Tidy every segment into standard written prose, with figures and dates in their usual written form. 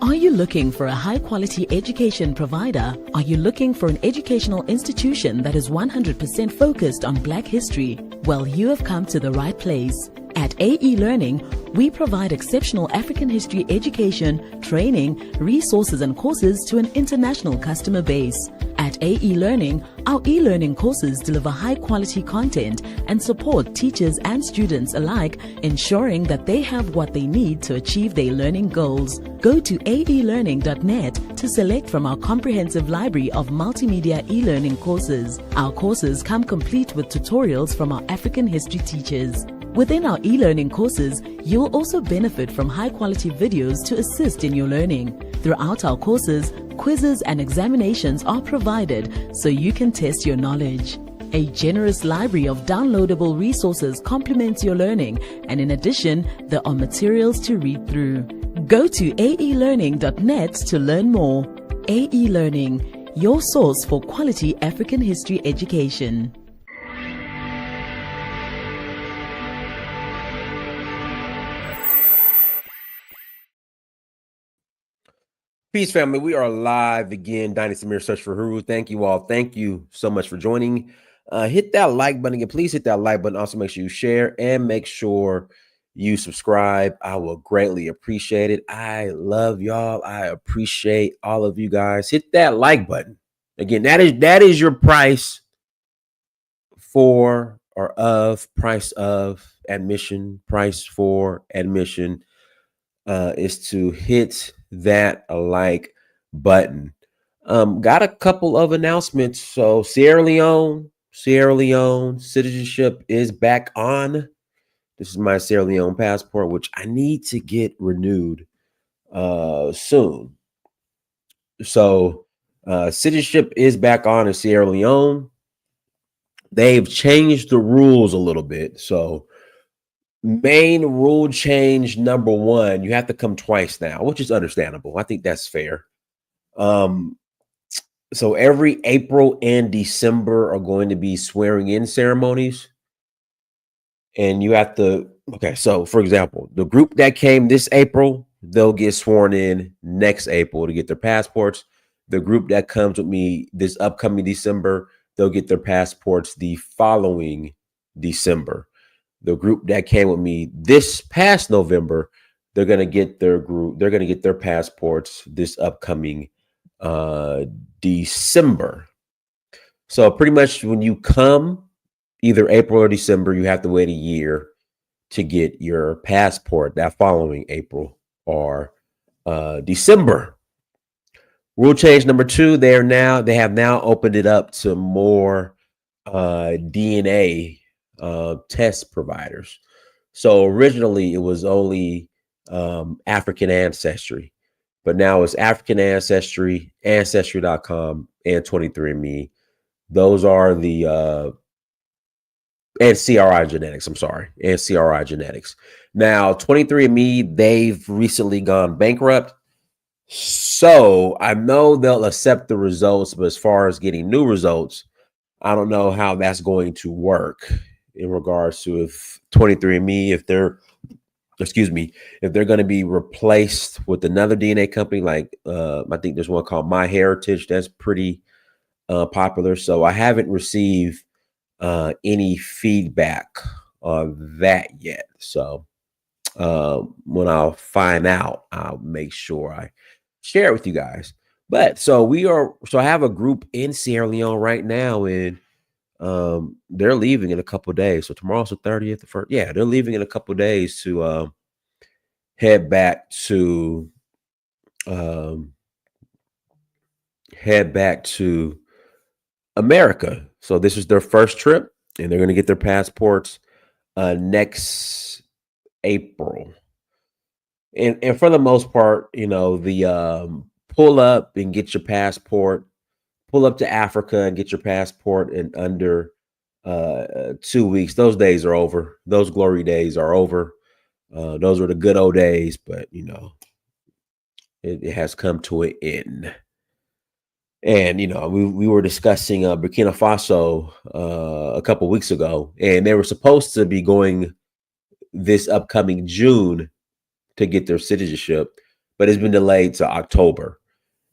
Are you looking for a high-quality education provider? Are you looking for an educational institution that is 100% focused on Black history? Well, you have come to the right place. At AE Learning, we provide exceptional African history education, training, resources and courses to an international customer base. At AE Learning, our e-learning courses deliver high-quality content and support teachers and students alike, ensuring that they have what they need to achieve their learning goals. Go to aelearning.net to select from our comprehensive library of multimedia e-learning courses. Our courses come complete with tutorials from our African history teachers. Within our e-learning courses, you will also benefit from high-quality videos to assist in your learning. Throughout our courses, quizzes and examinations are provided so you can test your knowledge. A generous library of downloadable resources complements your learning, and in addition, there are materials to read through. Go to aelearning.net to learn more. AE Learning, your source for quality African history education. Peace, family. We are live again. Dynasty Mirror Search for Huru. Thank you all. Thank you so much for joining. Hit that like button again. Please hit that like button. Also, make sure you share and make sure you subscribe. I will greatly appreciate it. I love y'all. I appreciate all of you guys. Hit that like button. Again, that is your price for or of price of admission. Price for admission is to hit that like button. Got a couple of announcements. So Sierra Leone citizenship is back on. This is my Sierra Leone passport, which I need to get renewed soon. So citizenship is back on in Sierra Leone. They've changed the rules a little bit. So main rule change number one, you have to come twice now, which is understandable. I think that's fair. So every April and December are going to be swearing in ceremonies. And you have to, okay, so for example, the group that came this April, they'll get sworn in next April to get their passports. The group that comes with me this upcoming December, they'll get their passports the following December. The group that came with me this past November, they're going to get their passports this upcoming December. So pretty much when you come either April or December, you have to wait a year to get your passport that following April or December. Rule change number two, they have now opened it up to more DNA test providers. So originally it was only African ancestry, but now it's African ancestry, ancestry.com, and 23andMe. Those are the and CRI genetics. I'm sorry, and CRI genetics. Now 23andMe, they've recently gone bankrupt, so I know they'll accept the results, but as far as getting new results, I don't know how that's going to work in regards to if 23andMe, if they're going to be replaced with another DNA company, like I think there's one called MyHeritage that's pretty popular. So I haven't received any feedback on that yet. So when I'll find out, I'll make sure I share it with you guys. But so I have a group in Sierra Leone right now, and they're leaving in a couple of days. So tomorrow's the 30th, the first. Yeah, they're leaving in a couple of days to head back to America. So this is their first trip, and they're going to get their passports next April. And for the most part, the pull up and get your passport. Pull up to Africa and get your passport in under 2 weeks. Those days are over. Those glory days are over. Those were the good old days, but it has come to an end. And we were discussing Burkina Faso a couple weeks ago, and they were supposed to be going this upcoming June to get their citizenship, but it's been delayed to October.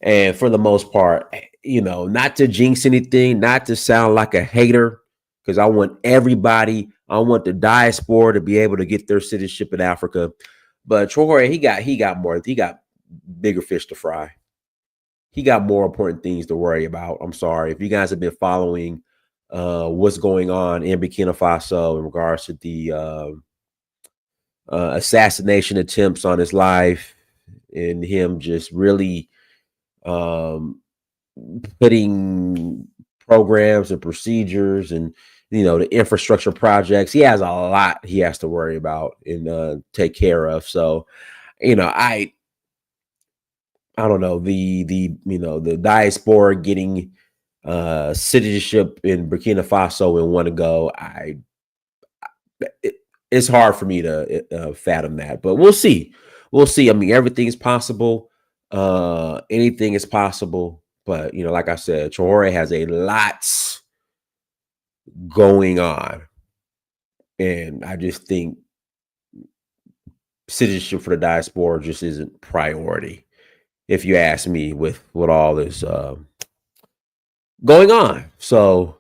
And for the most part, not to jinx anything, not to sound like a hater, because I want everybody, I want the diaspora to be able to get their citizenship in Africa. But Troy, he got bigger fish to fry. He got more important things to worry about. I'm sorry if you guys have been following what's going on in Burkina Faso in regards to the assassination attempts on his life, and him just really putting programs and procedures and the infrastructure projects. He has a lot he has to worry about and take care of. So I don't know, the diaspora getting citizenship in Burkina Faso in one go. It's hard for me to fathom that, but we'll see. We'll see. I mean, everything's possible. Anything is possible. But like I said, Traore has a lot going on, and I just think citizenship for the diaspora just isn't priority, if you ask me, with what all this going on. So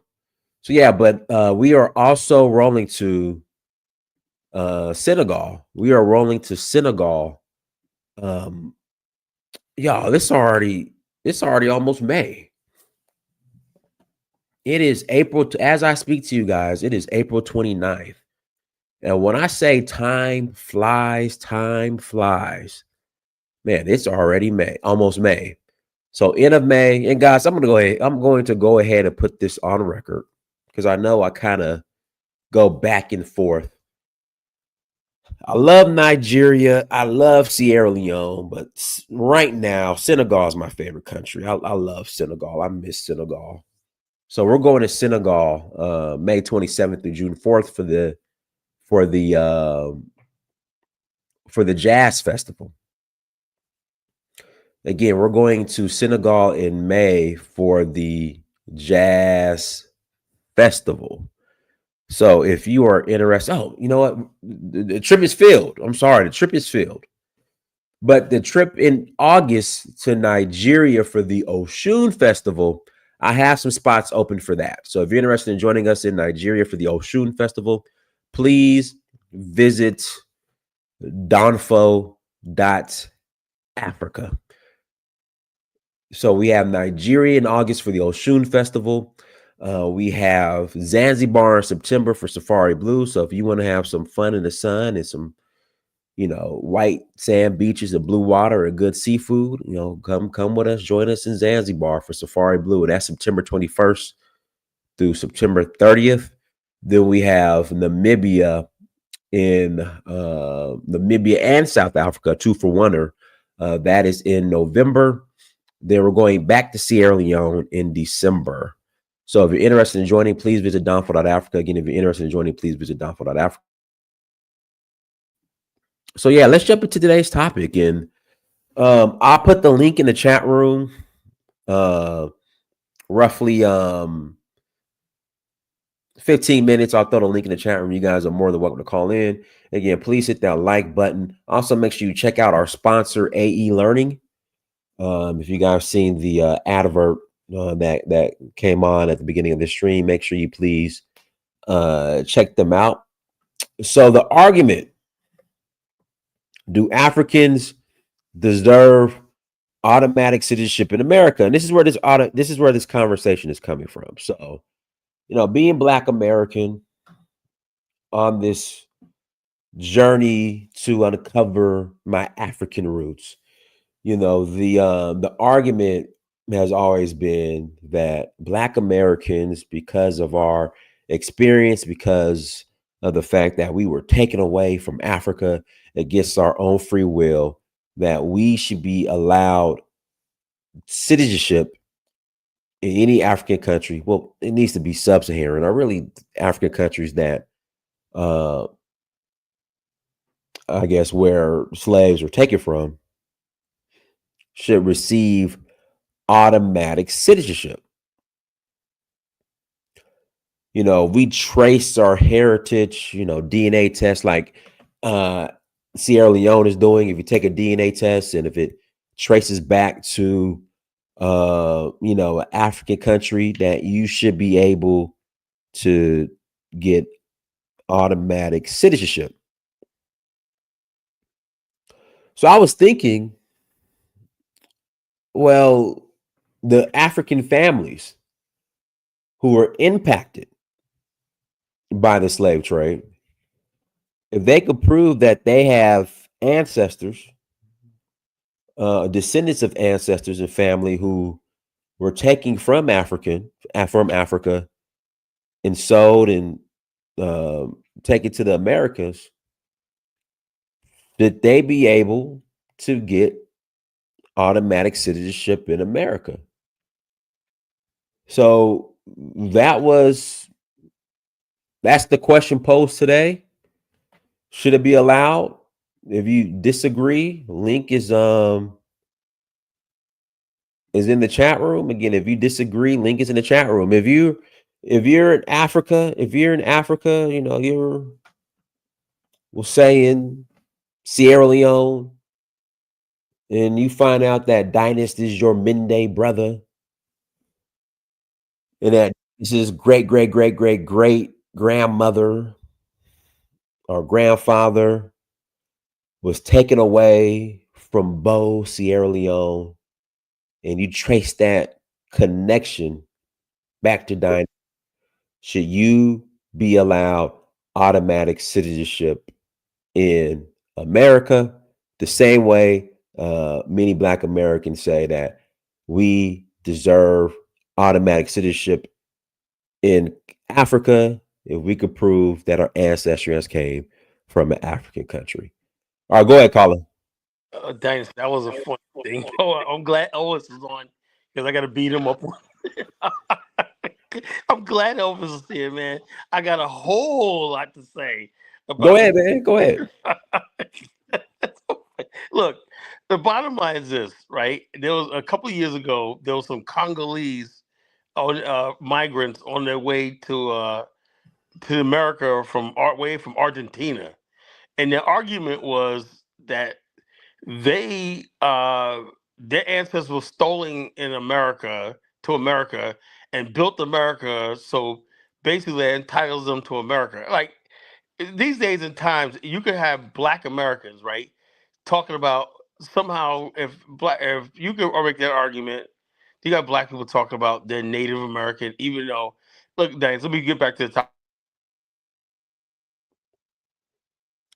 yeah, but we are also rolling to Senegal. We are rolling to Senegal. Y'all, it's already almost May. It is April, as I speak to you guys, it is April 29th. And when I say time flies, man, it's already May, almost May. So end of May. And guys, I'm going to go ahead and put this on record, because I know I kind of go back and forth. I love Nigeria. I love Sierra Leone, but right now, Senegal is my favorite country. I love Senegal. I miss Senegal. So we're going to Senegal, May 27th through June 4th for the Jazz Festival. Again, we're going to Senegal in May for the Jazz Festival. So if you are interested, you know what? The trip is filled. I'm sorry, the trip is filled. But the trip in August to Nigeria for the Oshun Festival, I have some spots open for that. So if you're interested in joining us in Nigeria for the Oshun Festival, please visit donfo.africa. So we have Nigeria in August for the Oshun Festival. We have Zanzibar in September for Safari Blue. So if you want to have some fun in the sun and some, white sand beaches and blue water and good seafood, come with us. Join us in Zanzibar for Safari Blue. That's September 21st through September 30th. Then we have Namibia and South Africa, 2-for-1er. That is in November. Then we're going back to Sierra Leone in December. So if you're interested in joining, please visit donfo.africa. Again, if you're interested in joining, please visit donfo.africa. So yeah, let's jump into today's topic. And I'll put the link in the chat room. Roughly 15 minutes. I'll throw the link in the chat room. You guys are more than welcome to call in. Again, please hit that like button. Also, make sure you check out our sponsor, AE Learning. If you guys seen the advert that came on at the beginning of the stream, make sure you please check them out. So the argument: do Africans deserve automatic citizenship in America? And this is where this conversation is coming from. So, being Black American on this journey to uncover my African roots, the argument has always been that Black Americans, because of our experience, because of the fact that we were taken away from Africa against our own free will, that we should be allowed citizenship in any African country. Well, it needs to be sub-Saharan, or really African countries that I guess where slaves were taken from, should receive automatic citizenship. We trace our heritage, DNA tests, like Sierra Leone is doing. If you take a DNA test and if it traces back to an African country, that you should be able to get automatic citizenship. So I was thinking, well, the African families who were impacted by the slave trade, if they could prove that they have ancestors, descendants of ancestors and family who were taken from Africa and sold and taken to the Americas, that they be able to get automatic citizenship in America. So that's the question posed today. Should it be allowed? If you disagree, link is in the chat room. Again, if you disagree, link is in the chat room. If you're in Africa, you're we'll say in Sierra Leone, and you find out that Dynasty is your Mende brother, and that this is great, great, great, great, great grandmother or grandfather was taken away from Bo, Sierra Leone, and you trace that connection back to Dynasty, should you be allowed automatic citizenship in America? The same way many Black Americans say that we deserve automatic citizenship in Africa if we could prove that our ancestry has came from an African country. All right, go ahead, Colin. Dynasty, that was a fun thing. Oh, I'm glad Elvis is on because I got to beat him up. I'm glad Elvis is here, man. I got a whole lot to say Go about ahead, man. Go ahead. Look, the bottom line is this, right? There was a couple of years ago, there was some Congolese migrants on their way to America from Argentina, and their argument was that they their ancestors were stolen in America to America and built America, so basically that entitles them to America. Like these days and times, you could have Black Americans, right, talking about somehow if you could make that argument, you got Black people talking about they're Native American, even though look, Dan, let me get back to the top.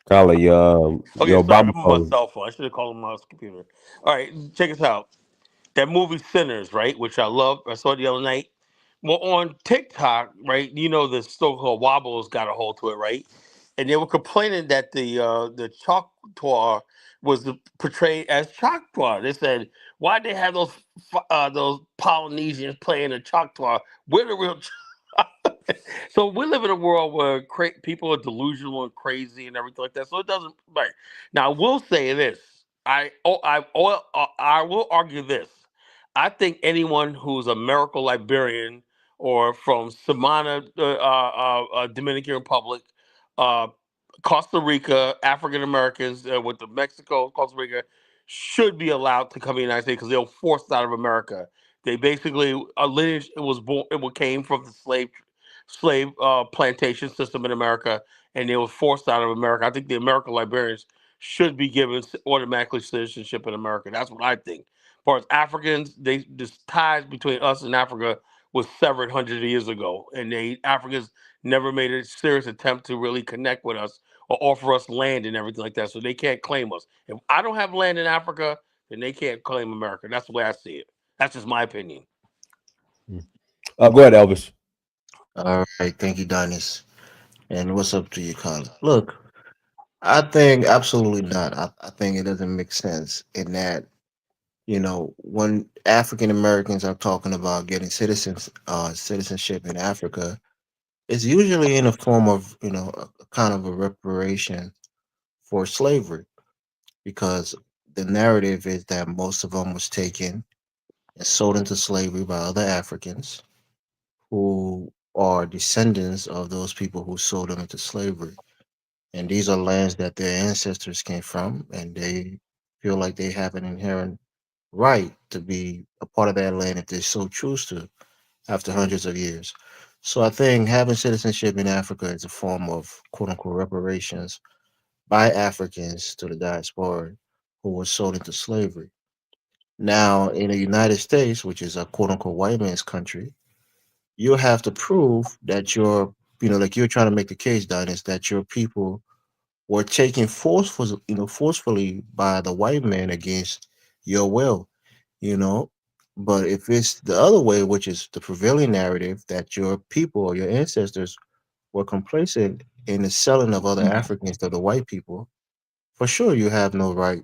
Colin, Okay, your sorry, Obama I'm on my phone. cell phone. I should have called him on my computer. All right, check us out. That movie Sinners, right, which I love. I saw it the other night. Well, on TikTok, right, the so-called Wobbles got a hold to it, right, and they were complaining that the Choctaw was portrayed as Choctaw. They said, why they have those Polynesians playing the Choctaw? We're the real. So we live in a world where people are delusional and crazy and everything like that. So it doesn't. Right now, I will say this. I will argue this. I think anyone who's a miracle Liberian or from Samana, Dominican Republic, uh, Costa Rica, African Americans with the Mexico, Costa Rica, should be allowed to come to the United States because they were forced out of America. They basically a lineage it was born it came from the slave plantation system in America, and they were forced out of America. I think the American Liberians should be given automatically citizenship in America. That's what I think. As far as Africans, this ties between us and Africa was severed hundreds of years ago, and they Africans never made a serious attempt to really connect with us or offer us land and everything like that. So they can't claim us. If I don't have land in Africa, then they can't claim America. That's the way I see it. That's just my opinion. Go ahead, Elvis. All right, thank you, Donis. And what's up to you, Colin? Look, I think absolutely not. I think it doesn't make sense in that, when African Americans are talking about getting citizenship in Africa, it's usually in a form of, a kind of a reparation for slavery, because the narrative is that most of them was taken and sold into slavery by other Africans who are descendants of those people who sold them into slavery. and these are lands that their ancestors came from, and they feel like they have an inherent right to be a part of that land if they so choose to after hundreds of years. So I think having citizenship in Africa is a form of quote unquote reparations by Africans to the diaspora who were sold into slavery. Now, in the United States, which is a quote unquote white man's country, you have to prove that like you're trying to make the case, Don, is that your people were taken forcefully by the white man against your will, you know. But if it's the other way, which is the prevailing narrative that your people or your ancestors were complacent in the selling of other Africans to the white people, for sure you have no right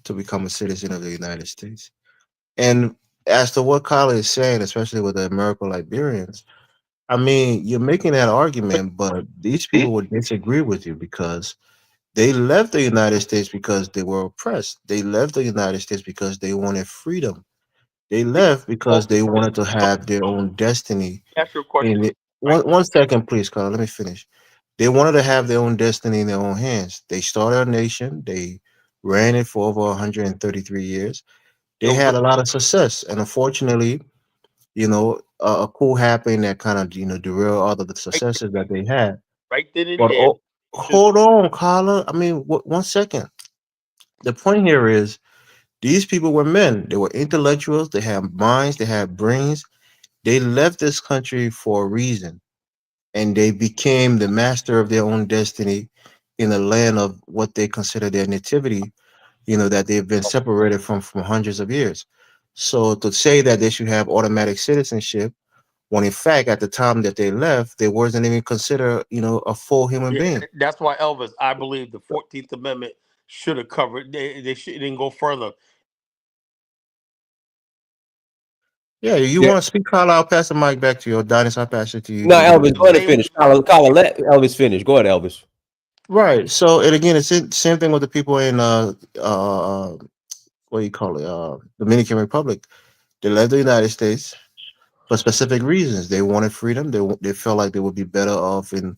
to become a citizen of the United States. And as to what Kyle is saying, especially with the American Liberians, I mean, you're making that argument, but these people would disagree with you because they left the United States because they were oppressed. They left the United States because they wanted freedom. They left because Well, they wanted to have their own destiny. ask you a question, In it. right? One second, please, Carl. Let me finish. They wanted to have their own destiny in their own hands. They started a nation. They ran it for over 133 years. It They was had a lot of success, and unfortunately, a coup happened that kind of derailed all of the right, successes that they had. right then and But there. Should hold on, Carla. I mean, one second. The point here is these people were men. They were intellectuals. They had minds. They had brains. They left this country for a reason, and they became the master of their own destiny in a land of what they consider their nativity. That they've been separated from hundreds of years. So to say that they should have automatic citizenship, when in fact at the time that they left, they wasn't even considered, a full human yeah, being. that's why Elvis. I believe the 14th Amendment should have covered. They shouldn't go further. Yeah, you Yeah. want to speak, Carl? I'll pass the mic back to you. Adonis, I'll pass it to you. You No, can go Elvis, go ahead ahead. and Same finish. Colin, let Elvis finish. Go ahead, Elvis. Right. So, and again, it's the same thing with the people in what do you call it? Dominican Republic. They left the United States for specific reasons. They wanted freedom. They felt like they would be better off in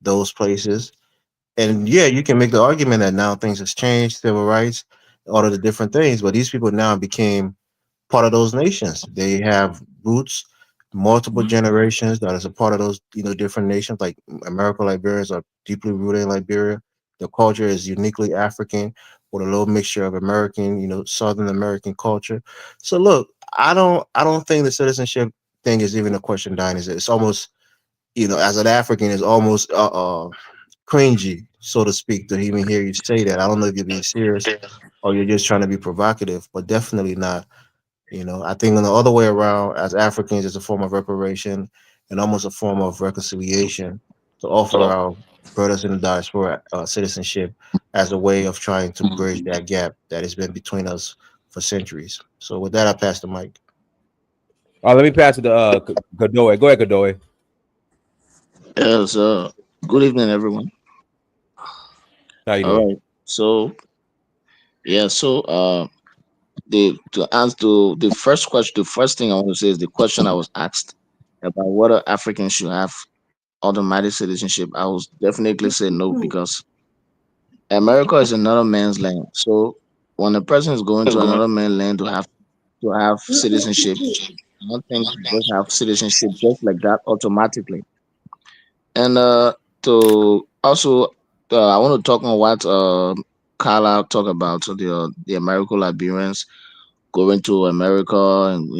those places. And yeah, you can make the argument that now things has changed, civil rights, all of the different things. But these people now became part of those nations. They have roots, multiple generations that is a part of those, different nations. Like American Liberians are deeply rooted in Liberia. The culture is uniquely African with a little mixture of American, Southern American culture. So look, I don't think the citizenship thing is even a question, Diane. It's almost, as an African, it's almost cringy, so to speak, to even hear you say that. I don't know if you're being serious or you're just trying to be provocative, but definitely not. I think on the other way around, as Africans, it's a form of reparation and almost a form of reconciliation to offer our brothers in the diaspora citizenship as a way of trying to bridge that gap that has been between us for centuries. So with that, I pass the mic. Let me pass it to Godoy. Go ahead, Godoy. Yes, good evening, everyone. How you All doing? right. So, yeah, the to answer to the first question, the first thing I want to say is the question I was asked about whether Africans should have automatic citizenship. I was definitely say no because America is another man's land. So, when a person is going to another man's land to have citizenship, I don't think you just have citizenship just like that automatically. And to also, I want to talk on what Carla talked about, so the American Liberians going to America and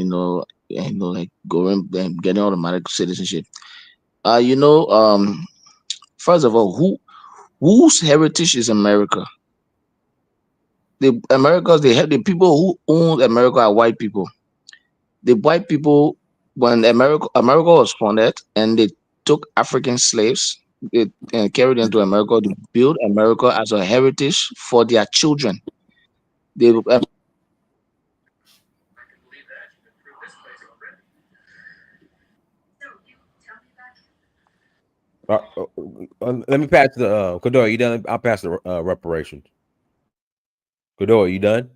like going and getting automatic citizenship. You know, first of all, whose heritage is America? The Americans, the people who own America are white people. The white people, when America was founded and they took African slaves and carried them to America to build America as a heritage for their children. They Let me pass the Godoy. You done? I'll pass the reparations. Godoy, you done?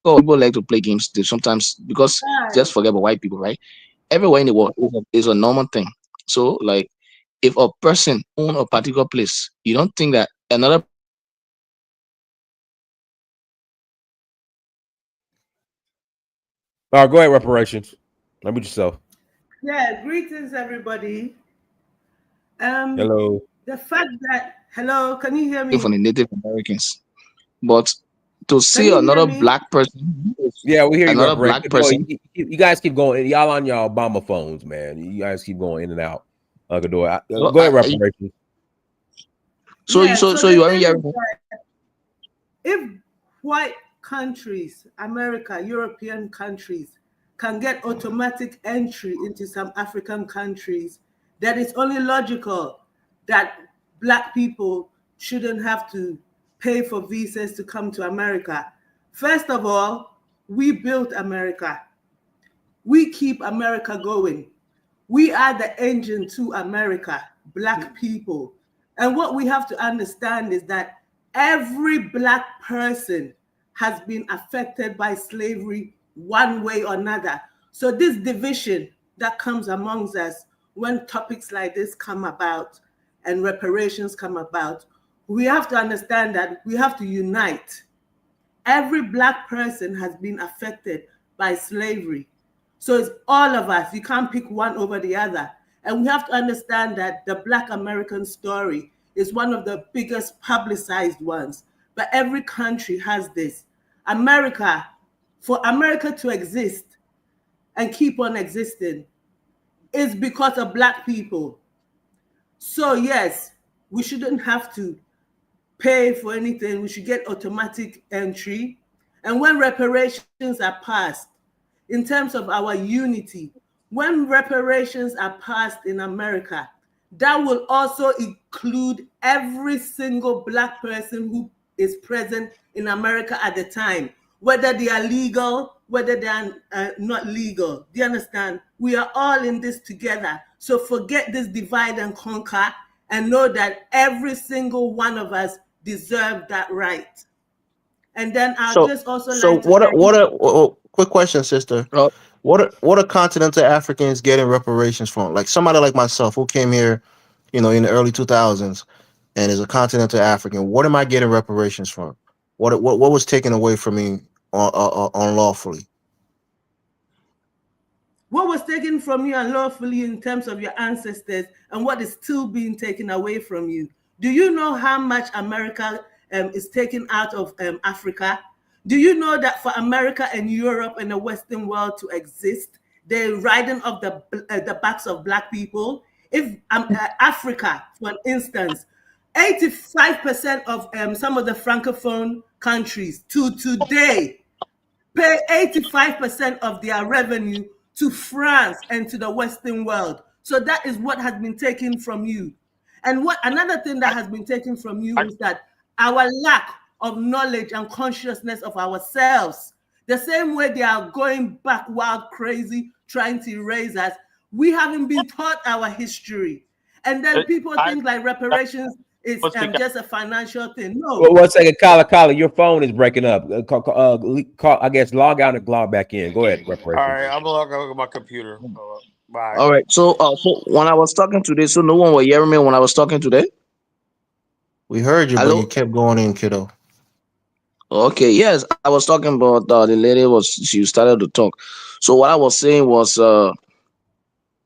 people like to play games. They sometimes just forget about white people, right? Everywhere in the world is a normal thing. So like if a person own a particular place, you don't think that another person can come and take that place and use it for reparations? All right, go ahead, reparations. Let me yourself. Yeah, greetings everybody. Um, Hello. the fact that hello, can you hear For the me? Native Americans, but to Can see you hear another me? black person, Yeah, we hear you, another reparations. black Go ahead. person. You guys keep going. Y'all on your Obama phones, man. You guys keep going in and out. So, Go ahead, reparations. Yeah, so so the you are thing is hearing me? that if white countries, America, European countries, can get automatic entry into some African countries, then it's only logical that black people shouldn't have to pay for visas to come to America. First of all, we built America. We keep America going. We are the engine to America, black people. And what we have to understand is that every black person has been affected by slavery one way or another. So this division that comes amongst us when topics like this come about and reparations come about, we have to understand that we have to unite. Every black person has been affected by slavery. So it's all of us. You can't pick one over the other. And we have to understand that the Black American story is one of the biggest publicized ones. But every country has this. America, for America to exist and keep on existing, is because of black people. So yes, we shouldn't have to pay for anything. We should get automatic entry. And when reparations are passed, in terms of our unity, when reparations are passed in America, that will also include every single black person who is present in America at the time, whether they are legal, whether they are not legal. Do you understand? We are all in this together. So forget this divide and conquer and know that every single one of us deserve that right. And then I'll So, just also so like to what? end. Quick question, sister. Uh, What are continental Africans getting reparations from? Like somebody like myself who came here, in the early 2000s, and is a continental African. What am I getting reparations from? What was taken away from me unlawfully? What was taken from you unlawfully in terms of your ancestors and what is still being taken away from you? Do you know how much America is taken out of Africa? Do you know that for America and Europe and the Western world to exist, they're riding off the backs of black people? If Africa, for instance, 85% of some of the francophone countries to today pay 85% of their revenue to France and to the Western world. So that is what has been taken from you. And what another thing that I, has been taken from you I, is that our lack of knowledge and consciousness of ourselves. The same way they are going back wild crazy trying to erase us, we haven't been taught our history. And then people I, think like I reparations is will speak. just a financial thing. Well, No. one second, Kala, your phone is breaking up. I guess log out and log back in. Go ahead, All reparations. right, I'm gonna look at my computer. Bye. all right. So when I was talking today, so no one was hearing me when I was talking today. We heard you, but you Hello. kept going in, kiddo. Okay. Yes, I was talking about the lady was she started to talk. So what I was saying was,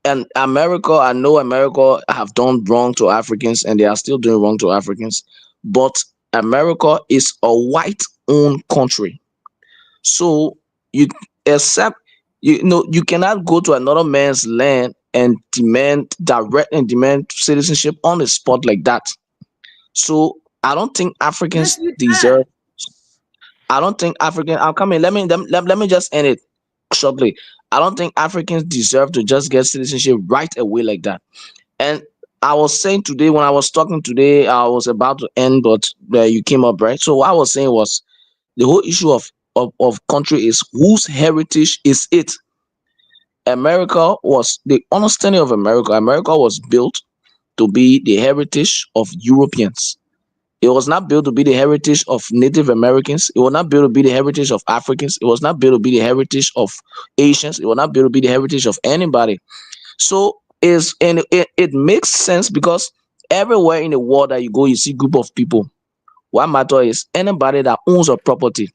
and America, I know America have done wrong to Africans, and they are still doing wrong to Africans. But America is a white-owned country. So you accept you cannot go to another man's land and demand citizenship on the spot like that. So I don't think Yes, Africans you deserve. can. I don't think African. I'm coming. Let me just end it shortly. I don't think Africans deserve to just get citizenship right away like that. And I was saying today when I was talking today, I was about to end, but you came up, right. So what I was saying was the whole issue of country is whose heritage is it. America was the understanding of America. America was built to be the heritage of Europeans. It was not built to be the heritage of Native Americans. It was not built to be the heritage of Africans. It was not built to be the heritage of Asians. It was not built to be the heritage of anybody. So is, and it makes sense because everywhere in the world that you go, you see group of people. What matter is anybody that owns a property,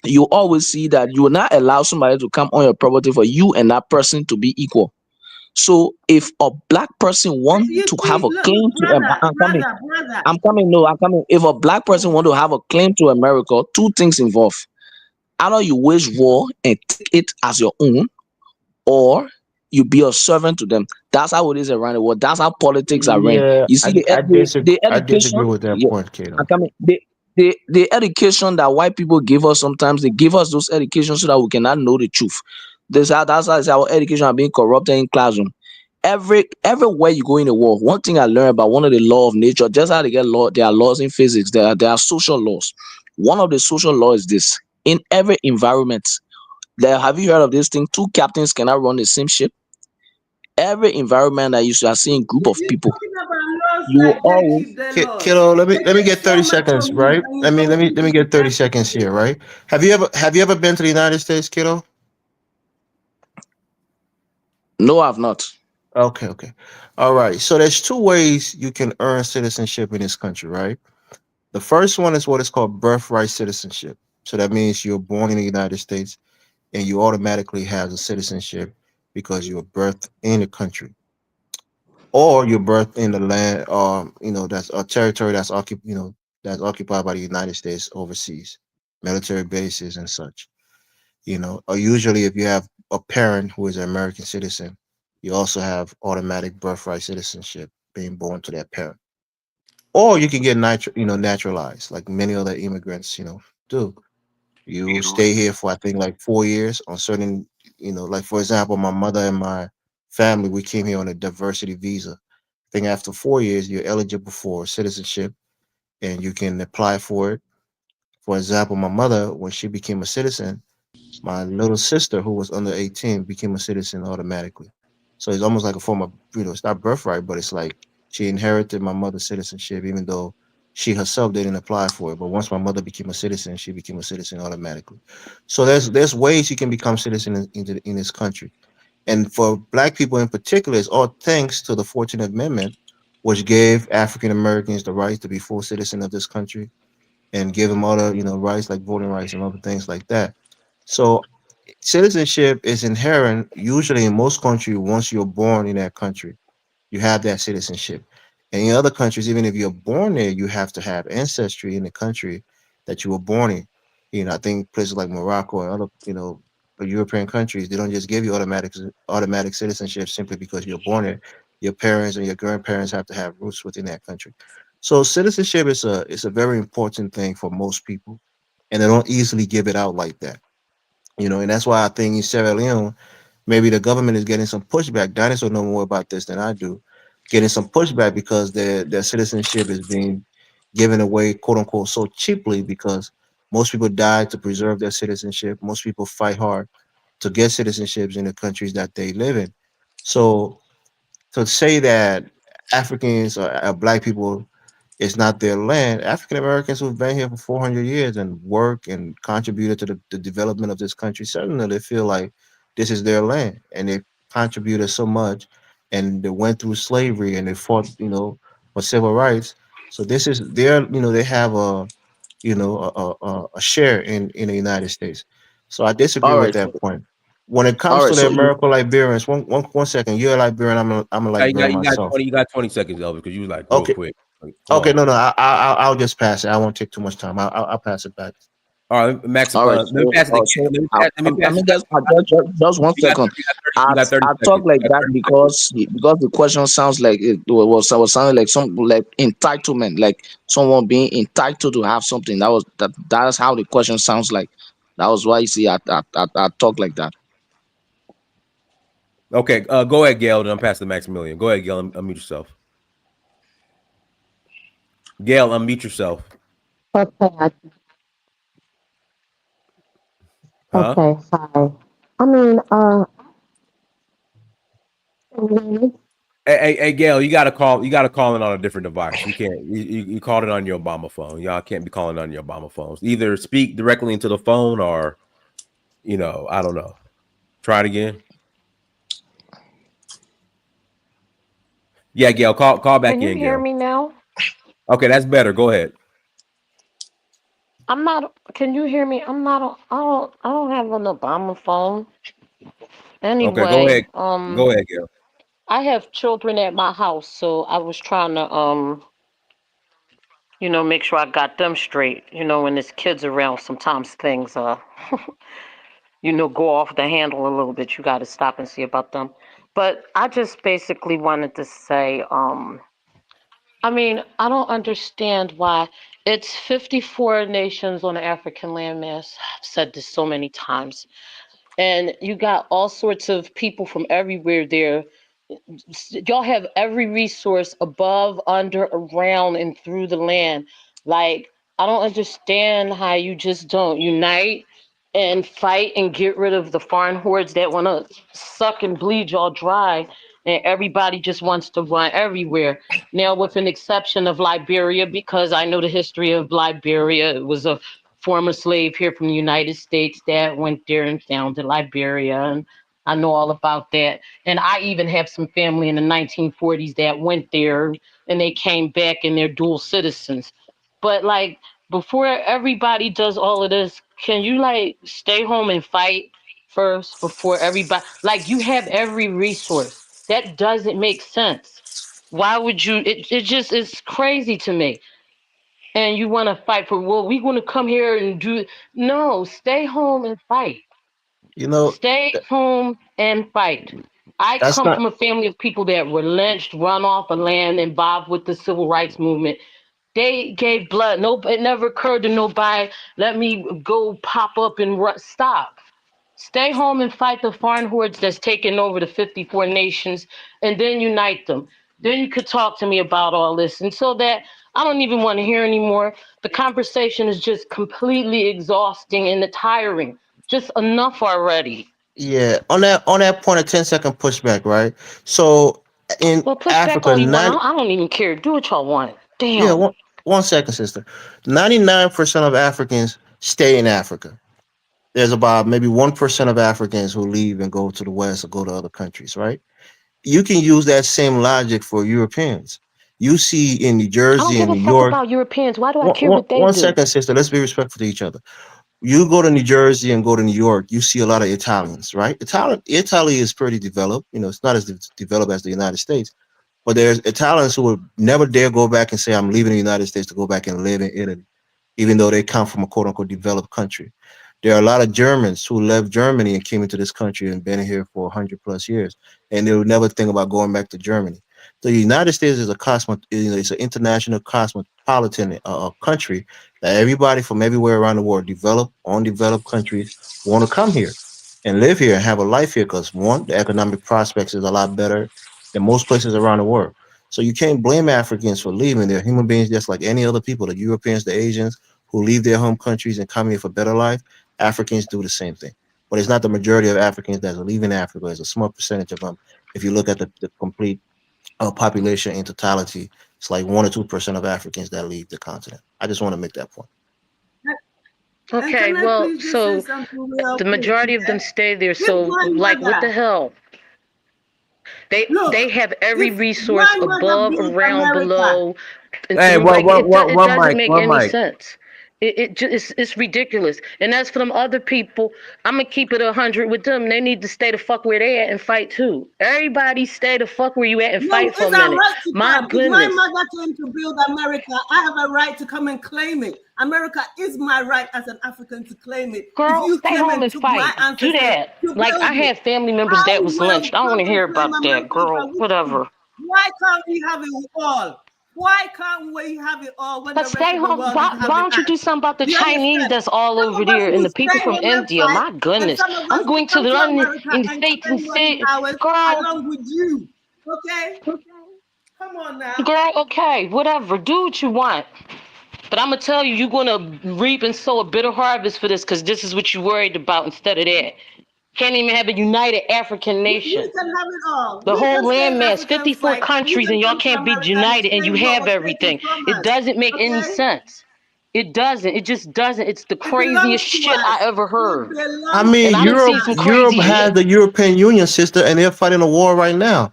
you always see that you will not allow somebody to come on your property for you and that person to be equal. So if a black person want You to have see, a look, claim to I'm coming, no, I'm coming. If a black person want to have a claim to America, two things involved. Either you wage war and take it as your own, or you be a servant to them. That's how it is around the world. That's how politics are ran. Yeah, You see, the I disagree education, with that yeah, point, I Kato. come the education that white people give us, sometimes they give us those education so that we cannot know the truth. That's how our education are being corrupted in classroom. Everywhere you go in the world, one thing I learned about one of the law of nature, just how they get law, there are laws in physics, there are social laws. One of the social laws is this: in every environment, there, have you heard of this thing? Two captains cannot run the same ship. Every environment that you are seeing group of you're people, talking about laws you will like they always keep their laws. Kiddo, They let me take get so 30 much seconds, from you right? and you don't Let me even get 30 protect seconds it. here, right? Have you ever been to the United States, kiddo? no, I've not. Okay, okay. All right. So there's two ways you can earn citizenship in this country, right? The first one is what is called birthright citizenship. So that means you're born in the United States and you automatically have a citizenship because you were birthed in the country. Or you're birthed in the land, that's a territory that's occupied by the United States overseas, military bases and such. Or usually if you have a parent who is an American citizen, you also have automatic birthright citizenship being born to that parent. Or you can get naturalized, like many other immigrants, do. You stay here for I think like 4 years on certain, like for example, my mother and my family, we came here on a diversity visa. I think after 4 years, you're eligible for citizenship and you can apply for it. For example, my mother, when she became a citizen, my little sister, who was under 18, became a citizen automatically. So it's almost like a form of, it's not birthright, but it's like she inherited my mother's citizenship, even though she herself didn't apply for it. But once my mother became a citizen, she became a citizen automatically. So there's ways you can become citizen in this country. And for black people in particular, it's all thanks to the 14th Amendment, which gave African Americans the right to be full citizen of this country and give them other, rights like voting rights and other things like that. So citizenship is inherent usually in most countries once you're born in that country. You have that citizenship. And in other countries, even if you're born there, you have to have ancestry in the country that you were born in. I think places like Morocco or other, European countries, they don't just give you automatic citizenship simply because you're born there. Your parents and your grandparents have to have roots within that country. So citizenship is a very important thing for most people, and they don't easily give it out like that. And that's why I think in Sierra Leone, maybe the government is getting some pushback. Dinosaur know more about this than I do, getting some pushback because their citizenship is being given away, quote unquote, so cheaply because most people die to preserve their citizenship. Most people fight hard to get citizenships in the countries that they live in. So to say that Africans or black people, it's not their land. African Americans who've been here for 400 years and work and contributed to the development of this country, certainly they feel like this is their land and they contributed so much and they went through slavery and they fought, for civil rights. So this is their, they have a share in the United States. So I disagree All with right, that point. When it all comes right. to the So you, American Liberians, one second, you're a Liberian, I'm a Yeah, you got Liberian myself. you got 20 seconds, Elvis, because you was like real Okay, quick. Like, come okay, on. no, I'll just pass it. I won't take too much time. I'll pass it back. All right, Max. all right. Let me pass it again. So Let me I pass mean, it back. just 1 second. You got 30 I talk seconds. like You got that 30 seconds. because the question sounds like it was sounding like some like entitlement, like someone being entitled to have something. That's how the question sounds like. That was why you see I talk like that. Okay, go ahead, Gail, and I'm passing to Maximilian. Go ahead, Gail, unmute yourself. Gail, unmute yourself. Okay, Huh? okay, sorry. I mean, mhm. Hey, Gail, you got to call. You got to call in on a different device. You can't. You called it on your Obama phone. Y'all can't be calling on your Obama phones. Either speak directly into the phone, or I don't know. Try it again. Yeah, Gail, call back Can you in, hear Gail. me now? Okay, that's better. Go ahead. I'm not. Can you hear me? I'm not. I don't have an Obama phone. Okay, go Anyway, ahead. Go ahead, Gail. I have children at my house, so I was trying to make sure I got them straight. When there's kids around, sometimes things go off the handle a little bit. You got to stop and see about them. But I just basically wanted to say, I mean, I don't understand why it's 54 nations on the African landmass. I've said this so many times. And you got all sorts of people from everywhere there. Y'all have every resource above, under, around, and through the land. Like, I don't understand how you just don't unite and fight and get rid of the foreign hordes that want to suck and bleed y'all dry. And everybody just wants to run everywhere. Now, with an exception of Liberia, because I know the history of Liberia. It was a former slave here from the United States that went there and founded Liberia. And I know all about that. And I even have some family in the 1940s that went there and they came back and they're dual citizens. But like before everybody does all of this, can you like stay home and fight first before everybody? Like you have every resource. That doesn't make sense. Why would you? It just is crazy to me. And you want to fight for, well, we want to come here and do. No, stay home and fight. You know, Stay th- home and fight. I that's come not. from a family of people that were lynched, run off of land, involved with the civil rights movement. They gave blood. No, it never occurred to nobody. Let me go pop up and stop. Stay home and fight the foreign hordes that's taking over the 54 nations, and then unite them. Then you could talk to me about all this. And so that I don't even want to hear anymore. The conversation is just completely exhausting and tiring. Just enough already. Yeah, on that point, a 10-second pushback, right? So in Well, push back Africa, all you want. 90, I don't even care. Do what y'all want. yeah, Damn. one second, sister. 99% of Africans stay in Africa. There's about maybe 1% of Africans who leave and go to the West or go to other countries, right? You can use that same logic for Europeans. You see in New I don't Jersey give and a New fuck York, about Europeans. Why do I one, care one, what they one do? second, sister, let's be respectful to each other. You go to New Jersey and go to New York, you see a lot of Italians, right? Italy is pretty developed. It's not as developed as the United States, but there's Italians who would never dare go back and say, I'm leaving the United States to go back and live in Italy, even though they come from a quote unquote developed country. There are a lot of Germans who left Germany and came into this country and been here for 100 plus years, and they would never think about going back to Germany. The United States is it's an international cosmopolitan country that everybody from everywhere around the world, developed, undeveloped countries, want to come here and live here and have a life here because one, the economic prospects is a lot better than most places around the world. So you can't blame Africans for leaving. They're human beings just like any other people, the Europeans, the Asians who leave their home countries and come here for better life. Africans do the same thing. But it's not the majority of Africans that are leaving Africa. It's a small percentage of them. If you look at the complete population in totality, it's like 1 or 2% of Africans that leave the continent. I just want to make that point. And Okay, can I well, please just say so something real the quick? majority of Yeah? them stay there. If So, my like, what the mother, hell? They look, have every if resource my mother above, built around, America, below, and Hey, through. one, Like one, it one doesn't mic, make one any mic. sense. It's ridiculous. And as for them other people, I'm gonna keep it 100 with them. They need to stay the fuck where they at and fight too. Everybody stay the fuck where you at and no, fight for a it's our minute. right to My fight. If my goodness, mother came to build America, I have a right to come and claim it. America is my right as an African to claim it. If girl, you stay came home and and took my fight. Do ancestors that. to Like I build it, had family members I that was will lynched. I don't want come to and hear claim about that, America girl. with you. Whatever. Why can't we have it all? Why can't we have it all when But the rest stay of the home. world is Why having don't you us? do something about the Do you Chinese understand? that's all Some over of us there and will the people stay from home and India? fight, My and goodness. some of I'm us will going to come to London America in the and States and claim what is say, ours girl, along with you. Okay? Come on now. girl, okay, whatever. Do what you want. But I'm going to tell you, you're going to reap and sow a bitter harvest for this because this is what you're worried about instead of that. Can't even have a united African We nation. can have it all. The We whole can stay in landmass, Africa and 54 fight, and you countries, can and y'all come to can't be America and united and you claim what have was taken everything. from It us. doesn't make any Okay? sense. It doesn't. It just doesn't. It's the It belongs craziest to shit us. I ever It heard. I belongs And mean, I to done seen Europe some us. Europe crazy has shit. the European Union, sister, and they're fighting a war right now.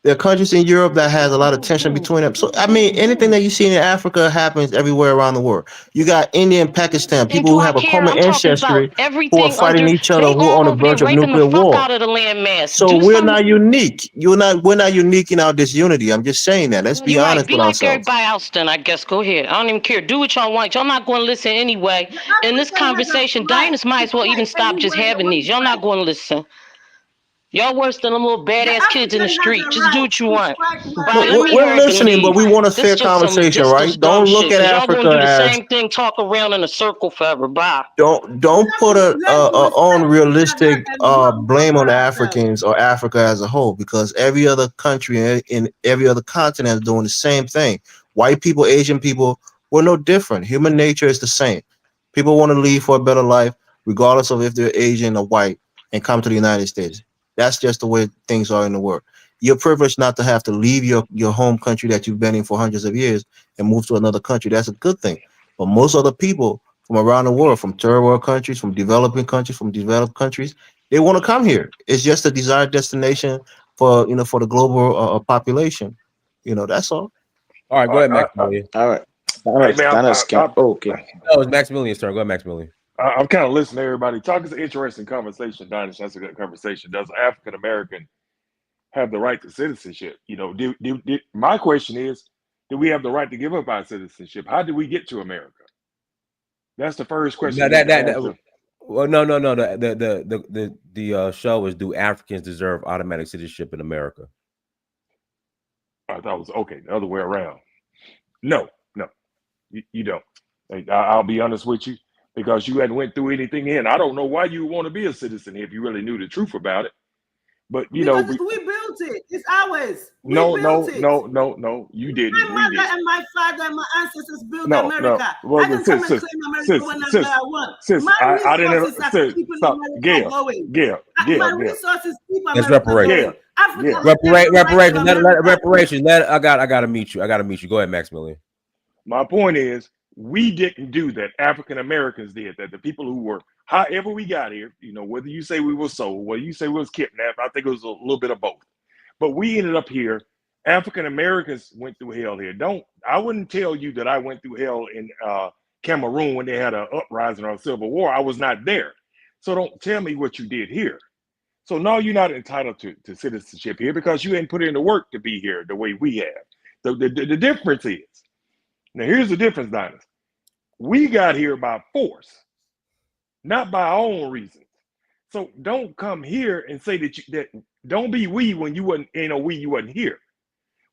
There are countries in Europe that has a lot of tension between them. So I mean, anything that you see in Africa happens everywhere around the world. You got India and Pakistan, And people do who I have a care? common I'm talking about ancestry who are everything fighting under. each other, They who are on all the over there verge of raping the nuclear fuck war. out of the landmass. So Do we're something. not unique. We're not unique in our disunity. I'm just saying that. Let's Well, be you're right. honest Be with like ourselves. everybody else then, I guess. Go ahead. I don't even care. Do what y'all want. Y'all not going to listen anyway. In this Africa has a conversation, right Diners might to as well even fight stop just anywhere they having want these. to Y'all not fight. going to listen. Y'all worse than them little The badass kids in the African has street. a Just do right what you to want. fight Bye. wherever Let they me We're want hurry up to and listening, but leave. we fight. want a This fair just conversation, dumb right? Don't look shit. at Because y'all going to Africa do the as same thing, talk around in a circle forever. Bye. don't put Let's a respect each other unrealistic and work blame on for the ourselves. Africans or Africa as a whole, because every other country in every other continent is doing the same thing. White people, Asian people, we're no different. Human nature is the same. People want to leave for a better life, regardless of if they're Asian or white, and come to the United States. That's just the way things are in the world. You're privileged not to have to leave your home country that you've been in for hundreds of years and move to another country. That's a good thing. But most other people from around the world, from third world countries, from developing countries, from developed countries, they want to come here. It's just a desired destination for for the global population. That's all. All right, go I, ahead, I, I, Maximilian. All right. hey man, Diners can. Oh, okay. No, it's Maximilian's turn. Go ahead, Maximilian. I'm kind of listening to everybody talk. It's an interesting conversation, Danish. That's a good conversation. Does an African American have the right to citizenship? My question is, do we have the right to give up our citizenship? How did we get to America? That's the first question No, we need to answer. well, no. The show is, do Africans deserve automatic citizenship in America? I thought it was okay. The other way around. No, you don't. I'll be honest with you, because you hadn't went through anything in. I don't know why you want to be a citizen if you really knew the truth about it. But Because we built it. It's ours. We no, built it. no. You didn't. My We mother did. and my father and my ancestors built No. America. Well, I didn't come and claim America whenever I want. My I didn't. resources are keeping Stop. America going. Gail. My resources keep It's America reparations. going. Africa Gail. has every right to Reparations. Let America. reparations. I gotta meet you. I gotta meet you. Go ahead, Maximilian. My point is, we didn't do that. African Americans did that. The people who were, however we got here, whether you say we were sold, whether you say we was kidnapped, I think it was a little bit of both. But we ended up here. African Americans went through hell here. I wouldn't tell you that I went through hell in Cameroon when they had an uprising or a civil war. I was not there. So don't tell me what you did here. So no, you're not entitled to citizenship here because you ain't put in the work to be here the way we have. The difference is, now here's the difference, Dinah. We got here by force, not by our own reasons. So don't come here and say that don't be we when you wasn't, you wasn't here.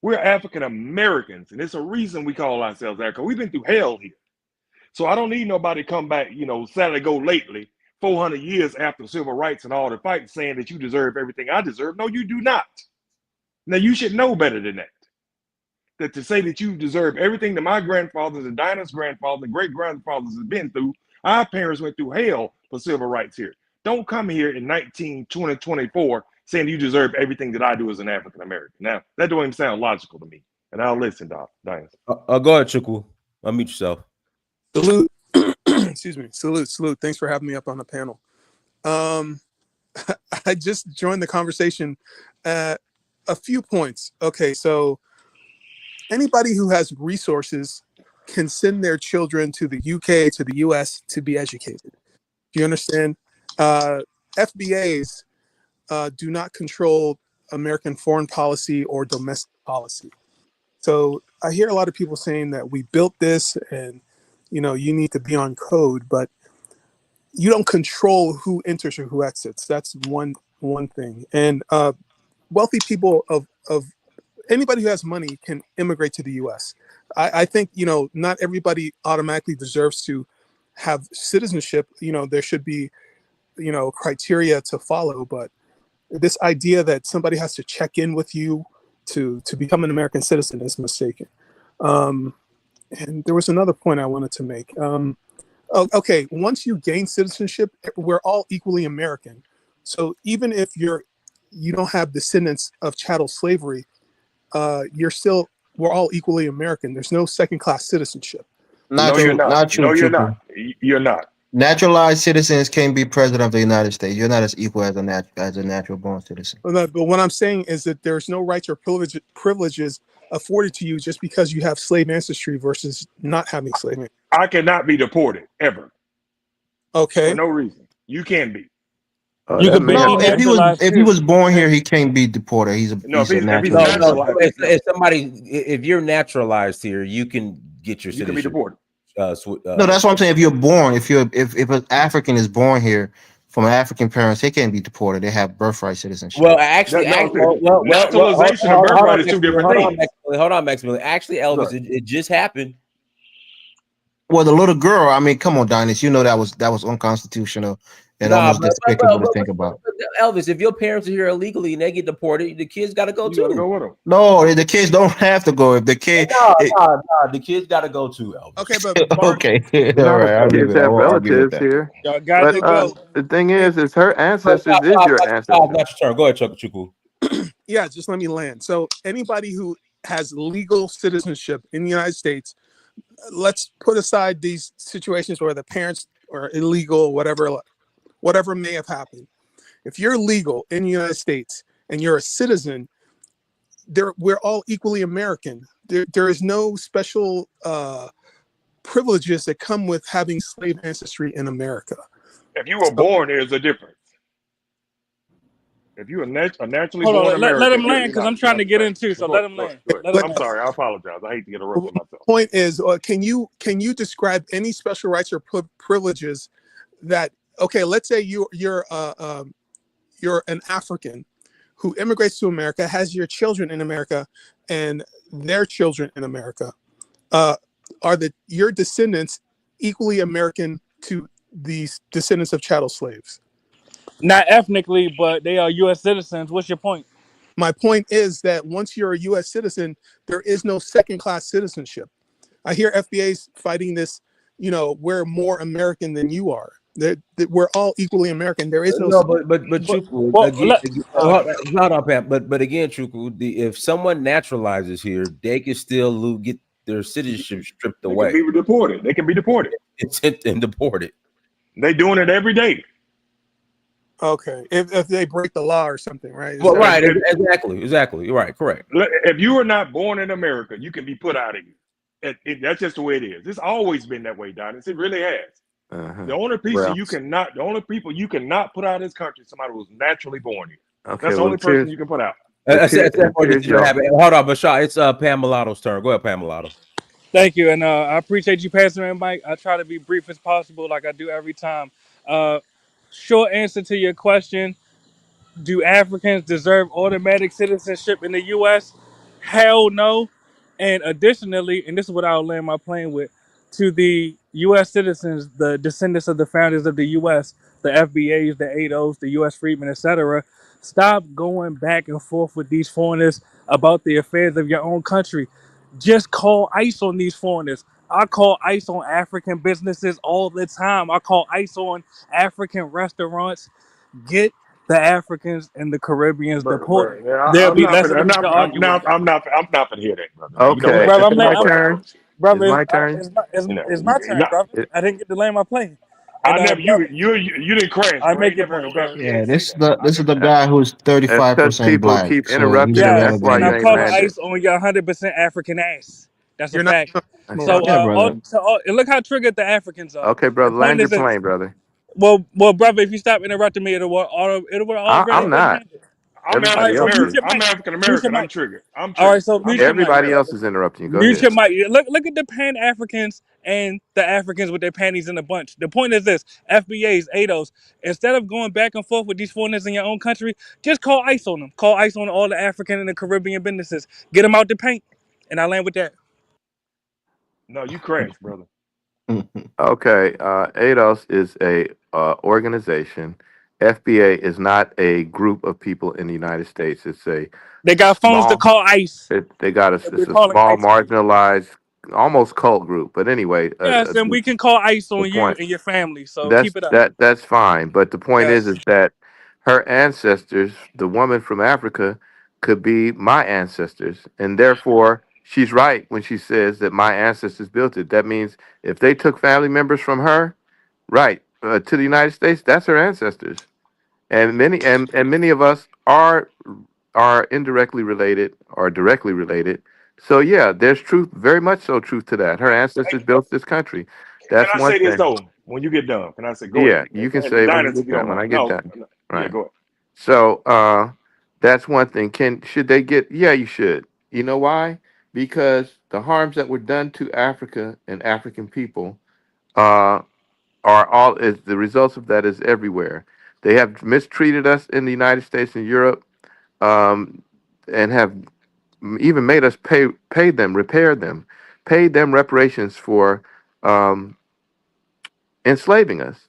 We're African Americans, and it's a reason we call ourselves African. We've been through hell here. So I don't need nobody to come back, Saturday go lately, 400 years after civil rights and all the fights, saying that you deserve everything I deserve. No, you do not. Now, you should know better than that. That to say that you deserve everything that my grandfathers and Dinah's grandfathers and great-grandfathers have been through, our parents went through hell for civil rights here. Don't come here in 2024 saying you deserve everything that I do as an African American. Now, that don't even sound logical to me. And I'll listen, Diane. Go ahead, Chukwu. Unmute yourself. Salute. Excuse me. Salute. Thanks for having me up on the panel. I just joined the conversation at a few points. Okay, so anybody who has resources can send their children to the UK, to the US to be educated. Do you understand? FBAs do not control American foreign policy or domestic policy. So I hear a lot of people saying that we built this and, you need to be on code, but you don't control who enters or who exits. That's one thing. And wealthy people of anybody who has money can immigrate to the U.S. I think, not everybody automatically deserves to have citizenship. There should be, criteria to follow. But this idea that somebody has to check in with you to become an American citizen is mistaken. And there was another point I wanted to make. Okay, once you gain citizenship, we're all equally American. So even if you don't have descendants of chattel slavery, we're all equally American. There's no second-class citizenship. No, you're not. Not true, No, you're Chukwu. not. You're not. Naturalized citizens can't be president of the United States. You're not as equal as a natural born citizen. But what I'm saying is that there's no rights or privileges afforded to you just because you have slave ancestry versus not having slave ancestry. I cannot be deported ever for Okay. no reason. You can be. You could be No, naturalized if he too. was born here, he can't be deported. He's a No, if he's natural. No, naturalized, if somebody, if you're naturalized here, you can get your you can be citizenship. deported. No, that's what I'm saying. If you're born, if an African is born here from African parents, they can't be deported. They have birthright citizenship. Well, actually, naturalization and birthright is two different things. Hold on, Maximilian. Actually, Elvis, it just happened. Well, the little girl. I mean, come on, Dinas. You know that was unconstitutional and almost despicable to think about. Elvis, if your parents are here illegally and they get deported, the kids got to go You too. gotta go with them. No, the kids don't have to go. If the kid, the kids got to go too, Elvis. Okay, but okay, all right. I'll give Kids it. I have won't argue with relatives that. here. Y'all got to go. The thing is her ancestors is your ancestors. Not your turn. Go ahead, Chuku. Yeah, just let me land. So anybody who has legal citizenship in the United States, let's put aside these situations where the parents are illegal, whatever may have happened. If you're legal in the United States and you're a citizen, we're all equally American. There is no special privileges that come with having slave ancestry in America. If you were born, there's a difference. If you are naturally Hold born on, American, let him land because I'm trying to get into. So let him land. I'm sorry, I apologize. I hate to interrupt myself. Point is, can you describe any special rights or privileges that? Okay, let's say you're an African who immigrates to America, has your children in America, and their children in America. Are your descendants equally American to the descendants of chattel slaves? Not ethnically, but they are U.S. citizens. What's your point? My point is that once you're a U.S. citizen, there is no second-class citizenship. I hear FBA's fighting this. We're more American than you are. That we're all equally American. There is no. But Chuku, hold on, Pam. But again, Chuku, if someone naturalizes here, they can still get their citizenship stripped away. They can be deported. They can be deported. It's and deported. They doing it every day. Okay, if they break the law or something, right? Well, right, exactly. You're right, correct. If you were not born in America, you can be put out of here. That's just the way it is. It's always been that way, Donis. It really has. The only people you cannot put out of this country is somebody who was naturally born here. Okay, that's the only person you can put out. Hold on, Bashar. It's Pam Mulatto's turn. Go ahead, Pam Mulatto. Thank you, and I appreciate you passing me, Mike. I try to be brief as possible, like I do every time. Short answer to your question: do Africans deserve automatic citizenship in the U.S.? Hell no. And additionally, and this is what I'll land my plane with, to the U.S. citizens, the descendants of the founders of the U.S., the FBAs, the ADOs, the U.S. freedmen, etc., stop going back and forth with these foreigners about the affairs of your own country. Just call ICE on these foreigners. I call ICE on African businesses all the time. I call ICE on African restaurants. Get the Africans and the Caribbeans deported. There'll be less of them to argue with. I'm not gonna hear that, brother. Okay, brother, it's my turn. Brother, it's my turn. It's my turn, brother. I didn't get to land my plane. I never. You didn't crash. I make your point, brother. Yeah, this is the guy who's 35% black. Keep interrupting. Yes, That's why and you I'm ain't calling landed. ICE on your 100% African ass. That's a You're not. fact. So, look how triggered the Africans are. Okay, brother, land your plane, brother. Well, brother, if you stop interrupting me, it'll already. I'm not. I'm African American. I'm triggered. All right, so mute your mic. Everybody else is interrupting you. Go Mute ahead. your mic. Look at the Pan Africans and the Africans with their panties in a bunch. The point is this: FBAs, ADOs. Instead of going back and forth with these foreigners in your own country, just call ICE on them. Call ICE on all the African and the Caribbean businesses. Get them out the paint. And I land with that. No, you crashed, brother. Okay, ADOS is a organization. FBA is not a group of people in the United States. They got phones to call ICE. They got it's a small, marginalized, almost cult group. But anyway, yes, and we can call ICE on you and your family. So keep it up. That's fine. But the point is that her ancestors, the woman from Africa, could be my ancestors, and therefore she's right when she says that my ancestors built it. That means if they took family members from her, right, to the United States, that's her ancestors, and many of us are indirectly related or directly related. So yeah, there's truth, very much so truth to that. Her Hey, ancestors built this country. can That's I one say this thing. though? When you get done, can I say go ahead? Yeah, you can And say it when you Dinus, if get you don't done. When I mind. get No, done, no, yeah, right? go ahead. So that's one thing. Should they get? Yeah, you should. You know why? Because the harms that were done to Africa and African people uh, are all is the results of that is everywhere. They have mistreated us in the United States and Europe, um, and have even made us pay them, repair them, paid them reparations for um, enslaving us.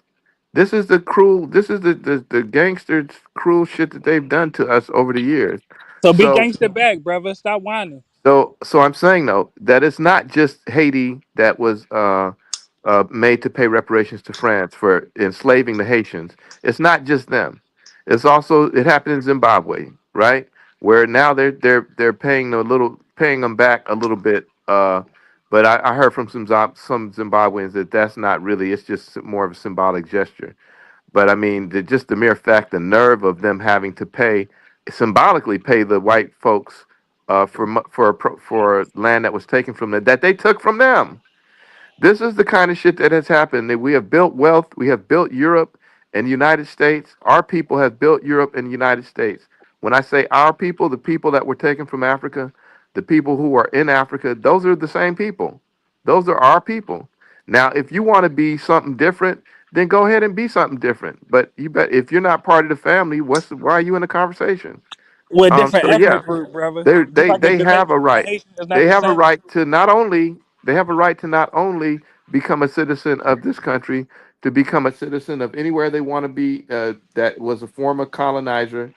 This is the cruel. This is the gangsters cruel shit that they've done to us over the years. So be So gangster back, brother. Stop whining. so I'm saying though that it's not just Haiti that was made to pay reparations to France for enslaving the Haitians. It's not just them. It's also it happened in Zimbabwe, right? Where now they're paying paying them back a little bit. But I heard from some Zimbabweans that that's not really. It's just more of a symbolic gesture. But I mean, just the mere fact, the nerve of them having to pay, symbolically pay the white folks for land that was taken from them, that they took from them. This is the kind of shit that has happened. That we have built wealth, we have built Europe and the United States. Our people have built Europe and the United States. When I say our people, the people that were taken from Africa, the people who are in Africa, those are the same people. Those are our people. Now, if you want to be something different, then go ahead and be something different. But you bet if you're not part of the family, why are you in the conversation? We're a different So ethnic yeah, group, brother. they Just they like the they have a Jamaicans and the right. Haitians is not They the have a same. right to not only become a citizen of this country, to become a citizen of anywhere they want to be. That was a former colonizer,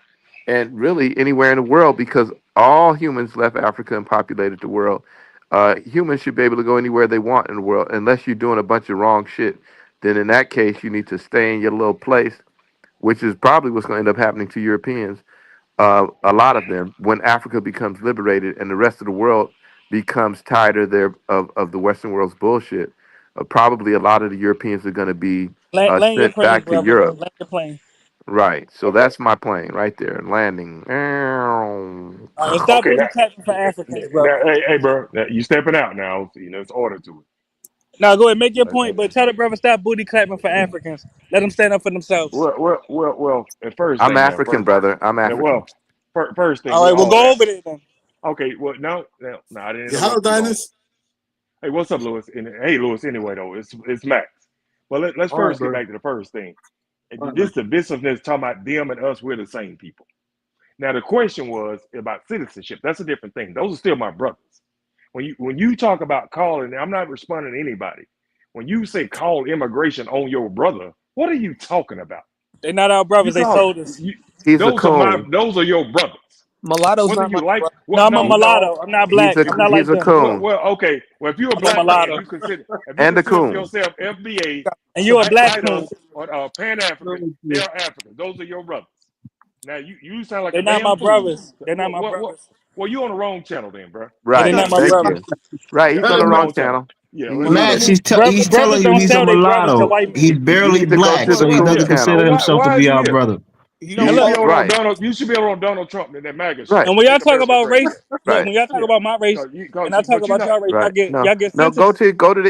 and really anywhere in the world, because all humans left Africa and populated the world. Humans should be able to go anywhere they want in the world, unless you're doing a bunch of wrong shit. Then in that case, you need to stay in your little place, which is probably what's going to end up happening to Europeans, a lot of them, when Africa becomes liberated and the rest of the world becomes tired of the Western world's bullshit. Probably a lot of the Europeans are going to be Land your sent plane, back to brother. Europe. Land your plane. Right. So Okay, that's my plane right there, landing. All right, and stop okay. booty clapping for Africans, brother. Hey, bro, you stepping out now. You know, it's order to Now go ahead, make your it. point, but tell the brother stop booty clapping for Africans. Let them stand up for themselves. Well. The first I'm thing now, African, brother. I'm African. well, first thing All we right, we'll all go have. over there then. Okay, well, no, I didn't Yeah, hello, interrupt you. All. Dinus. Hey, what's up, Lewis? Hey, Lewis. Anyway, though, it's Max. Well, let's All right, first get bro. back to the first thing. All right, This man. divisiveness talking about them and us. We're the same people. Now, the question was about citizenship. That's a different thing. Those are still my brothers. When you talk about calling, I'm not responding to anybody. When you say call immigration on your brother, what are you talking about? They're not our You brothers. They call sold us. you He's a coon. those are your brothers. Mulatto's Whether not my you like brother. No, what I'm a no no mulatto. I'm not He's black. a I'm not he's like a them. coon okay. Well, if you're a I'm a black man, mulatto. if you and a consider coon. yourself FBA, And you a Black black coon. Lidos, or Pan African, they're African. Those are your brothers. Now you sound like They're a not my damn fool. brothers. They're not my brothers. Well, you on the wrong channel then, bro. Yeah, they're You're Right. not not my Thank brothers. you. Right. yeah, He's on you're the on the wrong wrong channel. channel. Yeah, You well, need Max, to Brother, he's brothers telling you don't he's a sell their brothers to mulatto. white He's men. you barely need to go black, to well, the so he well, coon doesn't consider channel. himself to why be is he our here? brother. You You know, should be He's look. over on right. Donald. You should be over on Donald Trump and that MAGA shit. Right. And when y'all Make talk America about great. race, look, Right. when y'all talk Yeah, about my race, and I talk but you're about not. y'all race, Right. No. y'all get No. sensitive. Go to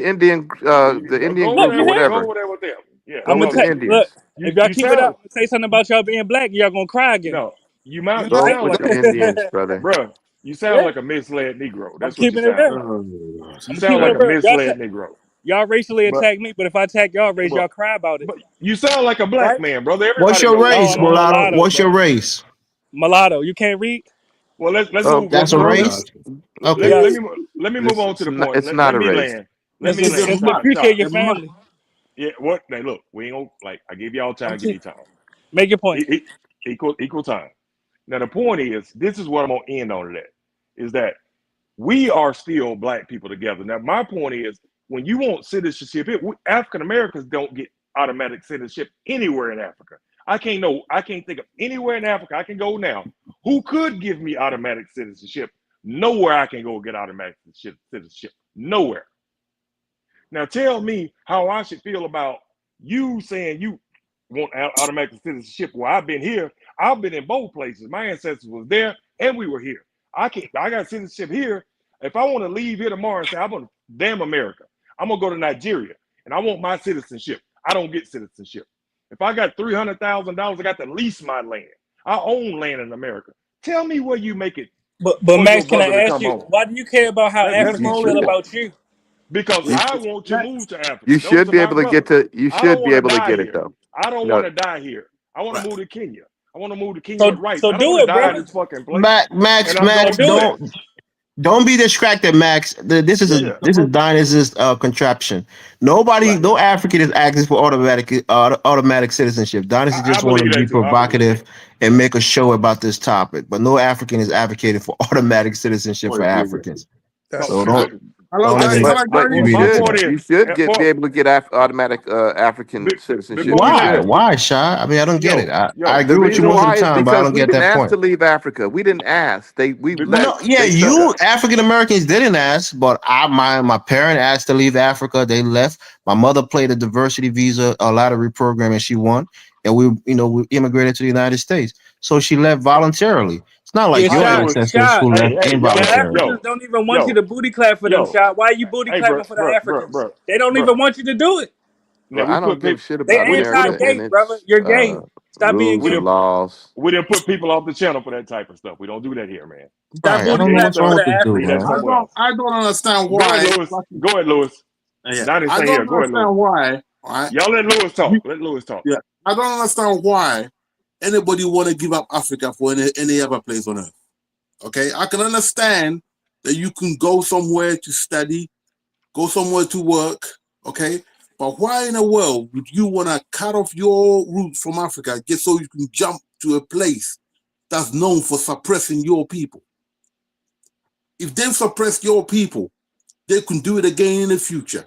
the Indian Go over Look, group there you or hear? with whatever. them. Yeah, I'm Go gonna with no, the tell. Look, Indians. if y'all you keep it sound up and say something about y'all being black, y'all gonna cry again. no, You know, Go right? with the Indians, brother. bruh. You sound Yeah, like a misled Negro. I'm That's what you keeping it sound real. like. Oh, You I'm sound keeping like it a real. misled Negro. Y'all racially But attack me, but if I attack y'all race, but y'all cry about it, but you sound like a black right? man, brother. What's Everybody your knows Oh, that. race, I'm a mulatto? mulatto, What's your brother. race? Mulatto. You can't read? Well, let's Oh, move. That's a Let, race? gotcha. Okay. Yeah. let me move on to the point. It's not Let a me race. land. Let It's me the, Is it land. it's the Stop. mutt? future of Stop. your It mutt? family. Yeah. What? Now look, we ain't gonna like. I gave y'all I'm time. Give keep, me time. make your point. Equal time. Now the point is, this is what I'm gonna end on. That is that we are still black people together. Now, my point is, when you want citizenship, African Americans don't get automatic citizenship anywhere in Africa. I can't think of anywhere in Africa I can go now who could give me automatic citizenship. Nowhere I can go get automatic citizenship. Nowhere. Now, tell me how I should feel about You saying you want automatic citizenship? Well, I've been here. I've been in both places. My ancestors was there, and we were here. I got citizenship here. If I want to leave here tomorrow and say I'm gonna damn America, I'm gonna go to Nigeria, and I want my citizenship. I don't get citizenship. If I got $300,000, I got to lease my land. I own land in America. Tell me where you make it But for Max, your can I brother to ask come you, home. why do you care about how That's You Africans only feel should. about you? because You I should. want to move to Africa. You Those should are be my able to get brothers. to. You I don't should be want to able to die get it here. though. I don't want No, to die here. I want to Right. move to Kenya. I want to move to Kenya with So rights. so I don't do want to it, die in brother. this fucking place. Max, And I'm So going to do do it. that. don't be distracted, Max. This is Yeah. this is Dinah's contraption. Nobody, Right. no African is asking for automatic citizenship. Dinah I just want to believe be that too. I believe provocative that. and make a show about this topic. But no African is advocating for automatic citizenship for Oh, yeah, yeah. Africans. That's So So true. Hello, don't I guys. think Can even I join you in? my read should. into point that. You is should be for, able to get automatic African citizenship. before You we Why? let should. Why, Shy? I mean, I don't get it. yo I yo The agree with you reason most of the why is time, but I because don't we get didn't that ask point. to leave Africa. We didn't ask. We let. No, yeah, They took you us. African Americans didn't ask, but my parent asked to leave Africa. They left. My mother played a diversity visa, a lottery program, and she won. And we immigrated to the United States. So she left voluntarily. It's not Yeah, like all your right, Shy, Louis. ancestors Shy. who Hey, left hey, The involuntarily. Africans don't even want you yo, to booty clap for them, yo. Shy. Why are you booty Hey, clapping for the Africans? They don't bro. even want you to do it. Now Well, we I don't put give a people. shit They about We didn't. We America didn't. and anti-gay, brother. its You're gay. Stop being rules We gay. and didn't. laws. We didn't put people off the channel for that type of stuff. We don't do that here, man. Stop Right. I You booty don't know gay what's clapping wrong for stuff, the with this dude, leave that man. Africans. somewhere else. I don't understand Go ahead, why. Louis. Go ahead, Louis. Yeah. Not I say here. don't Go ahead, Louis. understand why. Right. Y'all let Louis talk. Let Louis talk. Yeah. I don't understand why anybody want to give up Africa for any other place on earth. Okay. I can understand that you can go somewhere to study, go somewhere to work. Okay. But why in the world would you want to cut off your roots from Africa just so you can jump to a place that's known for suppressing your people? If they suppress your people, they can do it again in the future.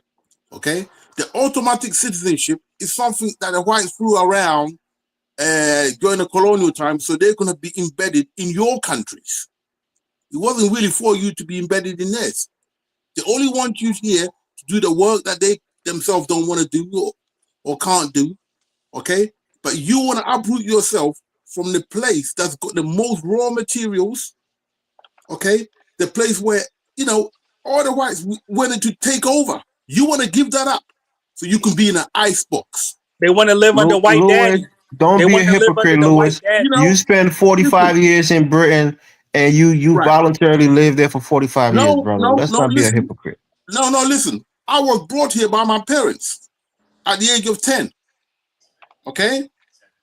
Okay? The automatic citizenship is something that the whites threw around during the colonial time, so they're going to be embedded in your countries. It wasn't really for you to be embedded in theirs. They only want you here to do the work that they themselves don't want to do or can't do. Okay? But you want to uproot yourself from the place that's got the most raw materials. Okay? The place where, all the whites wanted to take over. You want to give that up so you can be in an ice box. They want to live under white Lewis, daddy. don't They be a want to live under hypocrite, the white Lewis. You daddy. You know, spent listen, 45 years in Britain and you right. voluntarily lived there for 45 years, brother. Let's not be a Listen. hypocrite. No, listen. I was brought here by my parents at the age of 10. Okay?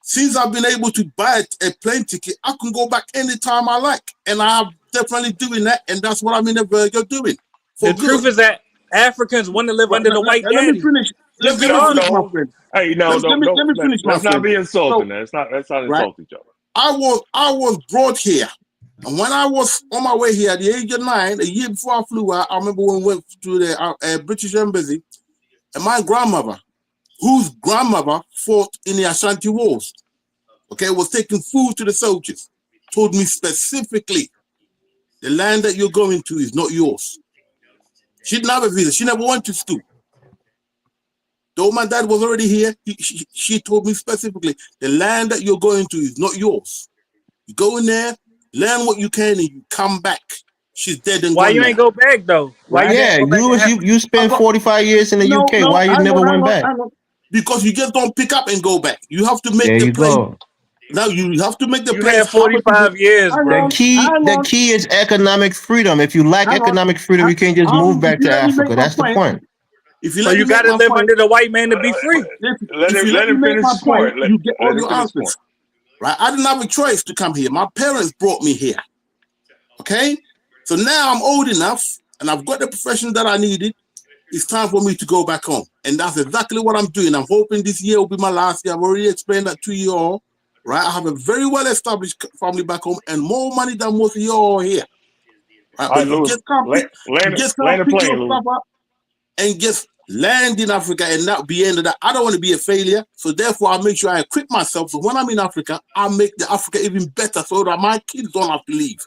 Since I've been able to buy a plane ticket, I can go back anytime I like. And I'm definitely doing that. And that's what I'm in the verge of doing The for truth good. is that Africans want to live Right, under the white let me daddy. finish. Let Just be me finish, honest. my No. friend. Hey, no, Let me finish, my let's not friend. be insulting. So, Let's not right, insult each other. I was brought here. And when I was on my way here at the age of 9, a year before I flew out, I remember when we went to the British Embassy, and my grandmother, whose grandmother fought in the Ashanti Wars, okay, was taking food to the soldiers, told me specifically, the land that you're going to is not yours. She didn't have a visa. She never went to school. Though my dad was already here, she told me specifically, the land that you're going to is not yours. You go in there, learn what you can, and you come back. She's dead and Why gone you ain't now, go back though? Why you right? didn't Yeah, go back to Lewis, Africa? you spent 45 years in the No, UK. Why you hang never went on, back? hang on. Because you just don't pick up and go back. You have to make There the you place. go. Now you have to make the You place had habitable. 45 years, Hang The bro. on, key, hang the on, key is economic freedom. If you lack hang on. economic freedom, you can't just move If back you to let me make Africa. my That's the point, point. if you So let me you got make to my live point, under the white man to be free. if you let Let me him make finish my his point, point. you get Let all him your finish his point. answers. Right? I didn't have a choice to come here. My parents brought me here. Okay? So now I'm old enough and I've got the profession that I needed. It's time for me to go back home. And that's exactly what I'm doing. I'm hoping this year will be my last year. I've already explained that to you all. Right? I have a very well-established family back home and more money than most of you all here. Right? All But right, Louis. you just Land can't the pick plane, your Louis. stuff up and just land in Africa and not be ended up. I don't want to be a failure. So therefore, I make sure I equip myself. So when I'm in Africa, I make the Africa even better so that my kids don't have to leave.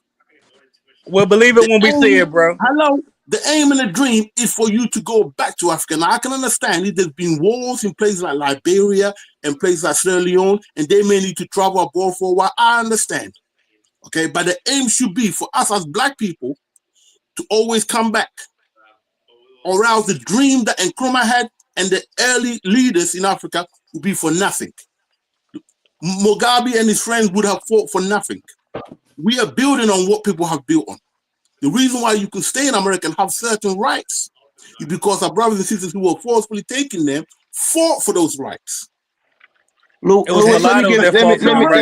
We'll believe it The when we see only it, bro. hello, the aim and the dream is for you to go back to Africa. Now, I can understand it. There's been wars in places like Liberia and places like Sierra Leone, and they may need to travel abroad for a while. I understand. Okay, but the aim should be for us as Black people to always come back, or else the dream that Nkrumah had and the early leaders in Africa would be for nothing. Mugabe and his friends would have fought for nothing. We are building on what people have built on. The reason why you can stay in America and have certain rights is because our brothers and sisters who were forcefully taking them fought for those rights. It was Louis, let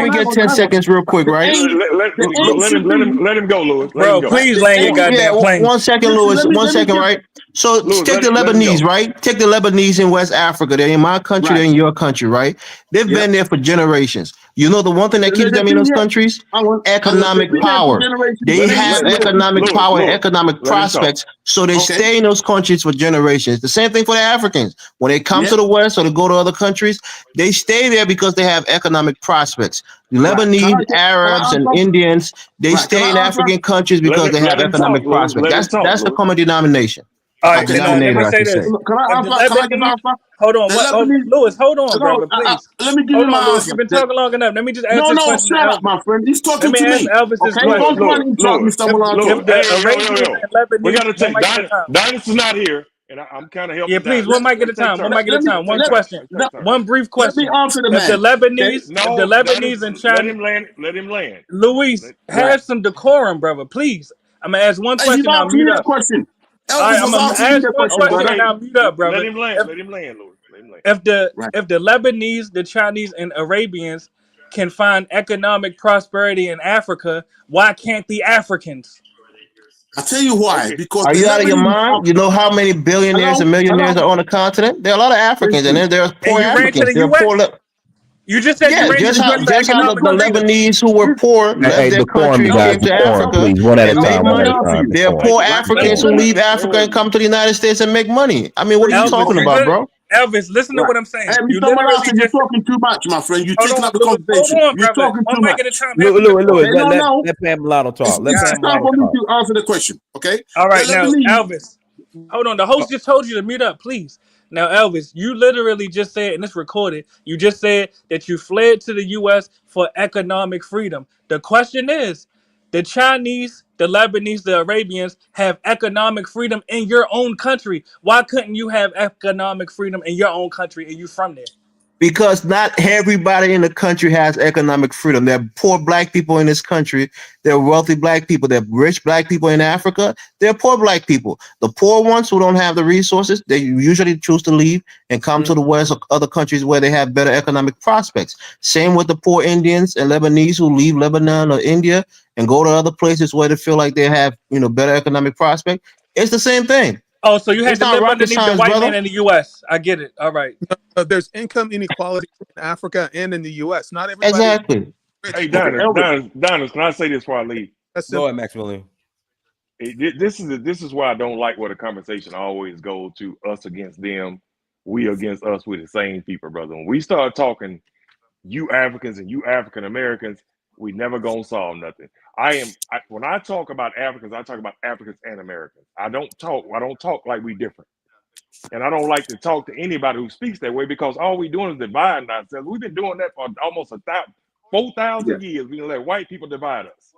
me get 10 seconds real quick, right? Let him go, Louis. Bro, please land your goddamn plane. 1 second, Louis. 1 second, right? So take the Lebanese, right? Take the Lebanese in West Africa. They're in my country, they're in your country, right? They've been there for generations. You know the one thing that keeps them in those countries? Economic power. They have economic power and economic prospects, so they stay in those countries for generations. The same thing for the Africans. When they come to the West or they go to other countries, they stay there because they have economic prospects. Lebanese, Arabs, and Indians, they stay in African countries because they have economic prospects. That's the common denomination. All right, let me say this. Hold on, Louis, hold on, brother, please. Let me give you my answer. Louis, you've been talking long enough. Let me just answer this question. No, shut up, my friend. He's talking to me. Let me ask Elvis this question. We got to take Dinus is not here, and I'm kind of helping. Yeah, please, one mic at a time. One question. One brief question. Let me answer the man. If the Lebanese and Chinese, let him land. Luis, have some decorum, brother. Please. I'm gonna ask one question. Now mute up. All right, I'm gonna ask one question and I'll mute up, brother. Let him land, Louis. If the Lebanese, the Chinese, and Arabians can find economic prosperity in Africa, why can't the Africans? I'll tell you why. Because are you out of your mind? You know how many billionaires and millionaires are on the continent? There are a lot of Africans, and then there's poor Africans. There are poor. You just said just how the Lebanese who were poor left their country and came to Africa and made money. There are poor Africans who leave Africa and come to the United States and make money. I mean, what are you talking about, bro? Elvis, listen to what I'm saying. You're talking too much, my friend. You're taking up the conversation. You're talking too much. Louis, let Pam Mulatto talk. It's time for me to answer the question, okay? All right, now, Elvis, hold on. The host just told you to mute up, please. Now, Elvis, you literally just said, and it's recorded, you just said that you fled to the U.S. for economic freedom. The question is, the Chinese, the Lebanese, the Arabians have economic freedom in your own country. Why couldn't you have economic freedom in your own country and you from there? Because not everybody in the country has economic freedom. There are poor Black people in this country. There are wealthy Black people. There are rich Black people in Africa. There are poor Black people. The poor ones who don't have the resources, they usually choose to leave and come to the West or other countries where they have better economic prospects. Same with the poor Indians and Lebanese who leave Lebanon or India and go to other places where they feel like they have, better economic prospect. It's the same thing. Oh, so you had to live underneath the white man in the U.S. I get it. All right. There's income inequality in Africa and in the U.S. Not everybody. Exactly. Hey, Dinus, can I say this before I leave? Go ahead, Maximilian. This is why I don't like where the conversation always goes to us against them, we against us. We're the same people, brother. When we start talking, you Africans and you African Americans, we never gonna solve nothing. When I talk about Africans, I talk about Africans and Americans. I don't talk like we different. And I don't like to talk to anybody who speaks that way because all we doing is dividing ourselves. We've been doing that for almost 4,000 years. We let white people divide us.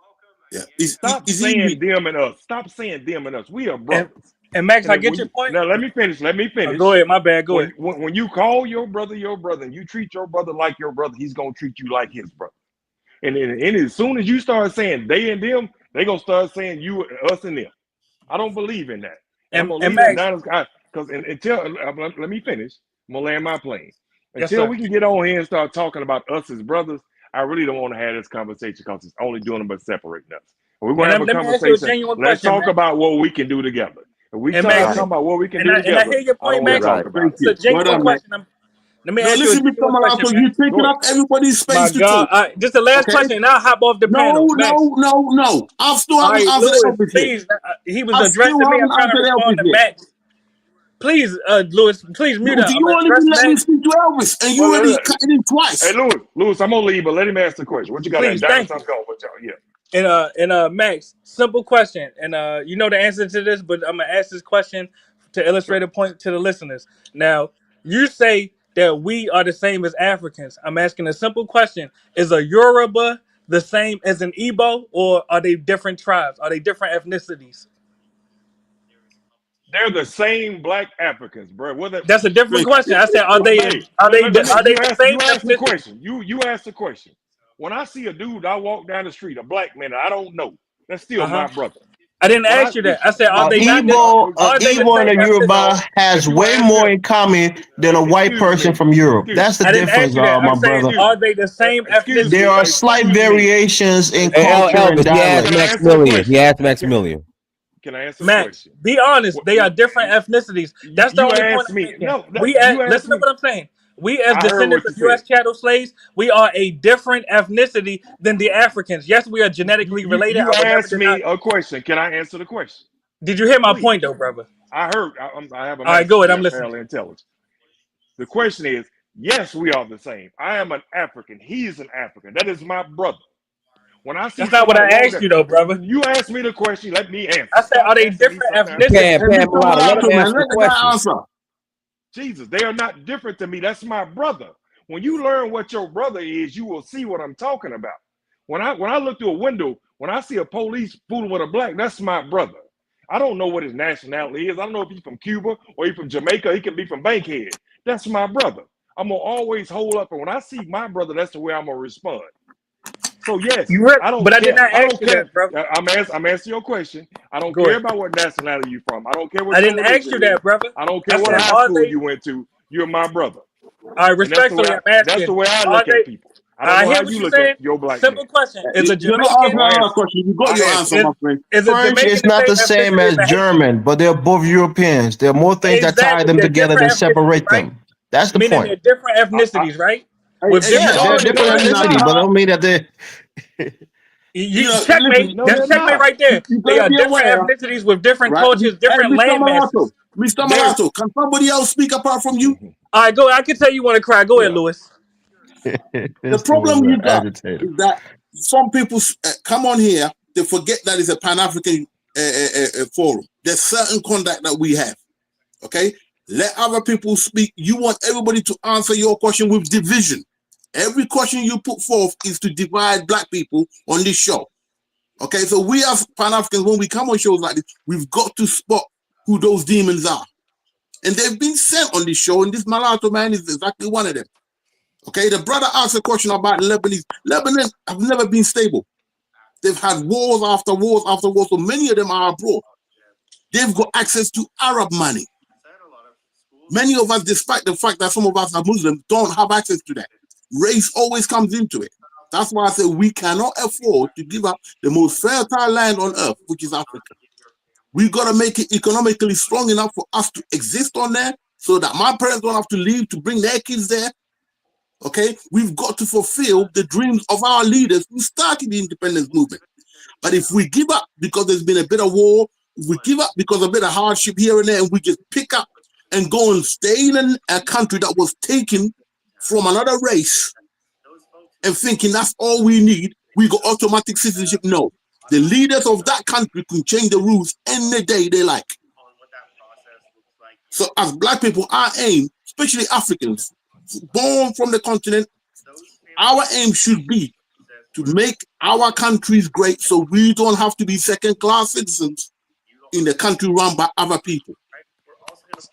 Yeah. Stop saying them and us. Stop saying them and us. We are brothers. And Max, I get your point. Now let me finish. Oh, go ahead. My bad. Go ahead. When you call your brother, and you treat your brother like your brother, he's gonna treat you like his brother. And as soon as you start saying they and them, they gonna start saying you, us, and them. I don't believe in that. And Max, let me finish. I'm gonna land my plane. Until we can get on here and start talking about us as brothers, I really don't want to have this conversation because it's only doing but separating us. We're gonna have a conversation. Let's talk about what we can do together. If we talk about what we can do together. And I hear your point, Max. It's a genuine question. Let me ask you a question. You're taking up everybody's space to talk. Just the last question, and I'll hop off the panel. No. I've still haven't answered Elvis. Please, he was addressing me. I'm trying to respond to Max. Please, Louis, please mute up. You want to let me speak to Elvis, and you already cut it in twice. Hey, Louis, I'm gonna leave, but let him ask the question. What you got? Please, thank you. I'm going with y'all. Yeah. And Max, simple question, and you know the answer to this, but I'm gonna ask this question to illustrate a point to the listeners. Now, you say that we are the same as Africans. I'm asking a simple question: is a Yoruba the same as an Igbo, or are they different tribes? Are they different ethnicities? They're the same black Africans, bro. Whether That's a different Thank question. I said, hey, are they you the ask same the ethnicity? question. You ask the question. When I see a dude, I walk down the street, a black man, I don't know. That's still Uh huh. my brother. I didn't When I ask you that. I said, are they not the? Are they the Igbo and same a ethnicity? Yoruba has if you way ask more him, in common than a white excuse person me, from Europe. excuse, That's the I didn't ask difference, you that. I'm my saying, brother. excuse, are they the same excuse There me, ethnicity? are slight excuse me, variations in Hey, excuse me. culture and Elvis, he asked Can dialect. I answer the Maximilian. He question? asked Can, Maximilian. can I answer the Max, question? be honest. What, They are different ethnicities. That's the you only point asked I'm me? making. No, We you asked listen to me. what I'm saying. We, as I heard descendants what of you U.S. said. chattel slaves, we are a different ethnicity than the Africans. Yes, we are genetically related. You I would never asked deny. me a question. Can I answer the question? Did you hear my Please. point, though, brother? I heard. I have a All right, master's go ahead. degree. I'm I'm listening. fairly intelligent. The question is, yes, we are the same. I am an African. He is an African. That is my brother. When I see That's not what somebody I walk asked down, you, though, brother. you ask me the question, let me answer. I said, Stop are they asking me different sometimes. ethnicities? Pan Mr. Mulatto, let him Mulatto, man, answer the let the guy question. answer. Jesus, they are not different to me. That's my brother. When you learn what your brother is, you will see what I'm talking about. When I look through a window, when I see a police fooling with a black, that's my brother. I don't know what his nationality is. I don't know if he's from Cuba or he's from Jamaica. He can be from Bankhead. That's my brother. I'm gonna always hold up, and when I see my brother, that's the way I'm gonna respond. So yes, I But don't I did care. not I ask don't you care. that, brother. I'm answering your question. I don't Go care ahead. about what nationality you're from. I don't care I what your didn't ask religion you is. that, brother. I don't I care what said, high are school they? you went to. You're my brother, All right, and that's the way respectfully, I'm asking, I are look at they? people. I don't I know how hear what you you're look at saying. your black man. Simple question: is a You're not So Jamaican answering I our answer. question. You got I your answer. answer, my friend. is a French Jamaican is the not same the same ethnicity as as a Haitian? German, but they're both Europeans. There are more things that tie Exactly, them they're together than different ethnicities, separate right? them. That's the Meaning they're point. different I, ethnicities, right? Hey, With hey, different Yeah, they're no, cultures, different no, different they're history. ethnicity, not. but don't mean that they. Checkmate. listen, No, That's they're checkmate not. right there. you They gotta are be different aware, ethnicities with different right? cultures, Hey, different Mr. land Mulatto, masses. Mr. There's Mulatto, can somebody else speak apart from you? mhm, All right, go. I can tell you want to cry. Go ahead, yeah. Lewis. The This dude is problem an you got agitator. is that some people come on here, they forget that it's a Pan-African forum. There's certain conduct that we have, okay? Let other people speak. You want everybody to answer your question with division. Every question you put forth is to divide black people on this show. Okay, so we as Pan-Africans, when we come on shows like this, we've got to spot who those demons are. And they've been sent on this show, and this Mulatto man is exactly one of them. Okay, the brother asked a question about Lebanese. Lebanon have never been stable. They've had wars after wars after wars, so many of them are abroad. They've got access to Arab money. Many of us, despite the fact that some of us are Muslims, don't have access to that. Race always comes into it. That's why I say we cannot afford to give up the most fertile land on earth, which is Africa. We've got to make it economically strong enough for us to exist on there so that my parents don't have to leave to bring their kids there. Okay, we've got to fulfill the dreams of our leaders who started the independence movement. But if we give up because there's been a bit of war, if we give up because of a bit of hardship here and there, and we just pick up and go and stay in a country that was taken from another race and thinking that's all we need, we got automatic citizenship. No. The leaders of that country can change the rules any day they like. So as black people, our aim, especially Africans, born from the continent, our aim should be to make our countries great so we don't have to be second-class citizens in the country run by other people.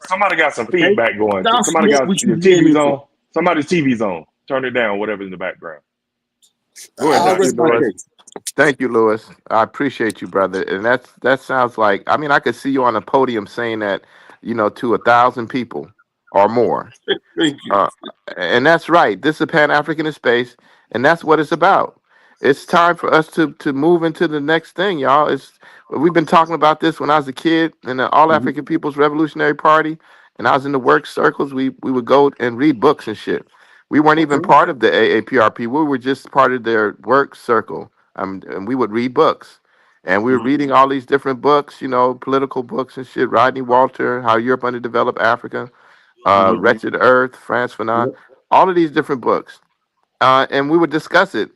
Somebody got some Okay? feedback going. That's Somebody what got we your should be TV's aiming for. on. Somebody's TV's on. Turn it down, whatever's in the background. Go ahead, I'll Thank Doc. you, rest my Lewis. case. Thank you, Lewis. I appreciate you, brother. And that sounds like, I mean, I could see you on a podium saying that, to 1,000 people or more. Thank you. Uh, and that's right. This is Pan Africanist space, and that's what it's about. It's time for us to move into the next thing, y'all. We've been talking about this when I was a kid in the All Mhm. African People's Revolutionary Party, and I was in the work circles. We would go and read books and shit. We weren't even Okay. part of the AAPRP. We were just part of their work circle, and we would read books. And we were Mhm. reading all these different books, political books and shit. Rodney Walter, How Europe Underdeveloped Africa, Mhm. Wretched Earth, Frantz Fanon, Yep. all of these different books. And we would discuss it.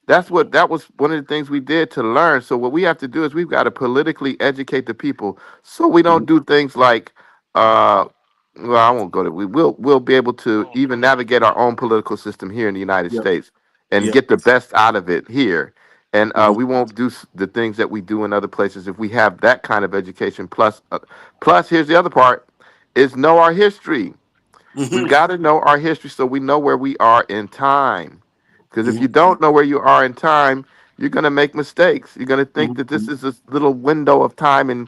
that was one of the things we did to learn. So what we have to do is we've got to politically educate the people, so we don't do things like, well, I won't go to. We'll be able to even navigate our own political system here in the United Yeah, States and yeah. get the best out of it here. And Mm-hmm. we won't do the things that we do in other places if we have that kind of education. Plus, here's the other part: is know our history. We've Mm-hmm. got to know our history so we know where we are in time. Because if Mm-hmm. you don't know where you are in time, you're going to make mistakes. You're going to think that Mm-hmm. this is this little window of time and,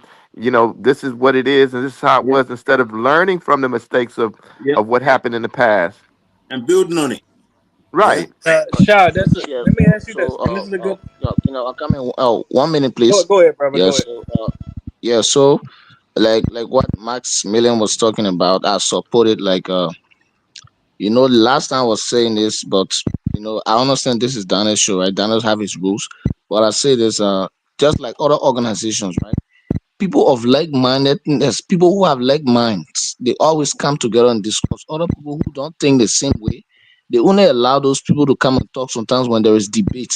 this is what it is and this is how it Yeah, was, instead of learning from the mistakes yeah. of what happened in the past. And building on it. Yeah. Right. Right. Shah, Yeah. let me ask you So, this, and this is a good. I'll come in. 1 minute, Go, please. go ahead, brother. Yeah. Go ahead. So, yeah. So, like what Max Million was talking about, I support it. Last time I was saying this, but I understand this is Daniel's show, right? Daniel have his rules, but I say this, just like other organizations, right? People of like-mindedness, people who have like minds, they always come together and discuss. Other people who don't think the same way, they only allow those people to come and talk sometimes when there is debate.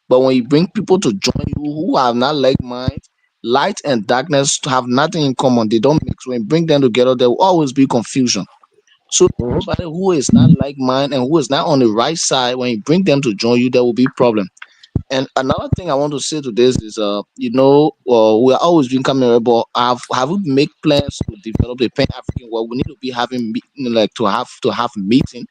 But when you bring people to join you who have not like mind, light and darkness have nothing in common. They don't mix. When you bring them together, there will always be confusion. So Mhm. anybody who is not like mind and who is not on the right side, when you bring them to join you, there will be problem. And another thing I want to say to this is, we are always being coming, but have we make plans to develop the Pan African world? We need to be having like to have meeting,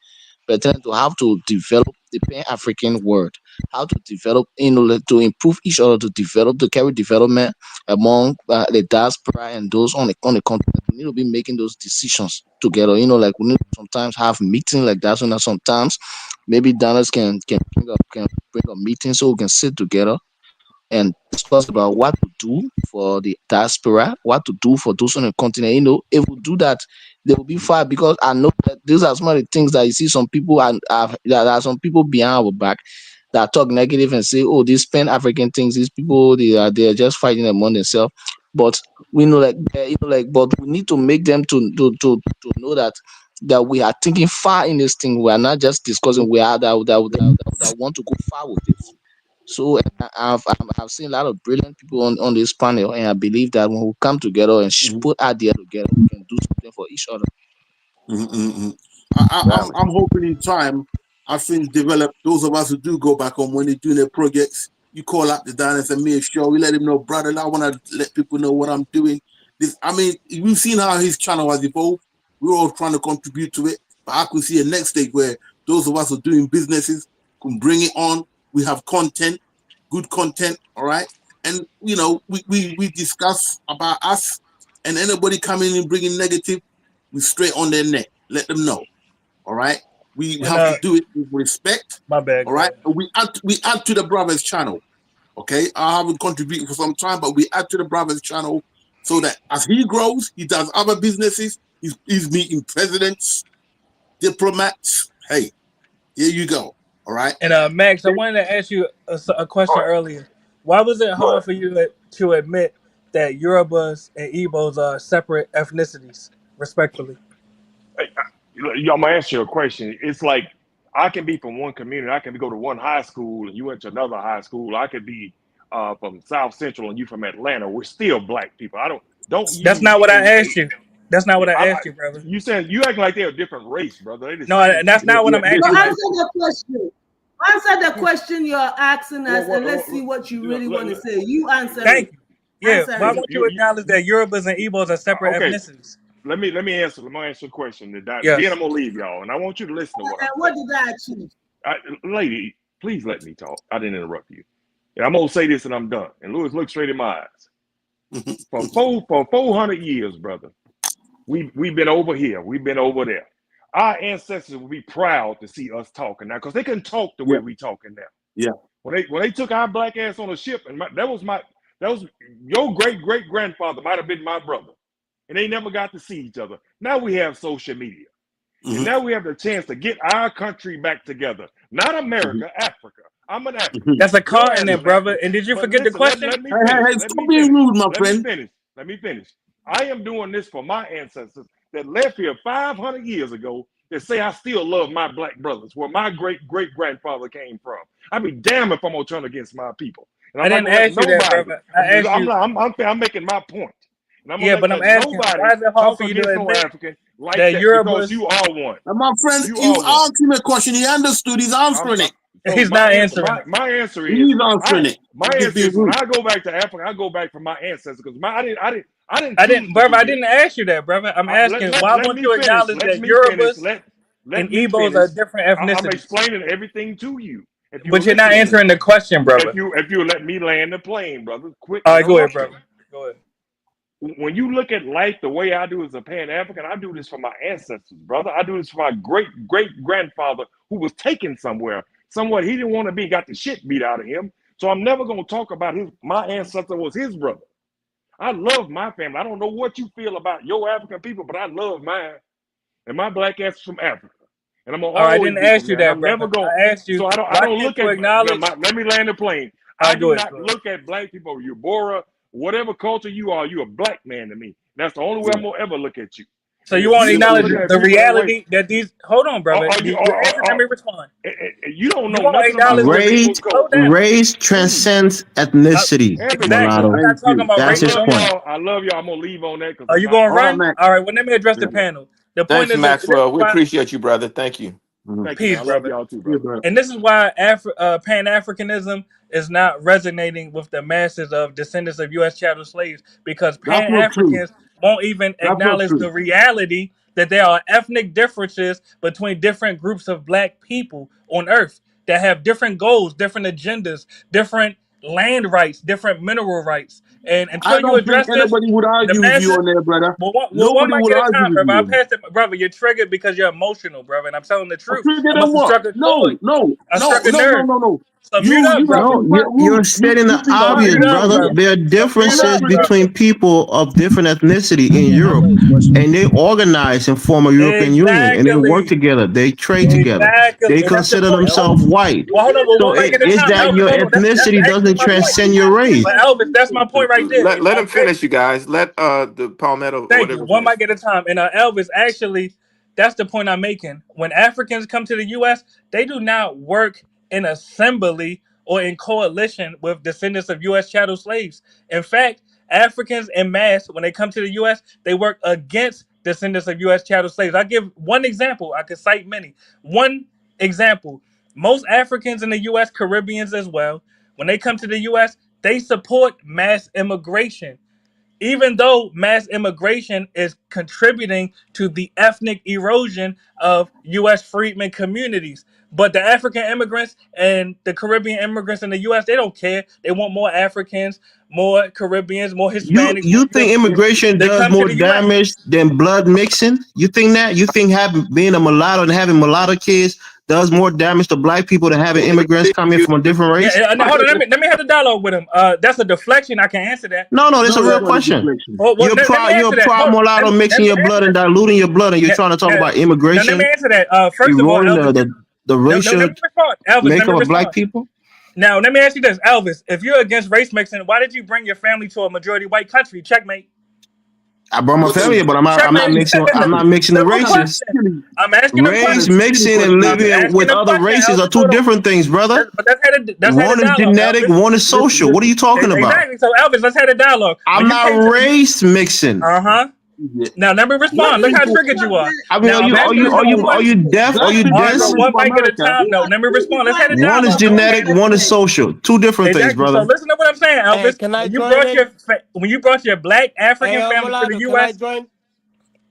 but then to have to develop the Pan African world. How to develop, like, to improve each other, to develop, to carry development among the diaspora and those on the continent. We need to be making those decisions together. Like we need to sometimes have meeting like that. So that sometimes maybe donors can bring a meeting so we can sit together and discuss about what to do for the diaspora, what to do for those on the continent. If we do that, they will be fine, because I know that these are some of the things that you see some people, and there are some people behind our back that talk negative and say, "Oh, these Pan African things, these people, they are just fighting among themselves." But we know, like, but we need to make them to know that we are thinking far in this thing. We are not just discussing. We are that want to go far with it. So I've seen a lot of brilliant people on this panel, and I believe that when we come together and Mm-hmm. put idea together, we can do something for each other. Mm-hmm. Exactly. I'm hoping in time, as things develop, those of us who do go back on when they do their projects, you call up the Diners and me show, you let him know, brother, I want to let people know what I'm doing. We've seen how his channel has evolved. We're all trying to contribute to it. But I can see a next stage where those of us who are doing businesses can bring it on. We have content, good content, all right? And, we discuss about us, and anybody coming and bringing negative, we straight on their neck. Let them know. All right. We And have to do it with respect. my bad. All Go right. ahead. We add to the brothers channel. Okay. I haven't contributed for some time, but we add to the brothers channel so that as he grows, he does other businesses. He's meeting presidents, diplomats. Hey, here you go. All right. And Max, I wanted to ask you a question earlier. Why was it hard for you to admit that Yorubas and Igbos are separate ethnicities, respectfully? I'm gonna answer your question. It's like I can be from one community. I can go to one high school, and you went to another high school. I could be from South Central, and you from Atlanta. We're still black people. I don't That's use not what I a asked you. That's not what I I asked you, brother. you saying you acting like they're a different race, brother. They're the No, same that's people. not what I'm So asking answer you. the question. Answer the question you're asking us, and let's see what you really want to say. You answer it. Thank you. Yeah, Answer why it. won't you acknowledge that Yorubas and Igbos are separate Okay, ethnicities? let me answer. Let me answer the question. Then I'm Yes. gonna leave y'all, and I want you to listen to what And I'm what saying. did I achieve? Lady, please let me talk. I didn't interrupt you. And I'm gonna say this, and I'm done. And Lewis, look straight in my eyes. For 400 years, brother, we've been over here. We've been over there. Our ancestors will be proud to see us talking now, because they couldn't talk the way Yeah. we talking now. Yeah. When they took our black ass on a ship, and that was your great grandfather might have been my brother, and they never got to see each other. Now we have social media, and Mm-hmm. now we have the chance to get our country back together. Not Mm-hmm. America, Africa. I'm an Mm-hmm. African. That's a Your ass continent, an brother. African. And did you But forget the listen, question? let me Hey, hey, finish. hey, Let stop me being finish. rude, my Let me friend. finish. Let me finish. I am doing this for my ancestors that left here 500 years ago that say I still love my black brothers, where my great-great-grandfather came from. I'd be damned if I'm gonna turn against my people. And I I'm not didn't gonna let ask you that, nobody. brother. I asked you. I'm making my point. And I'm Yeah, gonna but I'm let asking, nobody why is it hard talk for you to against no admit African like that that because Yoruba's? you are one. And my friend, You you are one. asked him a question. He understood. He's answering it. So He's not answering it. my answer is He's answering it. my He's answer being is when rude. I go back to Africa, I go back for my ancestors because I didn't I choose didn't, to brother. be I here. didn't ask you that, brother. I'm asking, why Let won't me you finish. acknowledge Let that me finish. Yorubas Let and me Igbos finish. are different I'm ethnicities? explaining everything to you. If you were But you're not listening to answering me, the question, brother. if you let me land the plane, brother, quit All right, go ahead, interrupting. brother. Go ahead. When you look at life the way I do as a Pan-African, I do this for my ancestors, brother. I do this for my great-great-grandfather who was taken somewhere he didn't want to be, got the shit beat out of him. So I'm never going to talk about my ancestor was his brother. I love my family. I don't know what you feel about your African people, but I love mine. And my black ass is from Africa. And I'm going to All right, I always didn't be from ask you there. And that, I'm never brother. going I asked to. you, So I why don't can't look you at, acknowledge? let me land the plane. All I right, do go ahead. not look at black people, you Bora, whatever culture you are, you're a black man to me. That's the only way I'm going to ever look at you. So And you if won't you start acknowledge looking at the people that way, reality that these? Hold on, brother. are you, You answered. Let me respond. you don't You know won't nothing about acknowledge those the. people's Slow culture. down. Race Please. transcends ethnicity, Exactly. mulatto. I'm not Thank talking you. about I That's his love point. racism. y'all. I love y'all. I'm going to leave on that because Are I'm you not. going to All right, run? man. All right. Well, let me address the Yeah. panel. The point Thanks, is this. This is Maxwell. We why. appreciate you, brother. Thank you. Mhm. Thank you, man. Peace, I love brother. y'all too, Yeah, brother. bro. And this is why Pan-Africanism is not resonating with the masses of descendants of U.S. chattel slaves, because That's not true. Pan-Africans won't even That's not acknowledge true. the reality that there are ethnic differences between different groups of black people on Earth that have different goals, different agendas, different land rights, different mineral rights. And I until you don't think address this, anybody would the argue with you masses. on there, brother. Well, one Nobody might would get a argue time, with brother. you I'll on there. pass it, brother. You're triggered because you're emotional, brother, and I'm telling the I truth. triggered I on must have what? struck a No, chord. no, I no, struck a no, no, nerve. no, no. So mute up, You have brother. been No, quite you're rude. stating the You've been So obvious, mute very up, brother. brother. rude. There are So mute differences up, between brother. people of different ethnicity in I Europe, got a question. and they organize and form a European Union, and they work Exactly. together. They trade together. Exactly. They And that's the consider point. themselves Elvis, white. Well, hold on. Well, So one mic at a is time. that Elvis, your hold on. That's ethnicity actually doesn't my point. transcend your race? But Elvis, that's my point right there. Let him finish, you guys. Let the Palmetto or Thank you. whatever One finish. mic at a time. And Elvis, actually, that's the point I'm making. When Africans come to the U.S., they do not work in assembly or in coalition with descendants of U.S. chattel slaves. In fact, Africans en masse, when they come to the U.S., they work against descendants of U.S. chattel slaves. I give one example. I could cite many. One example. Most Africans in the U.S., Caribbeans as well, when they come to the U.S., they support mass immigration, even though mass immigration is contributing to the ethnic erosion of U.S. freedmen communities. But the African immigrants and the Caribbean immigrants in the U.S., they don't care. They want more Africans, more Caribbeans, more Hispanics, more You think Europeans immigration to does come to more the U.S. damage than blood mixing? You think that? You think being a mulatto and having mulatto kids does more damage to black people than having immigrants coming from a different race? Yeah, hold on. Let me have the dialogue with him. That's a deflection. I can answer that. No, that's No, a it's real not a question. deflection. Well, let me You're answer a that. proud Hold on. mulatto Let mixing me your blood answer and that. diluting your blood, and you're trying to talk about Now let me immigration answer that. First of all, eroding Elvis, the no, let racial me respond. Elvis, let me makeup of black respond. people. Now, let me ask you this, Elvis. If you're against race mixing, why did you bring your family to a majority white country? Checkmate. I brought my What family is here, but Checkmate. I'm not mixing the Simple kind of races. question. silly, I'm asking him kind of Race questions. silly mixing and question I'm is that? living asking with him other questions, races are Elvis. two Hold on. different things, brother. But let's have a One is dialogue, genetic, Elvis. one is Listen, social. What are you listen. talking about? Exactly. So, Elvis, let's have a dialogue. I'm When you not came to the race mixing. uh-huh. Yeah. Now let me What respond. Look is how the triggered you are. I mean, Now I'm black asking a people simple are you question. deaf? Are black you people All right, come well, dense? into one mic at a America? time. No, let me respond. Let's have a One is dialogue. Come on, genetic, man. one is social. Two different things, Exactly. So brother. listen to what I'm saying, Hey, Elvis. can I join in? When you brought your black Hey, African family to the Mulatto, can I U.S., join?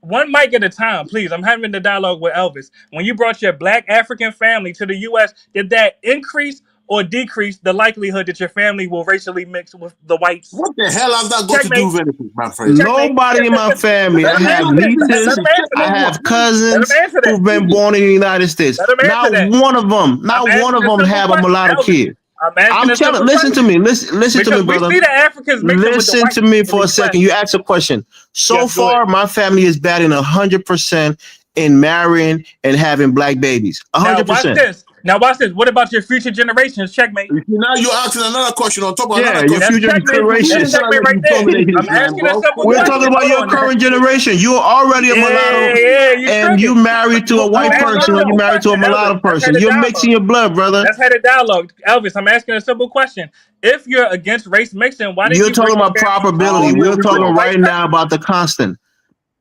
one mic at a time, please. I'm having the dialogue with Elvis. When you brought your black African family to the U.S., did that increase or decrease the likelihood that your family will racially mix with the whites? What the hell has that got to do Checkmate. with anything, my friend? Checkmate. Nobody in my family. Let I him have answer that. Let nieces. him answer I that. What? have Let him cousins answer that. who've been born in the United States. Let him answer Not that. one of them, I'm not one asking of a them simple have a question, mulatto Elvis. kid. I'm asking I'm a telling. simple Listen to question me. Listen to because me, we brother. see the Africans mixing with the Listen whites to me in for the a second. U.S. You asked a question. So Yes, go ahead. far, my family is batting 100% in marrying and having black babies. Now watch 100%. this. Now watch this. What about your future generations? Checkmate. Now you're asking another question on top of Yeah, another your question. That's future checkmate. That's generations. checkmate right there. I'm asking a simple We're question. talking about Hold your on now. current generation. You're already a mulatto, Yeah, you and you tripping. married to a I'm white asking a person, or you simple married to a question, Elvis. mulatto Let's have person. a You're mixing dialogue. your blood, brother. Let's have a dialogue. Elvis, I'm asking a simple question. If you're against race mixing, why didn't You're you bring talking your about family probability. to We're talking a white right now country? about the constant.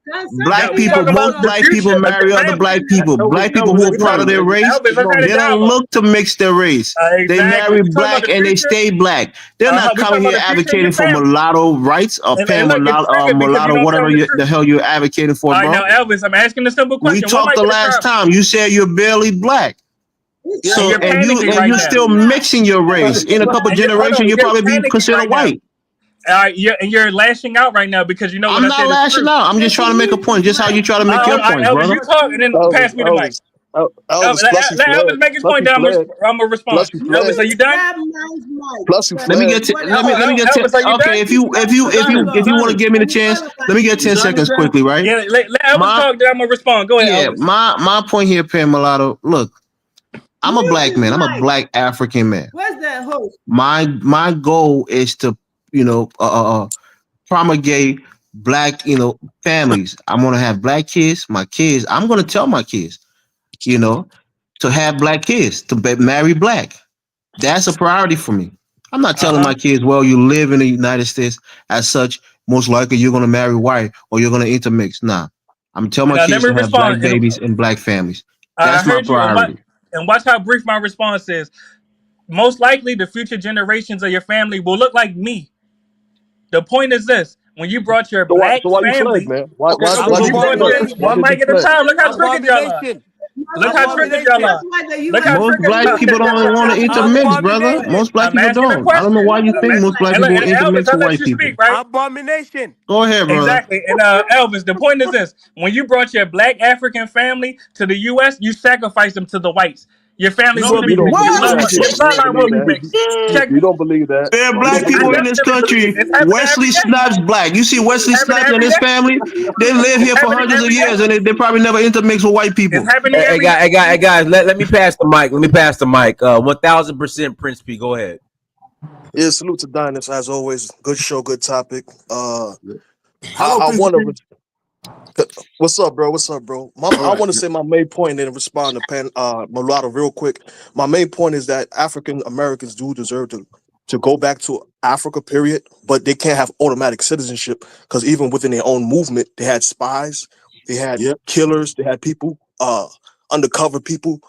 Now Black we people, talk most about the black people future of your marry other family. black people. Black people who are We proud of talk, their race, Elvis, let's have a they don't dialogue. look to mix their race. They Exactly. marry We talking about black the and they future. stay black. They're not We coming talking here about the future of your advocating for family. mulatto rights or And paying look, you're triggered because you mulatto, don't tell whatever the truth. the hell you're advocating for, All right, bro. now Elvis, I'm asking a simple We question. What talked might the be the last problem? time. You said you're barely black. And you're panicking right you're now. still mixing your race. In a couple And hold on, generations, you'll you're probably be panicking considered right now. white. You're lashing out right now because you know what I'm I not said is lashing true. out. I'm just trying to make a point, just how you try to make your points, Elvis, brother. you talk and then pass me the mic. Elvis, plus he Let fled. Elvis make his Plus point. he Then fled. I'm gonna respond. Plus he fled. Elvis, are you done? Plus he Let me fled. get Elvis, are you okay. done? If you want to give me the chance, let me get 10 seconds quickly, right? Yeah, let Elvis talk. Then I'm gonna respond. Go ahead, Elvis. My point here, Pan Mulatto. Look, I'm a black man. I'm a black African man. Where's the host? My goal is to promulgate black families. I'm gonna have black kids. My kids. I'm gonna tell my kids, to have black kids, to marry black. That's a priority for me. I'm not telling my kids, well, you live in the United States as such, most likely you're going to marry white or you're going to intermix. Nah, I'm telling my Now, let kids me to have black respond. babies and black families. I That's my heard you, priority. and watch how brief my response is. Most likely, the future generations of your family will look like me. The point is this: when you brought your black So why you fled, family, man? Why when you did you brought fled? your Why one did you mic at a fled? time, look how triggered y'all are. Abomination. Look how triggered y'all are. Look how Most triggered black y'all people don't want to intermix, brother. Abomination. Most black I'm people asking a don't. I don't know question. why you think most black people Elvis, intermix I with let white you people. speak, right? Abomination. Go ahead, brother. Exactly. And Elvis, the point is this: when you brought your black African family to the U.S., you sacrificed them to the whites. Your family No, will be You don't mixed. believe that. Your You don't bloodline will believe be that. mixed. Check You me. don't believe that. There are You don't black I believe people in that. this definitely believe country. it. It's happening every Wesley day. Snipes black. You see Wesley It's happening Snipes and every his day. family. They live here It's for happening hundreds of every years, day. and they probably never intermix with white people. It's happening Hey, every day. guys, let me pass the mic. 1000% Prince P. Go ahead. Yeah, salute to Dinus as always. Good show, good topic. Hello, I Prince. want to. What's up, bro? What's up, bro? All I right. want to say my main point and then respond to Mulatto real quick. My main point is that African Americans do deserve to go back to Africa, period, but they can't have automatic citizenship because even within their own movement, they had spies, they had Yep. killers, they had people, undercover people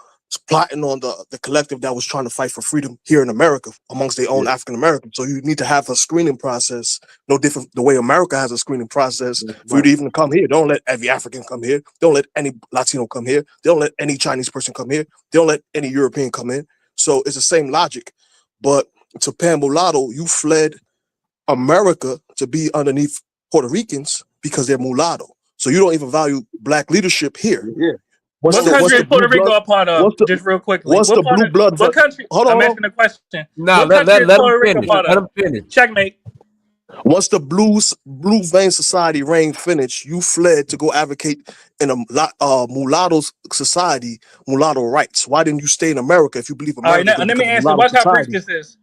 plotting on the collective that was trying to fight for freedom here in America amongst their own Yeah. African Americans. So you need to have a screening process, no different the way America has a screening process for you to even come here. Don't let every African come here. Don't let any Latino come here. They don't let any Chinese person come here. They don't let any European come in. So it's the same logic. But to Pan Mulatto, you fled America to be underneath Puerto Ricans because they're mulatto. So you don't even value black leadership here. Yeah. What's What the country is blue Puerto Rico blood? a part of? What's the Just real quickly. what's What the part blue of blood? what country? Hold I'm on. asking a question. No, What let country is him Puerto Rico finish. part Let of? him finish. Checkmate. Once the blue vein society reign finished, you fled to go advocate in a mulatto society, mulatto rights. Why didn't you stay in America if you believe All right, America is now going to let me become a answer. mulatto Watch how brief society? this is.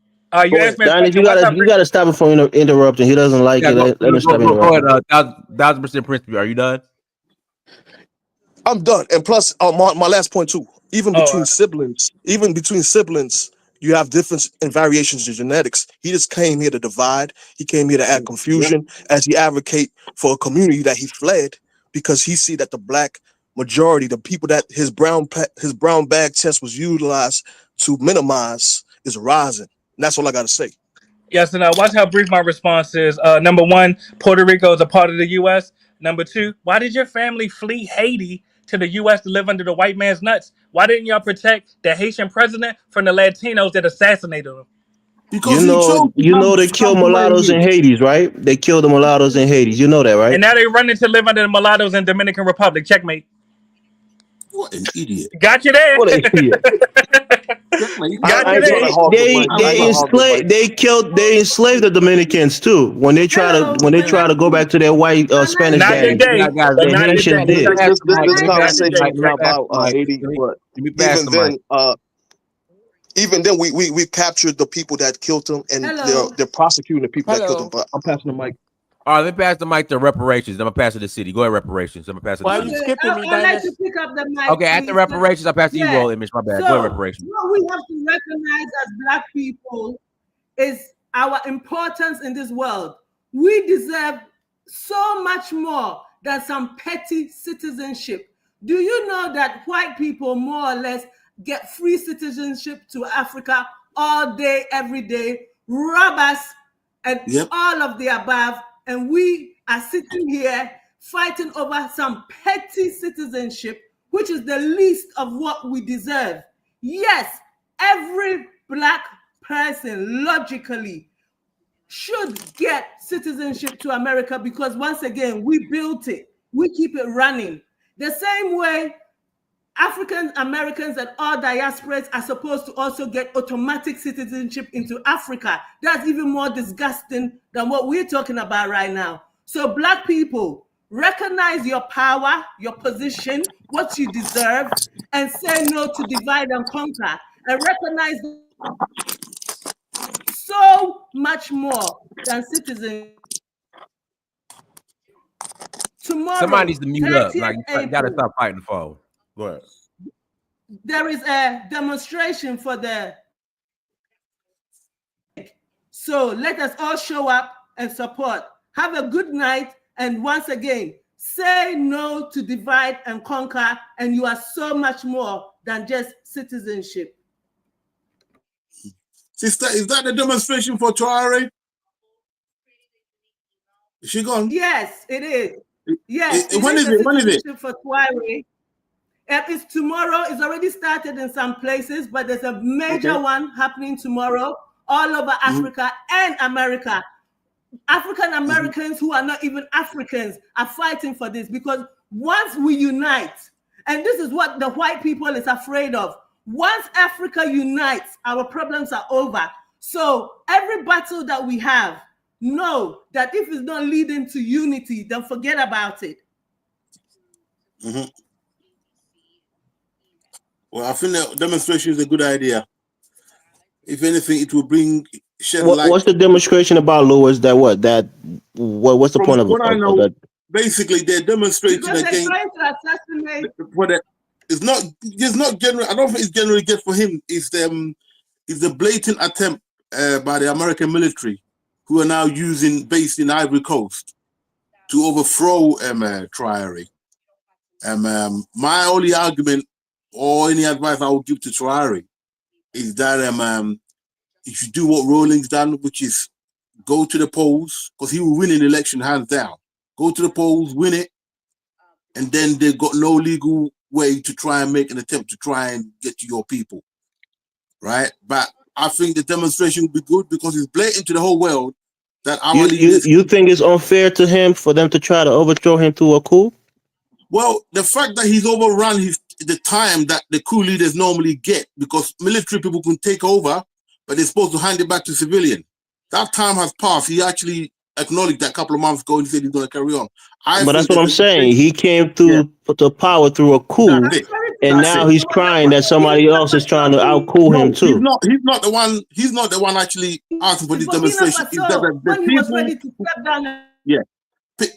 You Go asked ahead. me a Dinus, question. Watch how brief. you gotta stop it from interrupting. He doesn't like Yeah, it. Let him stop go interrupting. ahead. 1000% Prince P. Are you done? I'm done. And plus, my last point too. Even Oh, between siblings, you have difference and variations in genetics. He just came here to divide. He came here to add confusion as he advocate for a community that he fled because he see that the black majority, the people that his brown bag test was utilized to minimize, is rising. And that's all I got to say. yes, and watch how brief my response is. Number one, Puerto Rico is a part of the U.S. Number two, why did your family flee Haiti to the U.S. to live under the white man's nuts? Why didn't y'all protect the Haitian president from the Latinos that assassinated him? Because he chose to They kill come to where mulattoes he in is. Hades, right? They kill the mulattoes in Hades. You know that, right? And now they running to live under the mulattoes in Dominican Republic. Checkmate. What an idiot. Got you there. What an idiot. Got I you ain't trying there. to hog the mic. They enslaved the Dominicans too. When they try to go back to their white Spanish Not daddies. today. Guys, But The not Haitians today. did. This Not conversation today. is not about Haiti, but Let me pass even the then, mic. even then we captured the people that killed him, and they're prosecuting the people that killed him. But I'm passing the mic. All right, let me pass the mic to reparations. I'm gonna pass it to City. Go ahead, reparations. I'm gonna pass it Why to are you City. skipping me, I'd like Dennis? to pick up the mic. Okay, after please. reparations, I'll pass to you, Yeah. Roll Image. My bad. Go ahead, reparations. What we have to recognize as Black people is our importance in this world. We deserve so much more than some petty citizenship. Do you know that white people more or less get free citizenship to Africa all day, every day, rob us, and all of the above, and we are sitting here fighting over some petty citizenship, which is the least of what we deserve. Yes, every Black person logically should get citizenship to America because once again, we built it. We keep it running. The same way African Americans and all diasporas are supposed to also get automatic citizenship into Africa. That's even more disgusting than what we're talking about right now. So Black people, recognize your power, your position, what you deserve, and say no to divide and conquer. And recognize so much more than citizens. Tomorrow, somebody needs to mute up. Like, you gotta April, stop fighting the phone. Go ahead. there is a demonstration for the. So let us all show up and support. Have a good night. And once again, say no to divide and conquer. And you are so much more than just citizenship. Sister, is that the demonstration for Traore? Is she gone? Yes, it is. Yes, when is it? When is it? For Traore. It's tomorrow. It's already started in some places, but there's a major one happening tomorrow all over Africa and America. African Americans who are not even Africans are fighting for this because once we unite, and this is what the white people is afraid of, once Africa unites, our problems are over. So every battle that we have, know that if it's not leading to unity, then forget about it. Well, I think the demonstration is a good idea. If anything, it will bring shed light. What's the demonstration about, Lewis? What's the point of what I know, that? Basically, they're demonstrating Because against. They're trying to assassinate. It's not general. I don't think it's generally just for him. It's the blatant attempt by the American military, who are now based in Ivory Coast, to overthrow Traore. My only argument or any advice I would give to Traore is that he should do what Rawlings done, which is go to the polls, because he will win an election hands down. Go to the polls, win it, and then they've got no legal way to try and make an attempt to try and get to your people, right? But I think the demonstration will be good because it's blatant to the whole world that our leaders. You think it's unfair to him for them to try to overthrow him through a coup? Well, the fact that he's overrun the time that the coup leaders normally get, because military people can take over, but they're supposed to hand it back to civilian. That time has passed. He actually acknowledged that a couple of months ago and he said he's going to carry on. But that's what I'm saying. He came through the power through a coup, and now he's crying that somebody else is trying to out-coup him too. He's not the one. He's not the one actually asking for this demonstration.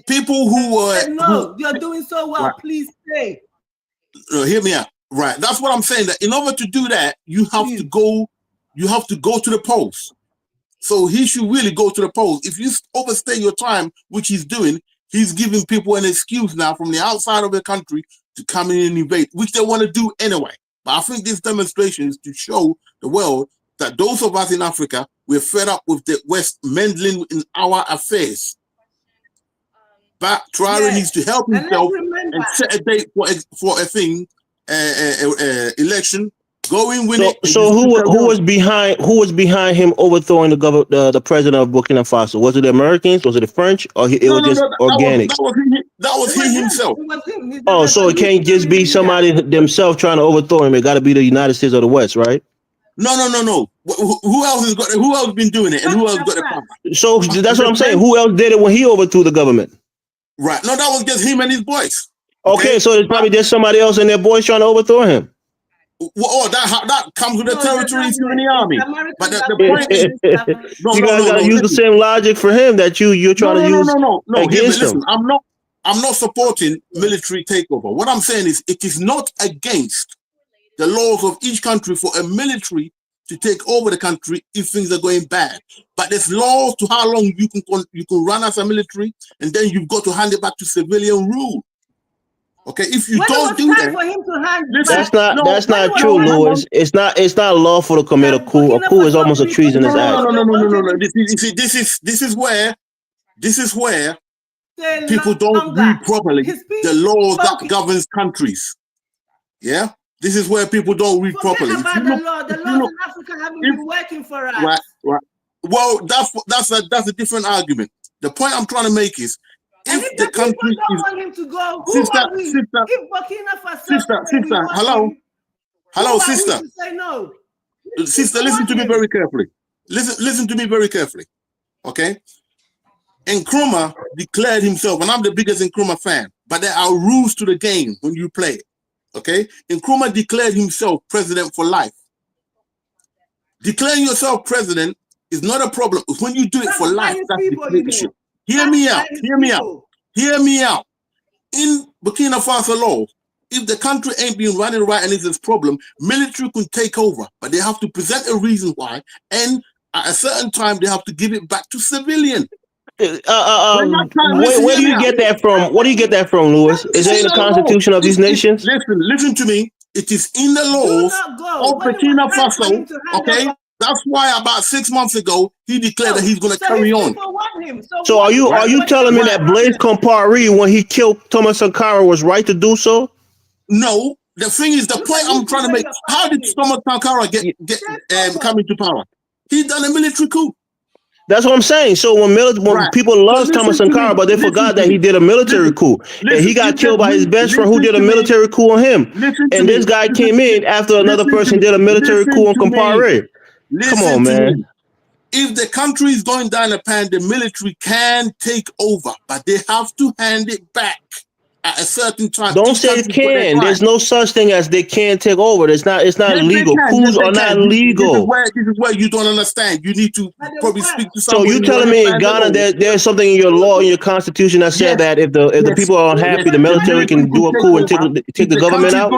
People who were you're doing so well. Right. Please stay. Hear me out. Right. That's what I'm saying. That in order to do that, you have to go. You have to go to the polls. So he should really go to the polls. If you overstay your time, which he's doing, he's giving people an excuse now from the outside of the country to come in and invade, which they want to do anyway. But I think this demonstration is to show the world that those of us in Africa, we're fed up with the West meddling in our affairs. But Traore needs to help himself and set a date for a thing, election. Go in, win it. So who was behind him overthrowing the president of Burkina Faso? Was it the Americans? Was it the French? Or it was just organic? That was he himself. Oh, so it can't just be somebody themselves trying to overthrow him. It got to be the United States or the West, right? No. Who else has been doing it, and who else got the power? So that's what I'm saying. Who else did it when he overthrew the government? Right. No, that was just him and his boys. Okay, so it's probably just somebody else and their boys trying to overthrow him. Oh, that comes with the territory if you're in the army. But the point is, you guys gotta use the same logic for him that you're trying to use against him. Listen, I'm not supporting military takeover. What I'm saying is, it is not against the laws of each country for a military to take over the country if things are going bad. But there's laws to how long you can run as a military, and then you've got to hand it back to civilian rule. Okay, if you don't do that, for him to hand that's not true, Louis. It's not lawful to commit a coup. A coup is almost a treasonous act. No. This is where people don't read properly the laws that governs countries. Yeah, this is where people don't read properly. The laws in Africa haven't been working for us. Right. Well, that's a different argument. The point I'm trying to make is, if the country is, want him to go, sister, say no. Sister, listen to me very carefully. Listen to me very carefully. Okay? Nkrumah declared himself, and I'm the biggest Nkrumah fan, but there are rules to the game when you play it. Okay? Nkrumah declared himself president for life. Declaring yourself president is not a problem. When you do it for life, that's dictatorship. Hear me out. In Burkina Faso law, if the country ain't been running right and it's a problem, military can take over, but they have to present a reason why, and at a certain time they have to give it back to civilian. Where do you get that from? What do you get that from, Louis? Is it in the constitution of these nations? Listen to me. It is in the laws of Burkina Faso. Okay. That's why about 6 months ago he declared that he's going to carry on. So are you telling me that Blaise Compaoré, when he killed Thomas Sankara, was right to do so? No. The thing is, the point I'm trying to make: how did Thomas Sankara get come into power? He done a military coup. That's what I'm saying. So when people love Thomas Sankara, but they forgot that he did a military coup, and he got killed by his best friend who did a military coup on him. And this guy came in after another person did a military coup on Compaoré. Come on, man. If the country is going down the pan, the military can take over, but they have to hand it back at a certain time. Don't say it can. There's no such thing as they can't take over. It's not legal. Coups are not legal. This is where you don't understand. You need to probably speak to someone. So you telling me in Ghana that there's something in your law, in your constitution that said that if the people are unhappy, the military can do a coup and take the government out?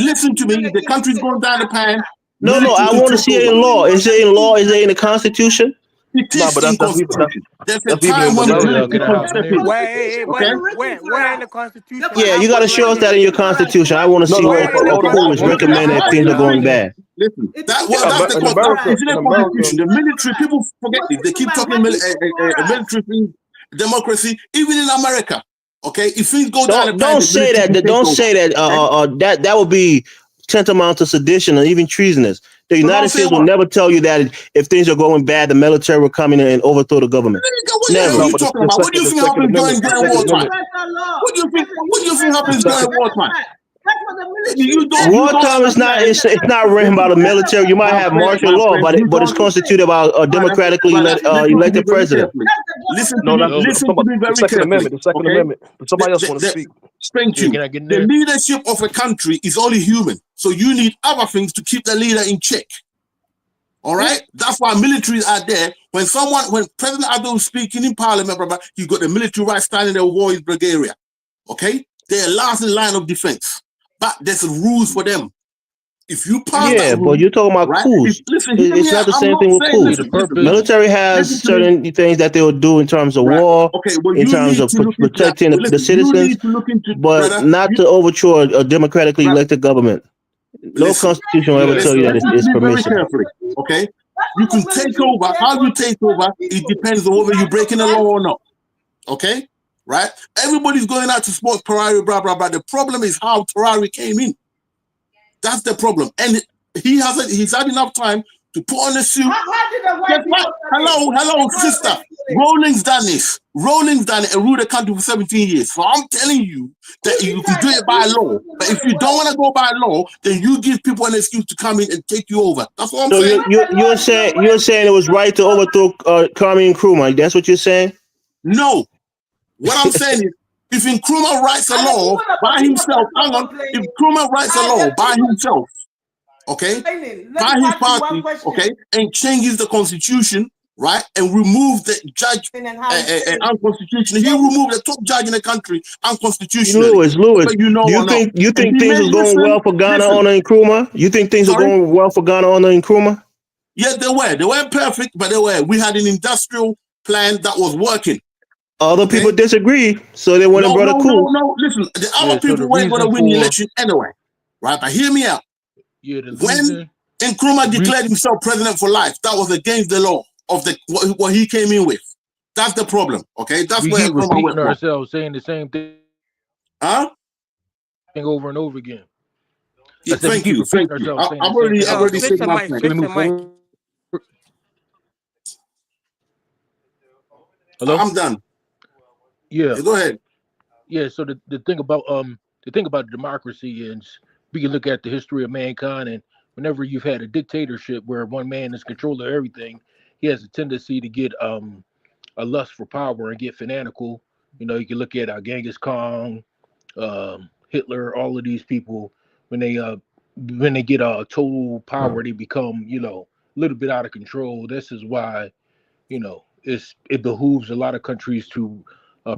Listen to me. The country's going down the pan. No, I want to see it in law. Is it in law? Is it in the Constitution? It is in Constitution. There's a time when where in the Constitution? Yeah, you got to show us that in your Constitution. I want to see where the is recommended if things are going bad. Listen, that's the Constitution. The military, people forget this. They keep talking military thing, democracy, even in America. Okay, if things go down, don't say that. Don't say that. That would be tantamount to sedition and even treasonous. The United States will never tell you that if things are going bad, the military will come in and overthrow the government. Never. What do you think happens during wartime? What do you think happens during wartime? Wartime is not. It's not written by the military. You might have martial law, but it's constituted by a democratically elected president. Listen to me very carefully. The Second Amendment. But somebody else want to speak. Thank you. The leadership of a country is only human, so you need other things to keep the leader in check. All right, that's why militaries are there. When President Addo is speaking in Parliament, you got the military right standing there, war in Bulgaria. Okay, they're last in line of defense, but there's rules for them. If you pass that rule, but you're talking about coups. It's not the same thing with coups. The military has certain things that they will do in terms of war, in terms of protecting the citizens, but not to overthrow a democratically elected government. No constitution will ever tell you that it's permission. Okay, you can take over. How you take over, it depends on whether you're breaking the law or not. Okay, right? Everybody's going out to support Traoré, blah blah blah. The problem is how Traoré came in. That's the problem, and he's had enough time to put on a suit. Hello, sister. Rawlings done this. Rawlings done it and ruled the country for 17 years. So I'm telling you that you can do it by law. But if you don't want to go by law, then you give people an excuse to come in and take you over. That's what I'm saying. You're saying it was right to overthrow Kwame Nkrumah. That's what you're saying? No. What I'm saying is, if Nkrumah writes a law by himself, if Nkrumah writes a law by himself, okay, Let by me his ask you one party, question. okay, and changes the constitution, right, and remove the judge And how he changed. unconstitutional. He removed the top judge in the country unconstitutionally. Lewis, Whether you know do or not. you And think he things made is going well for Ghana, Honor, and Nkrumah? You think things are Sorry? going well for Ghana, Honor, and Nkrumah? Yes, they were. They weren't perfect, but they were. We had an industrial plan that was working. Other people disagree, so they went and brought a coup. No. Listen, the Yeah, other so people the weren't going to reason win the for election anyway, right? But hear me out. yeah, the When reason Nkrumah declared himself president for life, that was against the law of the what he came in with. That's the problem. Okay, that's we where keep Nkrumah went repeating wrong. ourselves, saying the same thing over and over again. Yeah, I said we keep repeating ourselves, saying the same thing. I've already said my point. Can we move forward? Hello? I'm done. Yeah. Go ahead. Yeah, so the thing about democracy is we can look at the history of mankind, and whenever you've had a dictatorship where one man is control of everything, he has a tendency to get a lust for power and get fanatical. You know, you can look at Genghis Khan, Hitler, all of these people when they get total power, they become, you know, a little bit out of control. This is why, you know, it behooves a lot of countries to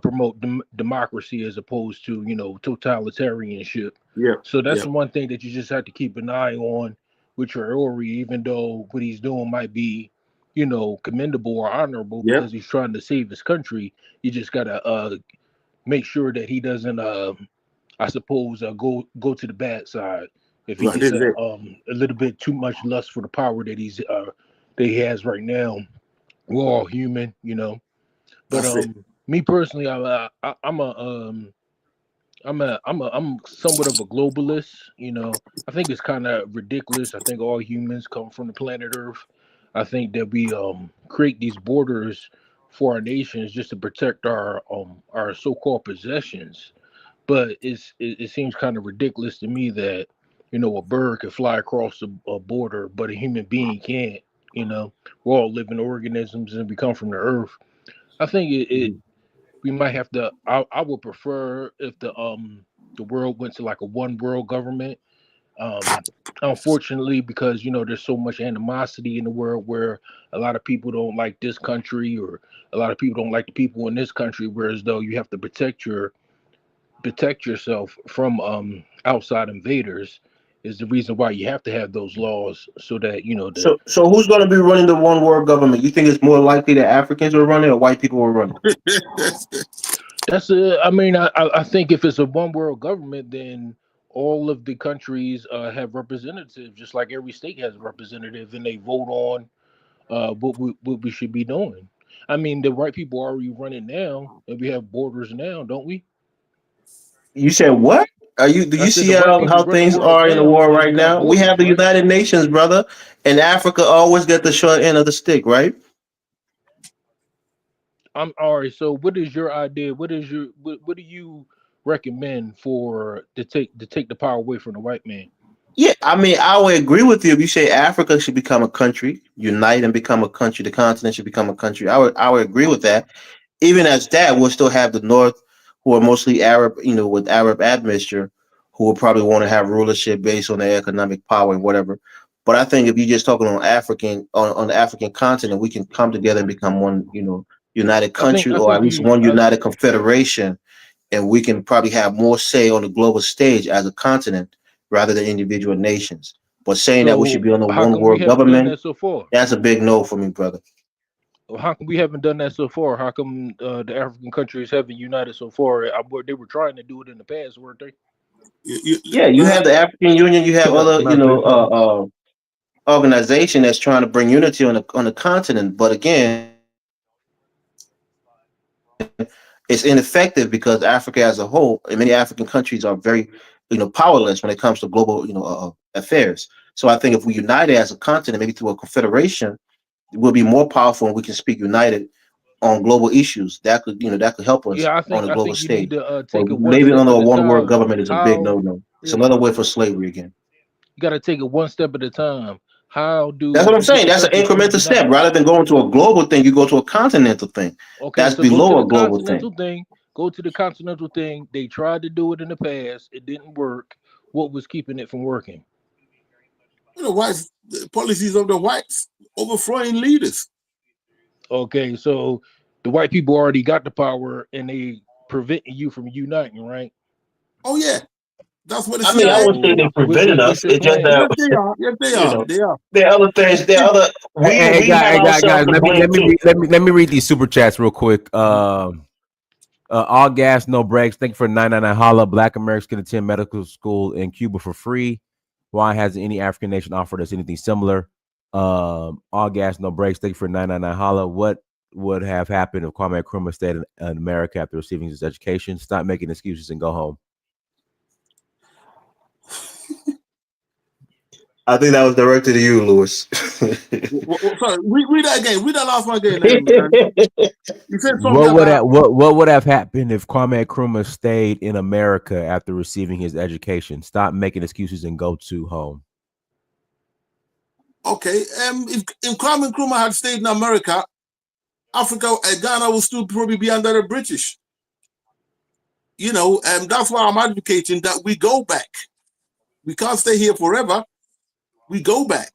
promote democracy as opposed to, you know, totalitarianship. Yeah. So that's the one thing that you just have to keep an eye on with Traore, even though what he's doing might be, you know, commendable or honorable because he's trying to save his country. You just gotta make sure that he doesn't, I suppose, go to the bad side if he gets a little bit too much lust for the power that he has right now. We're all human, you know. But me personally, I'm somewhat of a globalist, you know. I think it's kind of ridiculous. I think all humans come from the planet Earth. I think that we create these borders for our nations just to protect our so-called possessions. But it seems kind of ridiculous to me that, you know, a bird can fly across a border, but a human being can't. You know, we're all living organisms and we come from the earth. I think we might have to. I would prefer if the world went to like a one world government. Unfortunately, because, you know, there's so much animosity in the world where a lot of people don't like this country, or a lot of people don't like the people in this country, whereas though you have to protect yourself from outside invaders is the reason why you have to have those laws so that, you know, So who's going to be running the one world government? You think it's more likely that Africans will run it or white people will run it? that's I mean, I think if it's a one world government, then all of the countries have representatives, just like every state has a representative, and they vote on what we should be doing. I mean, the white people are already running now, and we have borders now, don't we? You said what? Do I you said see the white people how run the things world are in the now, world and right we got now? We have borders, the right? United Nations, brother, and Africa always get the short end of the stick, right? I'm all right. So, what is your idea? What do you recommend for to take the power away from the white man? Yeah, I mean, I would agree with you if you say Africa should become a country, unite and become a country. The continent should become a country. I would agree with that. Even as that, we'll still have the North, who are mostly Arab, you know, with Arab admixture, who will probably want to have rulership based on their economic power and whatever. But I think if you're just talking on the African continent, we can come together and become one, you know, united country, I or at think least you. one united confederation, and we can probably have more say on the global stage as a continent rather than individual nations. But saying that we should So, be on a how one come we world haven't done government, that so far? that's a big no for me, brother. How come we haven't done that so far? How come the African countries haven't united so far? They were trying to do it in the past, weren't they? Yeah, you have the African Union, you have other, Can I you say know, something? organization that's trying to bring unity on the continent. But again, it's ineffective because Africa as a whole, and many African countries are very, you know, powerless when it comes to global, you know, affairs. So I think if we unite as a continent, maybe through a confederation, we'll be more powerful and we can speak united on global issues. That could, you know, that could help us Yeah, on the I global think you need stage. to But take it one maybe step under at a a one world time. government is a big How? no no. It's Yeah, another way for slavery again. you got to take it one step at a time. How That's do what I'm the saying. different That's an countries come incremental step. unite? Rather than going to a global thing, you go to a continental thing. Okay, That's so go to below the a global thing. continental thing. Go to the continental thing. They tried to do it in the past. It didn't work. What was keeping it from working? The whites, the policies of the whites overthrowing leaders. Okay, so the white people already got the power and they preventing you from uniting, right? Oh yeah, that's what the I mean, I CIA. would say So they prevented us. what's your It's just plan? Yes, that they are. Yes, they you are. know They are. there are other things. There are other. Hey, We have guys, ourselves to let me blame too. let me read these super chats real quick. All gas, no brakes. Thank you for 999 holla. Black Americans can attend medical school in Cuba for free. Why hasn't any African nation offered us anything similar? All gas, no brakes. Thank you for 999 holla. What would have happened if Kwame Nkrumah stayed in America after receiving his education? Stop making excuses and go home. I think that was directed to you, Lewis. Sorry, read that again. Read that last one again. You said something What would about. have what would have happened if Kwame Nkrumah stayed in America after receiving his education? Stop making excuses and go to home. Okay, if Kwame Nkrumah had stayed in America, Africa, Ghana will still probably be under the British. You know, and that's why I'm advocating that we go back. We can't stay here forever. We go back.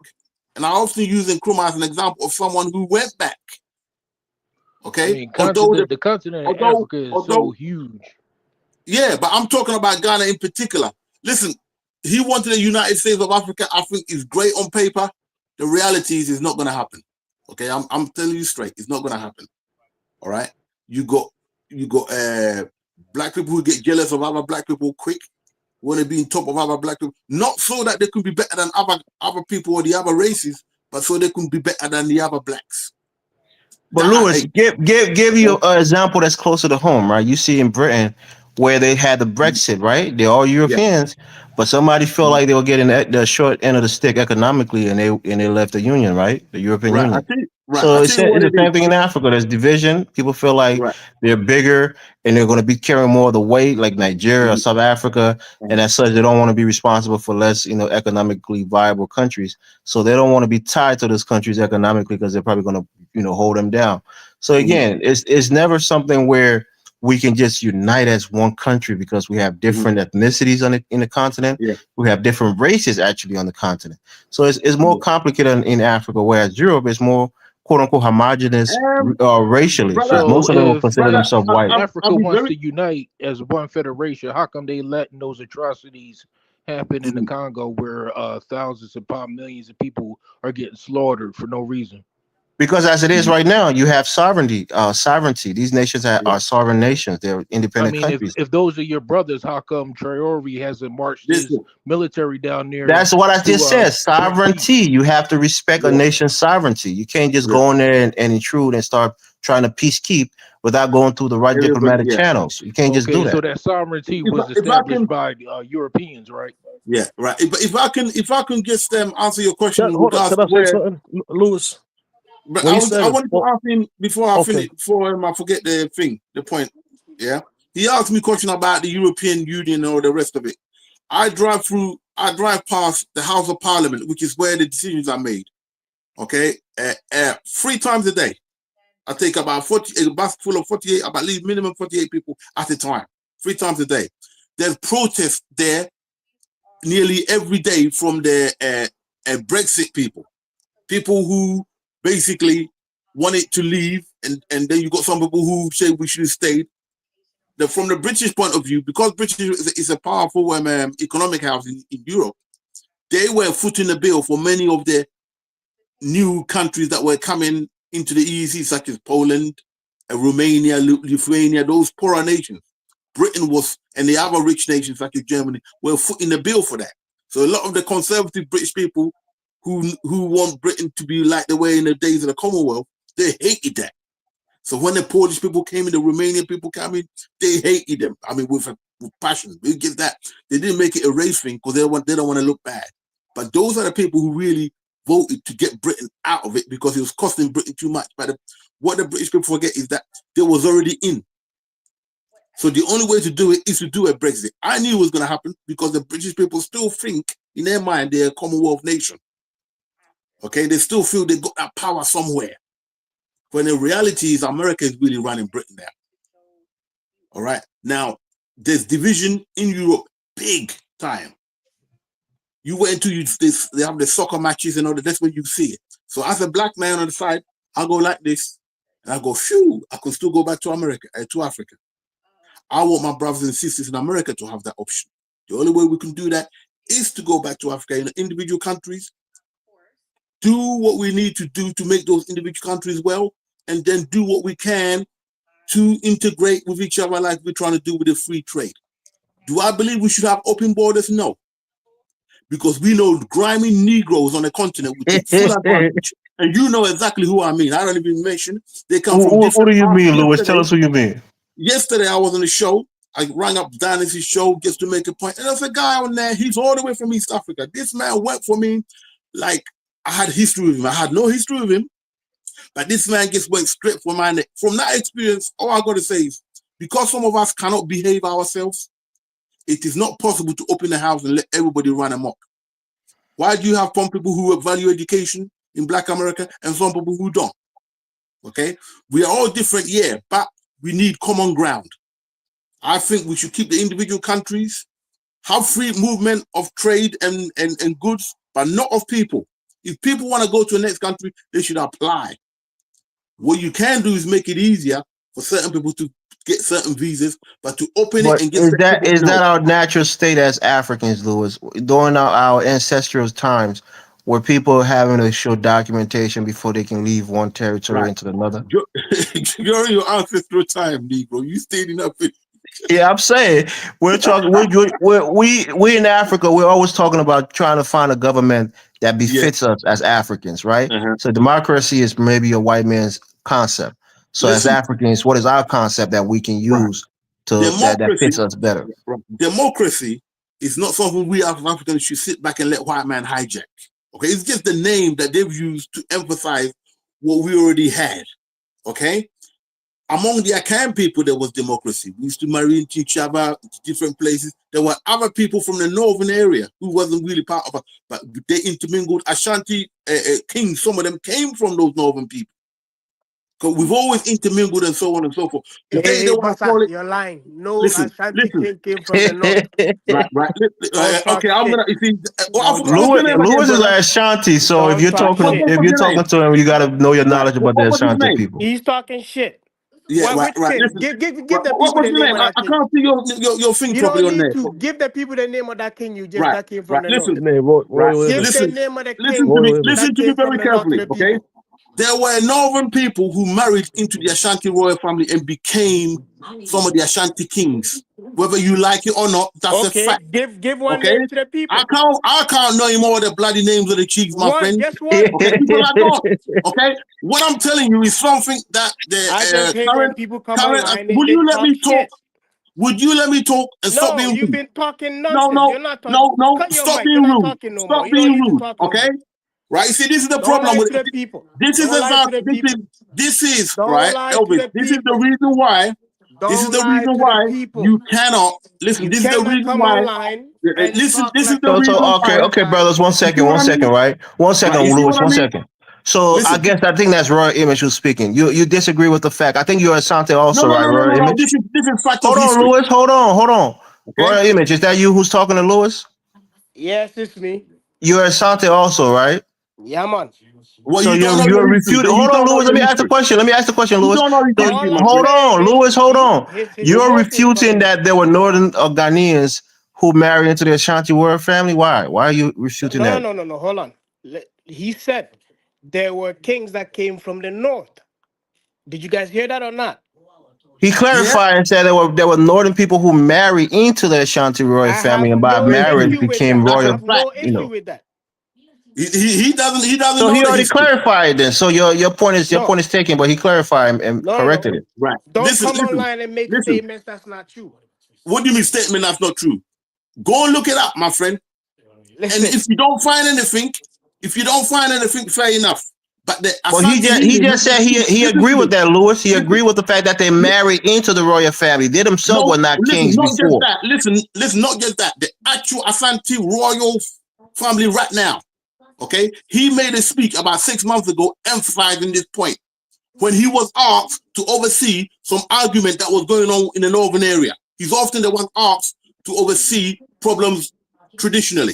And I often use Nkrumah as an example of someone who went back. Okay, I mean, the continent of Africa is so huge. Yeah, but I'm talking about Ghana in particular. Listen, he wanted the United States of Africa. I think is great on paper. The reality is, it's not going to happen. Okay, I'm telling you straight, it's not going to happen. All right, you got black people who get jealous of other black people quick, want to be in top of other black people, not so that they could be better than other people or the other races, but so they can be better than the other blacks. But Lewis, give you an example that's closer to home, right? You see in Britain where they had the Brexit, right? They're all Europeans, but somebody felt like they were getting the short end of the stick economically, and they left the Union, right? The European Right. Union. I So it's tell you what the it is. same thing in Africa. There's division. People feel like Right. they're bigger and they're going to be carrying more of the weight, like Nigeria or South Africa, and as such, they don't want to be responsible for less, economically viable countries. So they don't want to be tied to those countries economically because they're probably going to, hold them down. So again, it's never something where we can just unite as one country because we have different ethnicities in the continent. Yeah. We have different races actually on the continent. So it's more complicated in Africa, whereas Europe is more quote unquote homogenous racially. Brother, Most of them will So consider themselves white. if Africa I'll be wants very. to unite as one federation, how come they letting those atrocities happen in the Congo where thousands upon millions of people are getting slaughtered for no reason? Because as it is right now, you have sovereignty. These nations are sovereign nations. They're I independent mean, countries. if those are your brothers, how come Traore hasn't marched his military down there? That's what I just said. bring Sovereignty. peace? You have to respect a nation's sovereignty. You can't just go in there and intrude and start trying to peacekeep without going through the right diplomatic channels. You can't just do Okay, that. so that sovereignty was If I established can, by Europeans, right? yeah, right. If I can just answer your question in Hold on, regards can to I say where, something, Lewis? but When I you was I said, wanted to ask him before I okay, finish before I forget the point. Yeah, he asked me a question about the European Union or the rest of it. I drive past the House of Parliament, which is where the decisions are made. Okay, 3 times a day. I take about a bus full of 48, about at least minimum 48 people at a time, 3 times a day. There's protests there nearly every day from the Brexit people who basically wanted to leave, and then you got some people who say we should have stayed. From the British point of view, because British is a powerful economic house in Europe, they were footing the bill for many of the new countries that were coming into the EEC, such as Poland, Romania, Lithuania, those poorer nations. Britain was, and the other rich nations such as Germany, were footing the bill for that. So a lot of the conservative British people who want Britain to be like the way in the days of the Commonwealth, they hated that. So when the Polish people came in, the Romanian people came in, they hated them. I mean, with passion. We get that. They didn't make it a race thing because they don't want to look bad. But those are the people who really voted to get Britain out of it because it was costing Britain too much. But what the British people forget is that they was already in. So the only way to do it is to do a Brexit. I knew it was going to happen because the British people still think in their mind they're a Commonwealth nation. Okay, they still feel they got that power somewhere. When the reality is America is really running Britain now. All right. Now, there's division in Europe, big time. You went into this, they have the soccer matches and all that. That's where you see it. So as a black man on the side, I go like this, and I go, phew, I can still go back to America, to Africa. I want my brothers and sisters in America to have that option. The only way we can do that is to go back to Africa in individual countries, do what we need to do to make those individual countries well, and then do what we can to integrate with each other like we're trying to do with the free trade. Do I believe we should have open borders? No. Because we know grimy Negroes on the continent will take full advantage. And you know exactly who I mean. I don't even mention. They come from different What do you parts. mean, Louis? Tell us who you mean. Yesterday, I was on the show. I rang up Dynasty's show just to make a point. And there's a guy on there. He's all the way from East Africa. This man went for me like I had history with him. I had no history with him. But this man just went straight for my neck. From that experience, all I got to say is, because some of us cannot behave ourselves, it is not possible to open the house and let everybody run amok. Why do you have some people who value education in Black America and some people who don't? Okay? We are all different, yeah, but we need common ground. I think we should keep the individual countries, have free movement of trade and goods, but not of people. If people want to go to the next country, they should apply. What you can do is make it easier for certain people to get certain visas, but to open it and get is that our natural state as Africans, Louis? During our ancestral times, were people having to show documentation before they can leave one territory into another? During your ancestral time, Negro, you stayed in that. Yeah, I'm saying we're talking. We in Africa. We're always talking about trying to find a government that befits us as Africans, right? So democracy is maybe a white man's concept. So as Africans, what is our concept that we can use to that fits us better? Democracy is not something we as Africans should sit back and let white man hijack. Okay, it's just the name that they've used to emphasize what we already had. Okay. Among the Akan people, there was democracy. We used to marry into each other to different places. There were other people from the northern area who wasn't really part of it, but they intermingled. Ashanti kings, some of them came from those northern people. Because we've always intermingled and so on and so forth. Today, they want to call it. You're lying. No Ashanti king came from the north. Right. Okay, I'm gonna. You see, Louis is like Ashanti. So if you're talking to him, you got to know your knowledge about the Ashanti people. He's talking shit. Yeah, right. Listen, give the people the name of that king. I can't see your thing properly on there. You don't need to give the people the name of that king you just that came from the north. Give the name of the king. Listen to me very carefully, okay? There were northern people who married into the Ashanti royal family and became some of the Ashanti kings. Whether you like it or not, that's a fact. Give one name to the people. I can't know more of the bloody names of the chiefs, my friend. Just one. Okay, people I don't. Okay, what I'm telling you is something that the current people come online. Would you let me talk? Would you let me talk and stop being rude? You've been talking nonsense. No, You're not talking. no. Stop being rude. Stop being rude. Okay. Right, see, this is the problem with the people. This is right, Elvis. This is the reason why. This is the reason why you cannot listen. This is the reason why. Listen, this is the reason why. Okay, brothers. One second, right? One second, Louis. One second. So I think that's Royal Image who's speaking. You disagree with the fact. I think you're Asante also, right? Royal Image. This is fact. Hold on, Louis. Hold on. Okay. Royal Image, is that you who's talking to Louis? Yes, it's me. You're Asante also, right? Yeah, man. Well, so you're refuting. Hold on, Louis. Let me ask the question, Louis. Hold on, Louis. Hold on. You're refuting that there were Northern Ghanaians who married into the Ashanti royal family. Why? Why are you refuting that? No. Hold on. He said there were kings that came from the north. Did you guys hear that or not? He clarified and said there were Northern people who married into the Ashanti royal family, and by marriage became royal. I have no issue with that. He doesn't. So he already clarified this. So your point is taken, but he clarified and corrected it. Right. Don't come online and make statements that's not true. What do you mean statement that's not true? Go and look it up, my friend. Listen. And if you don't find anything, fair enough. But he just said he agreed with that, Louis. He agreed with the fact that they married into the royal family. They themselves were not kings before. Just that. Listen, not just that. The actual Asante royal family right now. Okay, he made a speech about 6 months ago emphasizing this point when he was asked to oversee some argument that was going on in the northern area. He's often the one asked to oversee problems traditionally.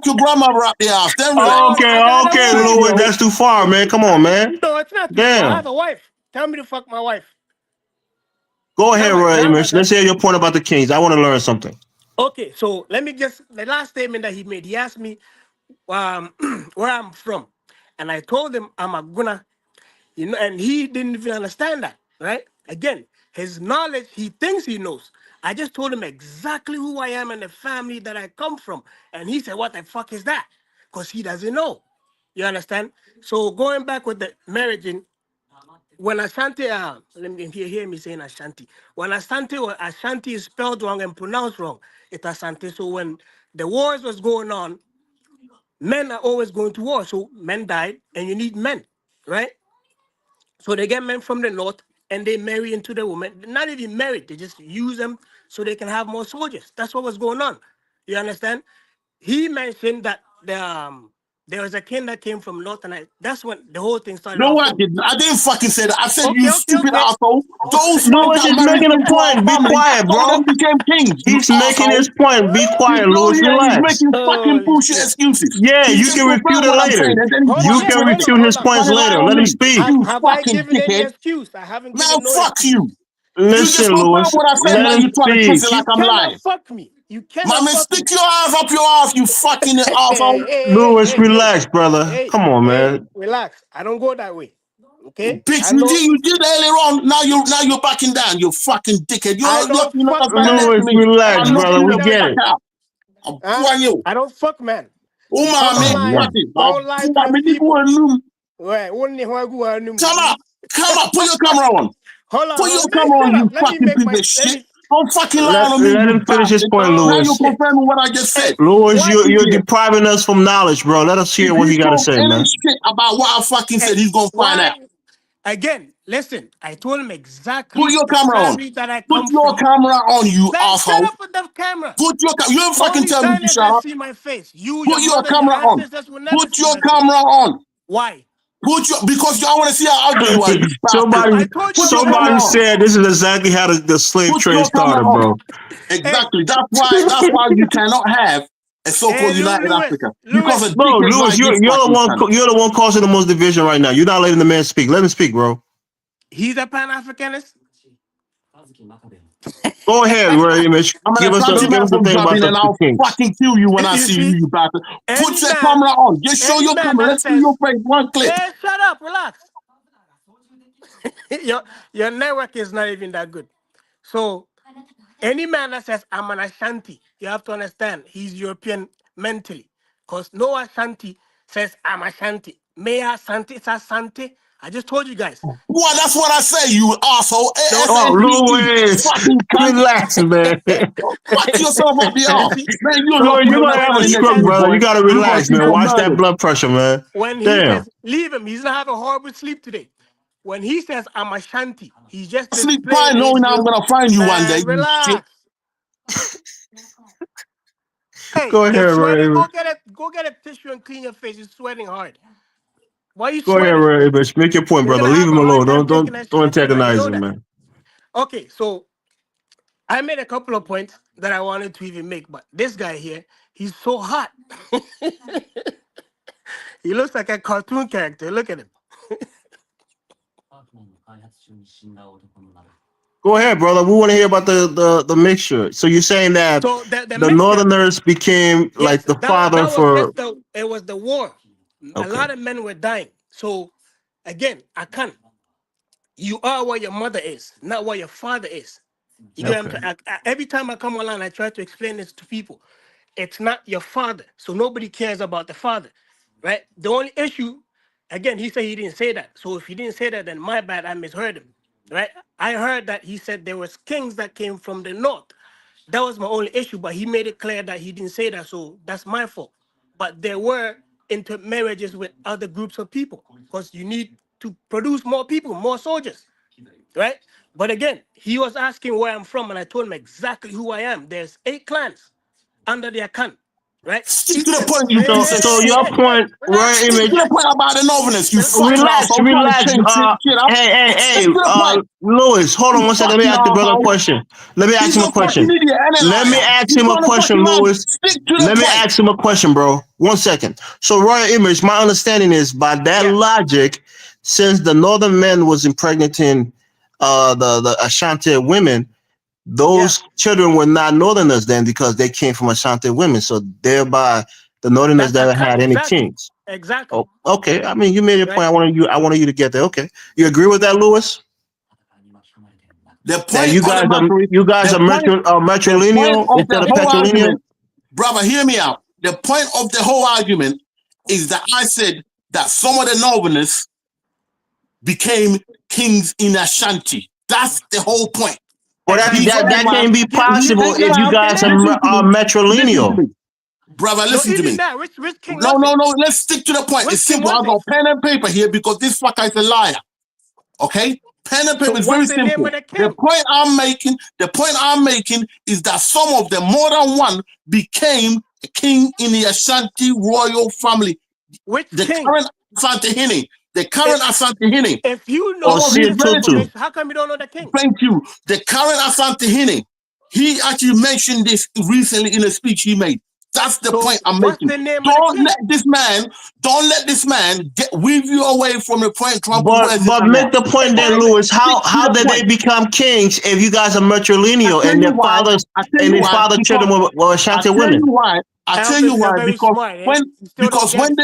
let your grandma rap the house. Then relax. I got a Okay, wife, Louis, yo. that's too far, man. Come on, man. No, it's not too far. I have Damn. a wife. Tell me to fuck my wife. Go Tell ahead, my grandma Amos. that. Let's hear your point about the Kings. I want to learn something. Okay, so let me just the last statement that he made. He asked me where I'm from, and I told him I'm a Guna, and he didn't even understand that. Right? Again, his knowledge, he thinks he knows. I just told him exactly who I am and the family that I come from, and he said, "What the fuck is that?" Because he doesn't know. You understand? So going back with the marriage, when Ashanti, let me hear me saying Ashanti. When Ashanti is spelled wrong and pronounced wrong, it's Ashanti. So when the wars was going on, men are always going to war. So men died, and you need men, right? So they get men from the north and they marry into the woman. Not even married, they just use them so they can have more soldiers. That's what was going on. You understand? He mentioned that there was a king that came from north, and that's when the whole thing started No, off. I didn't. I didn't fucking say that. I said Okay, you okay, stupid okay. asshole. Those men Lewis that is married making a into our point. Be family, quiet, some of bro. them became kings. You He's making asshole. his point. Be quiet, No, Lewis. yeah, he's Relax. making fucking Holy bullshit shit. excuses. Yeah, He you just can refute confirmed it what I'm later. saying, and then he Hold You on, wants can to refute his hold on. points fucking lie later. on Let him me. speak. You Have I fucking given any dickhead. excuse? I haven't Man, given no fuck excuse. you. You just Listen, confirmed Lewis. what I said. Let Now him you trying to twist speak. it like You I'm cannot lying. fuck me. You cannot Mommy, fuck stick me. your eyes up your ass, you fucking asshole. Hey, hey, Lewis, hey, hey, relax, brother. hey, Come on, hey, man. relax. I don't go that way. Okay? Bitch, I know you did earlier on. Now you're backing down. You fucking dickhead. I don't You're not fuck standing next man. to Lewis, me. I relax, I'm keep knocking brother. it you We the get fuck American. it. out. I'm Huh? pulling you. I don't fuck man. Uma, Come me, on Oh, line. man. fucking. Don't lie to them Come people. on. Right. Only who I go on Come them. up. Come up. Put your camera on. Put Hold your on. Man, camera on, shut you up. Let me fucking make piece my of let shit. me Don't fucking lie Let, on me, let you him finish his bastard. point, Now oh you're Lewis. shit. confirming what I just Hey, said. Lewis, what you're Idiot. depriving us from knowledge, bro. Let us If hear what he he got to talk say, any man. shit about what I fucking said, hey, he's gonna find why out. again, listen, I told him Put exactly your the camera on. family that I Put come your from. camera on, you Man, shut asshole. up with the camera. Put your you don't fucking Only tell me to China's shut that up. see my face. You, your Put your mother, your camera on. ancestors will never Put see your my face. camera on. Why? Because y'all want to see how ugly you are, you bastard. I somebody, told you Put I'm your camera somebody on. American. said this is exactly how the slave Put trade your camera started, on. bro. Hey, Exactly. That's why you cannot have a so-called hey, United Africa. Because Lewis. of Bro, dickheads Lewis, like you're this the fucking one cunt. you're the one causing the most division right now. You're not letting the man speak. Let him speak, bro. He's a Pan-Africanist. Go ahead, Ray Image. I'm Give gonna us Santi give man us the from thing about dropping and the I'll kinks. fucking kill you when I You see you, see, you bastard. Put any your man, camera on. Just show any your man camera. that Let's see says, your face. One click. "Hey, shut up, relax." your network is not even that good. So any man that says I'm an Ashanti, you have to understand he's European mentally. Because no Ashanti says I'm Ashanti. Me Ashanti, it's Ashanti. I just told you guys. Boy, that's what I say, you asshole. No, Oh, ASNTE. Louis, Fucking cunt. relax, man. Fuck yourself up the you arse. see, Man, you're so Louis, lucky you're you're gonna not have a standing he next to stroke, says me, brother. boy. You gotta You're going relax, to man. get Watch that murdered. blood pressure, man. when he Damn. says leave him, he's not having a horrible sleep today. When he says I'm Ashanti, he's just Sleep displaying fine knowing his I'm going to find you one day, man. you shit. Relax. Hey, Go ahead, you're Ray sweating. Image. Go get a tissue and clean your face. You're sweating hard. Why are you Go ahead, sweating? Ray Image. Make your point, You're brother. gonna Leave have him a hard alone. time Don't taking don't that don't shit tonight. You antagonize know him, that. man. Okay, so I made a couple of points that I wanted to even make, but this guy here, he's so hot. He looks like a cartoon character. Look at him. Go ahead, brother. We want to hear about the mixture. So you're saying that So the the mixture, Northerners became like yes, the father that was for. just it was the war. A Okay. lot of men were dying. So again, I can't. You are what your mother is, not what your father is. You get what Okay. I'm saying? Every time I come online, I try to explain this to people. It's not your father, so nobody cares about the father, right? The only issue, again, he said he didn't say that. So if he didn't say that, then my bad, I misheard him, right? I heard that he said there was kings that came from the north. That was my only issue, but he made it clear that he didn't say that, so that's my fault. But there were intermarriages with other groups of people because you need to produce more people, more soldiers, right? But again, he was asking where I'm from, and I told him exactly who I am. There's 8 clans under the account, right? Stick to Each the and point, you hey, piece So of so shit. your point, relax, Ray Stick to Image. the relax, point about the Northerners, you fucking Relax, asshole. Trying to relax. change shit up. Hey, Stick to the point. Lewis, hold on You one second. Let me fucking ask the brother a asshole. question. Let me ask He's him a a fucking question. idiot and a Let me liar. ask He's him a trying to question, fucking lie. Lewis. Stick to the Let me point. ask him a question, bro. 1 second. So, Royal Image, my understanding is by that yeah, logic, since the northern men was impregnating the Ashanti women, yeah. those children were not northerners then because they came from Ashanti women. So thereby the northerners That's a never cut, had any exactly, kings. exactly, Oh, okay. I mean, you made your point. right? I wanted you to get there. Okay. You agree with that, Lewis? The That point of the matter is, you guys are the point matrilineal of instead the of whole patrilineal? argument, brother, hear me out. The point of the whole argument is that I said that some of the Northerners became kings in Ashanti. That's the whole point. Well, Exactly. He's So saying, that man, can be possible listen, if you now, guys okay, listen to are me, listen to matrilineal. me. Brother, no, listen to even me. that, which king No, was no, it? no, let's stick to the point. Which It's king simple. was I it? got pen and paper here because this fucker is a liar. Okay? Pen and paper So is very what's the name of simple. the The king? point I'm making is that some of them, more than one, became a king in the Ashanti royal family. Which The king? current Asantehene. The current Asantehene. If you Some know of all his this Tutu. information, how come you don't know the king? Thank you. The current Asantehene. He actually mentioned this recently in a speech he made. That's the So point I'm what's making. the name of the Don't king? let this man weave you away from the point Trump But was make the point then, Okay? Lewis. Stick to How the did they point. become kings if you guys are I matrilineal tell and you their why. fathers I tell and you their why. father Because children were I Ashanti tell you women? why. I tell you Elvis, you're why. very smart, eh? You still don't get it.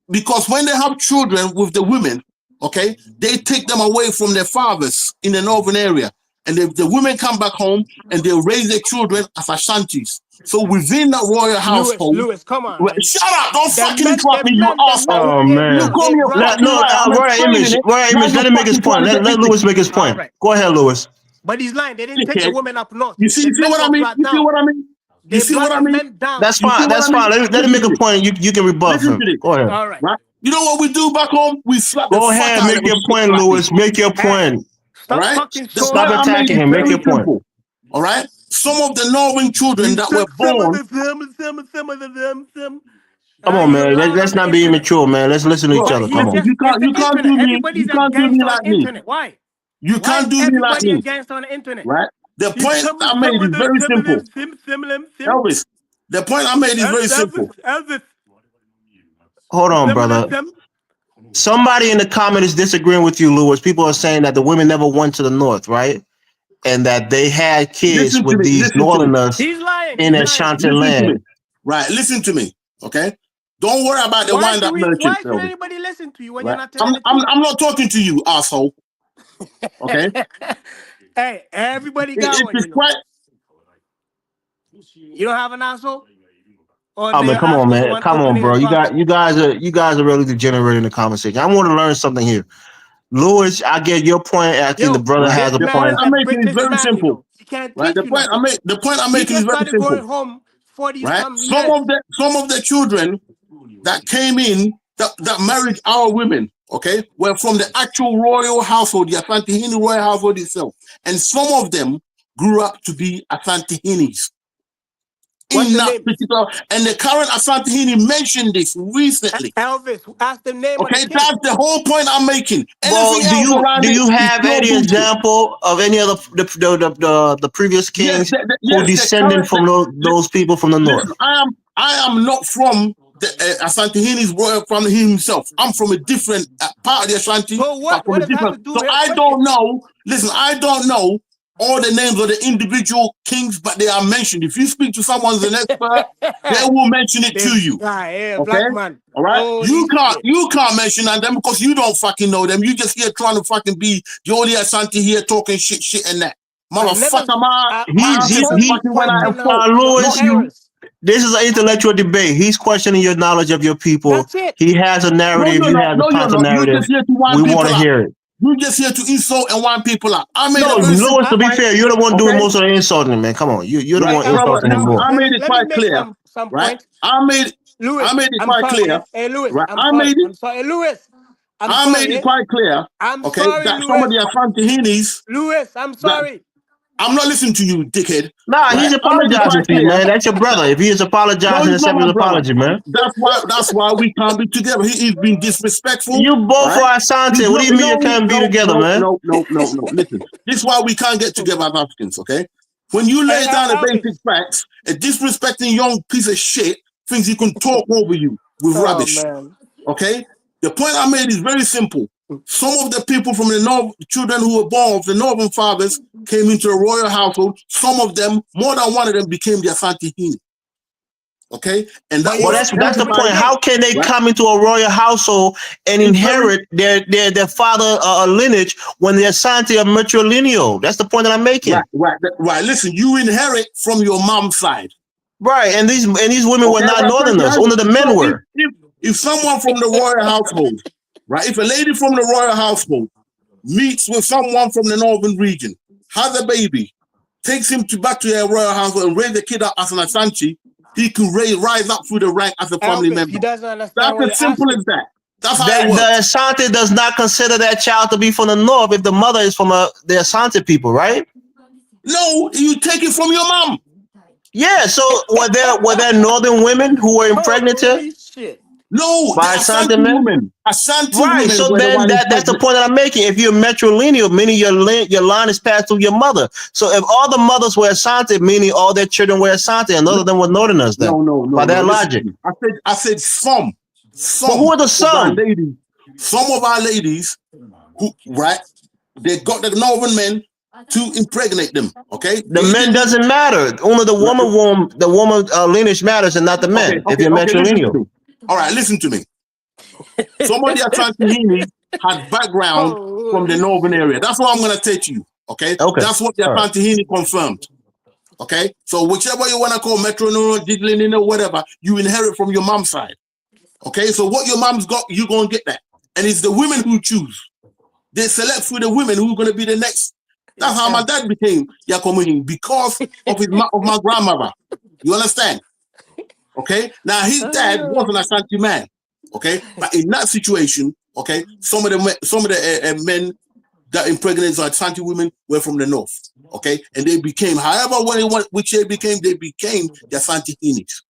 Because when they have children with the women, okay, they take them away from their fathers in the northern area, and the women come back home and they raise their children as Ashantis. So within that royal household, Lewis, come on, man. shut up! Don't The fucking men, interrupt me, you asshole! Oh You man. call they me a brought Let fucking no liar. I'm Royal explaining Image. it. Royal Now Image. you're Let him make his fucking point. trying to get Let into Lewis it. make his all point. right. Go ahead, Lewis. But he's lying. They didn't take the Dickhead. women up north. You see The men what I were mean? brought You see down. what I mean? You They see what brought I the mean? men down. That's You see fine. what That's I mean? fine. Let him Listen make to a this. point. You can rebuff Listen him. to this. Go ahead. All right. Right? You know what we do back home? We slap the Go fuck ahead. out of Make them your shit point, like this. Lewis. Make your Hey, point. All stop right? talking The so Stop point I much. made attacking is him. Make very your point. simple. All right? Some of the northern children He that were took some of born, the them. Come on, You're man. lying on Let's the not be internet. immature, man. Let's listen to each bro, Why? other. He's Come listen, on. just, it's the you can't internet. do me, Everybody's you can't do against me on like the me. internet. Why? You Why can't is do me like everybody me, against on the internet? right? The He's point some I made of is the very simple. sim. Elvis, the point I made is very simple. Elvis, Hold on, some of the brother. sim. Somebody in the comment is disagreeing with you, Lewis. People are saying that the women never went to the north, right? And that they had kids with these Listen to me, northerners He's lying. in He's lying. Ashanti listen to me. land. Right, listen to me, okay? Don't worry about the wind up merchant, Why should Elvis. anybody listen to you when you're Right? not telling the truth? I'm not talking to you, asshole. Okay? Hey, everybody got one, It's you know. quite You don't have an asshole? Or Oh man, the come on, asshole's the man. one Come on, opening bro. his mouth? You guys are really degenerating the conversation. I want to learn something here. Lewis, I get your point. I think the Yo, brother right. has this a The man point point. is I'm a making is British very man, you simple. know. He can't Right? teach you nothing. The point I'm He making is just very started simple. going home 40 Right? some years. Some of the children that came in that married our women, okay, were from the actual royal household, the Asantehene royal household itself. And some of them grew up to be Asantehenes What's in the that name? particular, and the current Asantehene mentioned this recently. Elvis, ask the name of the Okay, king. that's the whole point I'm making. Well, Anything else around do it you is have pure any bullshit. example of any of the previous Yes, kings who the descended current. from those people from the Listen, north? I am not from the Asantehene's royal family himself. I'm from a different part of the Ashanti, So but what? from What a does that have different. to do So with your I question? don't know. Listen, I don't know all the names of the individual kings, but they are mentioned. If you speak to someone who's an expert, they will mention it to This you. guy, yeah, Okay, black man. all right. Holy shit. You can't mention them because you don't fucking know them. You just here trying to fucking be the only Ashanti here talking shit and that. I never, Motherfucker, my I'm He's ancestors only he fucking went out and questioning fought, your not Lewis. you. errors. This is an intellectual debate. He's questioning your knowledge of your people. That's it. He has a No, narrative. you're You not. have a No, you're counter not. You're narrative. just here to We wind want people to up. hear it. You're just here to insult and wind people up. I made No, a very simple Lewis. To be point. fair, you're the one doing Okay, most of the insulting, man. Come on, you're the right, Hey, one Elvis, insulting him listen, more. I made it let me quite make clear. some Right, points. I made Louis, it I'm quite sorry. clear. Eh? Hey, Louis, Right, I'm sorry. I'm sorry. Louis, I'm I made sorry. it Eh? quite clear. I'm Okay, sorry, that some Louis. of the Afantahinis Louis, I'm that sorry. I'm not listening to you, dickhead. Nah, he's Right, I made it apologizing quite to you, clear. man. That's your brother. If he is No, apologizing, he's not accept his my brother. apology, man. That's why we can't be together. He's been disrespectful. You both Right? are He's Asante. What not. do you mean you can't be together, man? No. Listen, this is why we can't get together as Africans. Okay, when you Hey, lay down the Elvis. basic facts, a disrespecting young piece of shit thinks he can talk over you with Oh, rubbish. man. Okay, the point I made is very simple. Some of the people from the north, children who were born of the northern fathers, came into the royal household. Some of them, more than one of them, became the Asantehene. Okay, and that But you Well, was don't that's know the which point. testified. king. How can they Right? come into a royal household and It's very inherit their father lineage when they're Asante are matrilineal? That's the point that I'm making. right. Listen, you inherit from your mom's side. Right, and these women were Okay, not right, thank northerners. you. Only the men So were. if someone from the royal household, right, if a lady from the royal household meets with someone from the northern region, has a baby, takes him back to their royal household and raise the kid up as an Ashanti, he can rise up through the rank as a family Elvis, he member. doesn't understand That's what as you're simple asking. as that. That's how it That the works. Asante does not consider that child to be from the north if the mother is from the Asante people, right? No, you take it from your mom. Yeah. So were there northern women who were impregnated Holy shit. No, the by Asante Ashanti men? women. Ashanti Right. women So were the then one that's the impregnated. point that I'm making. If you're matrilineal, meaning your line is passed through your mother. So if all the mothers were Asante, meaning all their children were Asante, and none of them were northerners, then by No. that Listen to logic. me. I said some But who are the of our some? ladies. Some of our ladies who they got the northern men to impregnate them. Okay, The men doesn't matter. Only the woman lineage matters, and not the men. If you're Okay. Listen to matrilineal. me. All right, listen to me. Some of the Ashanti had background from the Holy northern shit. area. That's what I'm gonna take you. Okay, Okay. that's what the All right. Ashanti confirmed. Okay, so whichever you want to call metronome, diddling, whatever, you inherit from your mom's side. Okay, so what your mom's got, you're gonna get that, and it's the women who choose. They select for the women who are gonna be the next. That's how my dad became Yakomuhin because of my grandmother. You understand? Okay, now his dad was an Ashanti man. Okay, but in that situation, okay, some of the men that impregnated Ashanti women were from the north. Okay, and they became, which they became the Ashanti Hinis.